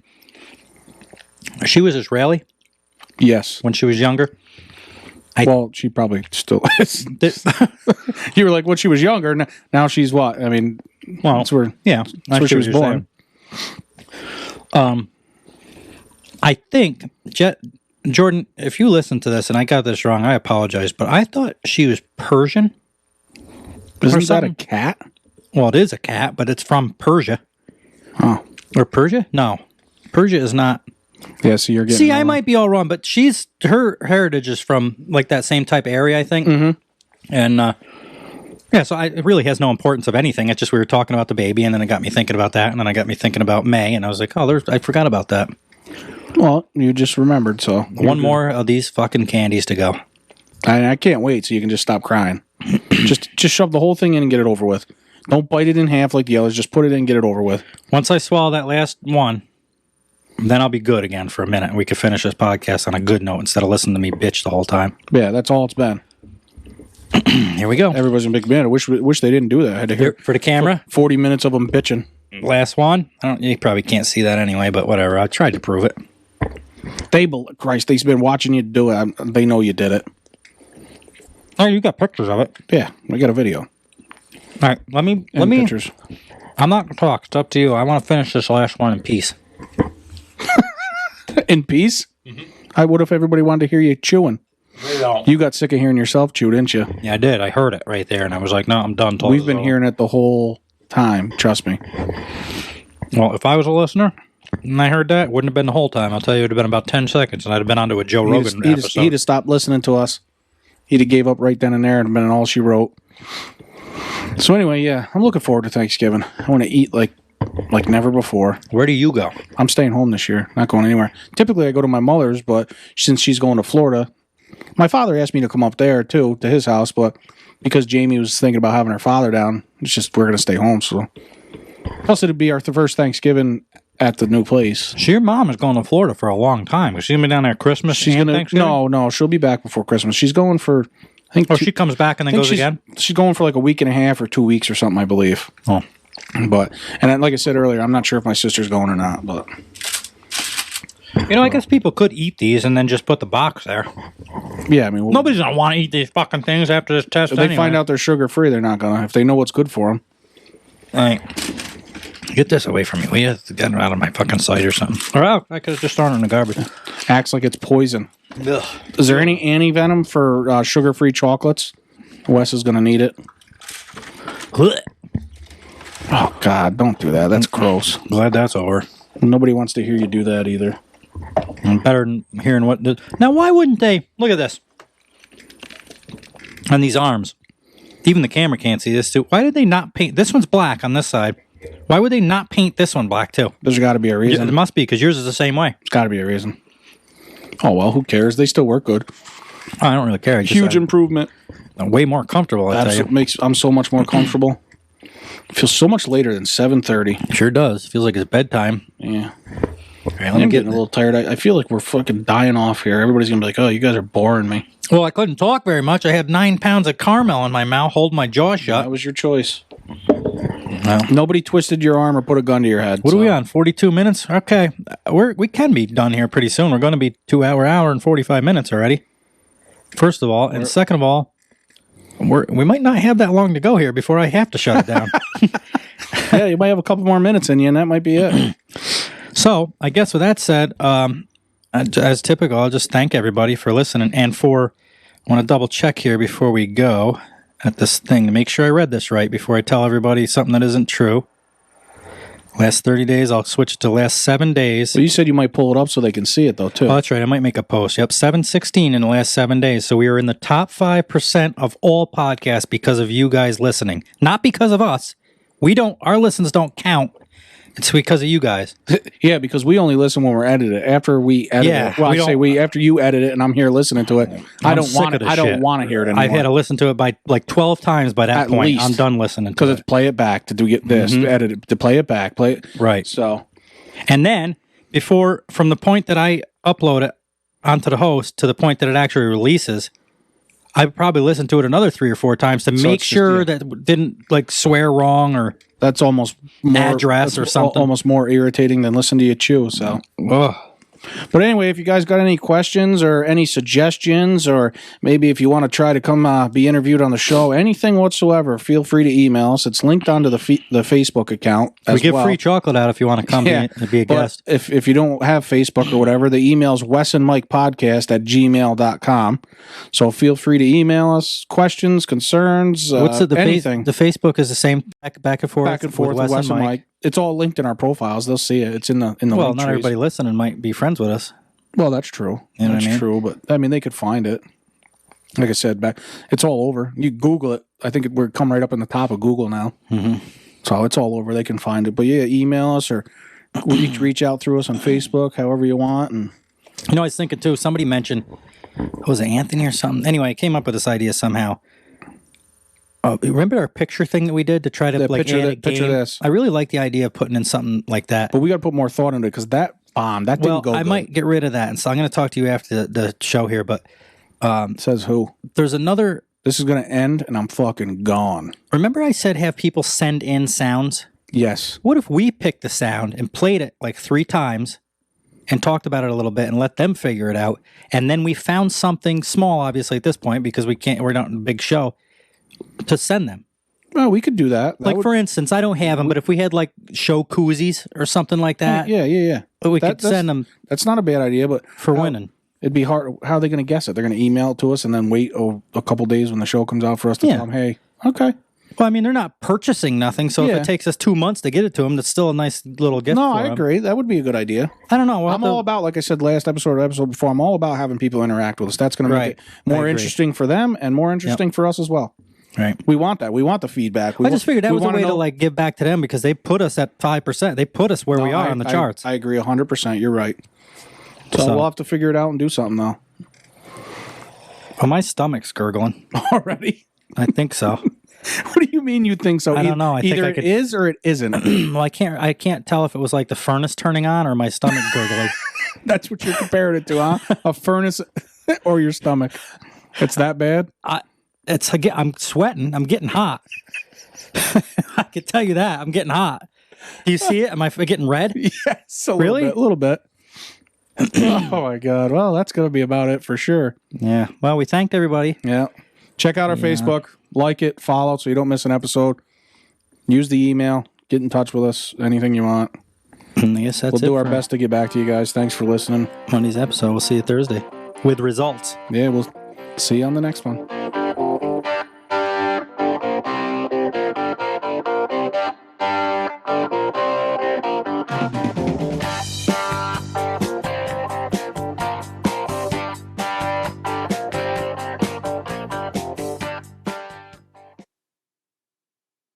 She was Israeli Yes. when she was younger. Well, she probably still is. You were like, when she was younger, now she's what? I mean, Well, that's where, yeah, that's where she was born. I think, Jordan, if you listen to this and I got this wrong, I apologize, but I thought she was Persian. Isn't that a something? cat? Well, it is a cat, but it's from Persia. Oh. Or Persia? No. Persia is not. Yeah, so you're getting... See, I might be all wrong, but her heritage is from like that same type of area, I think. And yeah, so it really has no importance of anything. It's just we were talking about the baby, and then it got me thinking about that, and then I got me thinking about May, and I was like, oh, I forgot about that. Well, you just remembered, so... One more of these fucking candies to go. I can't wait so you can just stop crying. just shove the whole thing in and get it over with. Don't bite it in half like the others. Just put it in and get it over with. Once I swallow that last one, then I'll be good again for a minute, and we can finish this podcast on a good note instead of listening to me bitch the whole time. Yeah, that's all it's been. Here we go. Everybody's a big fan. I wish they didn't do that. I had to hear For the camera, 40 minutes of them bitching. last one. You probably can't see that anyway, but whatever. I tried to prove it. They've been watching you do it. They know you did it. Oh, you got pictures of it. Yeah, I got a video. All right, let me. Pictures. I'm not gonna talk. It's up to you. I want to finish this last one in peace. In peace? I would if everybody wanted to hear you chewing. They don't. You got sick of hearing yourself chew, didn't you? Yeah, I did. I heard it right there, and I was like, no, I'm done. We've been hearing it the whole time. Trust me. Well, if I was a listener and I heard that, it wouldn't have been the whole time. I'll tell you, it would have been about 10 seconds, and I'd have been onto a Joe Rogan episode. He'd have stopped listening to us. He'd have gave up right then and there and been all she wrote. So anyway, yeah, I'm looking forward to Thanksgiving. I want to eat like never before. Where do you go? I'm staying home this year, not going anywhere. Typically, I go to my mother's, but since she's going to Florida, my father asked me to come up there too, to his house, but because Jamie was thinking about having her father down, it's just we're going to stay home. So, plus it'd be our first Thanksgiving at the new place. So your mom is going to Florida for a long time. She's going to be down there at Christmas. She's and gonna Thanksgiving? no, she'll be back before Christmas. She's going for I think Oh, she comes back and then goes again? She's going for like a week and a half or 2 weeks or something, I believe. Oh. But, and then, like I said earlier, I'm not sure if my sister's going or not, but. You know, I guess people could eat these and then just put the box there. Yeah, I mean. Nobody's going to want to eat these fucking things after this test If they find out they're sugar-free, they're not going to. If they know what's good for them. All right. Get this away from me. We have to get it out of my fucking sight or something. Or I could have just thrown it in the garbage. Acts like it's poison. Ugh. Is there any anti-venom for sugar-free chocolates? Wes is going to need it. Oh, God, don't do that. That's gross. Glad that's over. Nobody wants to hear you do that either. I'm better than hearing what... Now, why wouldn't they... Look at this. On these arms. Even the camera can't see this, too. Why did they not paint... This one's black on this side. Why would they not paint this one black, too? There's got to be a reason. It must be, because yours is the same way. There's got to be a reason. Oh, well, who cares? They still work good. I don't really care. Huge improvement. I'm way more comfortable, I tell you. I'm so much more comfortable. It feels so much later than 7:30. Sure does. Feels like it's bedtime. Yeah. Okay, I'm getting a little tired. I feel like we're fucking dying off here. Everybody's going to be like, oh, you guys are boring me. Well, I couldn't talk very much. I had 9 pounds of caramel in my mouth, holding my jaw shut. That was your choice. Well, Nobody twisted your arm or put a gun to your head. what are we on? 42 minutes? Okay. We can be done here pretty soon. We're going to be 2 hour and 45 minutes already. First of all. And second of all, we might not have that long to go here before I have to shut it down. Yeah, you might have a couple more minutes in you, and that might be it. So, I guess with that said, as typical, I'll just thank everybody for listening. And I want to double check here before we go at this thing to make sure I read this right before I tell everybody something that isn't true. Last 30 days, I'll switch it to last 7 days. Well, you said you might pull it up so they can see it, though, too. Oh, that's right. I might make a post. Yep, 716 in the last 7 days. So we are in the top 5% of all podcasts because of you guys listening. Not because of us. Our listens don't count. It's because of you guys. Yeah, because we only listen when we're edited. After we edit it, well, after you edit it and I'm here listening to it, I don't want to hear it anymore. I've had to listen to it by like 12 times by that At point. least. I'm done listening to it. Because it's play it back to get this, to edit it, to play it back, play it. Right. So, and then from the point that I upload it onto the host to the point that it actually releases, I probably listened to it another 3 or 4 times to make sure that it didn't like swear wrong or that's almost more address or something. Almost more irritating than listen to you chew. So, ugh. But anyway, if you guys got any questions or any suggestions, or maybe if you want to try to come be interviewed on the show, anything whatsoever, feel free to email us. It's linked onto the Facebook account as We give well. free chocolate out if you want to come be a guest. If you don't have Facebook or whatever, the email's wesandmikepodcast@gmail.com. So feel free to email us questions, concerns, What's anything. The Facebook is the same back and forth. Back and forth with Wes and Mike. It's all linked in our profiles. They'll see it. It's in the Well, link not trees. everybody listening might be friends with us. Well, that's true. You know That's what I mean? true, but I mean they could find it. Like I said, it's all over. You Google it. I think we're come right up in the top of Google now. Mm-hmm. So it's all over. They can find it. But yeah, email us or reach out through us on Facebook, however you want. And I was thinking too. Somebody mentioned, was it Anthony or something? Anyway, I came up with this idea somehow. Remember our picture thing that we did to try to picture this. I really like the idea of putting in something like that. But we got to put more thought into it because that bomb didn't go good. I might get rid of that, and so I'm going to talk to you after the show here. But says who? There's another. This is going to end, and I'm fucking gone. Remember, I said have people send in sounds. Yes. What if we picked the sound and played it like 3 times? And talked about it a little bit and let them figure it out. And then we found something small, obviously, at this point, because we're not in a big show, to send them. Well, we could do that. For instance, I don't have them, but if we had like show koozies or something like that. Yeah. We could send them. That's not a bad idea, but for winning. It'd be hard. How are they going to guess it? They're going to email it to us and then wait a couple days when the show comes out for us to tell them, hey, okay. Well, I mean, they're not purchasing nothing, so if it takes us 2 months to get it to them, that's still a nice little gift. No, I agree. That would be a good idea. I don't know. I'm all about, like I said last episode before, I'm all about having people interact with us. That's going to make it more interesting for them and more interesting for us as well. Right. We want that. We want the feedback. I just figured that was a way to like give back to them because they put us at 5%. They put us where we are on the charts. I agree 100%. You're right. So we'll have to figure it out and do something though. Well, my stomach's gurgling already. I think so. What do you mean you think so? I don't know. Either it is or it isn't. Well, I can't tell if it was like the furnace turning on or my stomach gurgling. That's what you're comparing it to, huh? A furnace or your stomach. It's that bad? I'm sweating. I'm getting hot. I can tell you that. I'm getting hot. Do you see it? Am I getting red? Yes, a Really? little bit. Oh my God. Well, that's going to be about it for sure. Yeah. Well, we thanked everybody. Yeah. Check out our Facebook, like it, follow so you don't miss an episode. Use the email, get in touch with us, anything you want. I guess that's We'll do our for best to get back to you guys. Thanks for listening. Monday's episode. We'll see you Thursday with results. Yeah, we'll see you on the next one.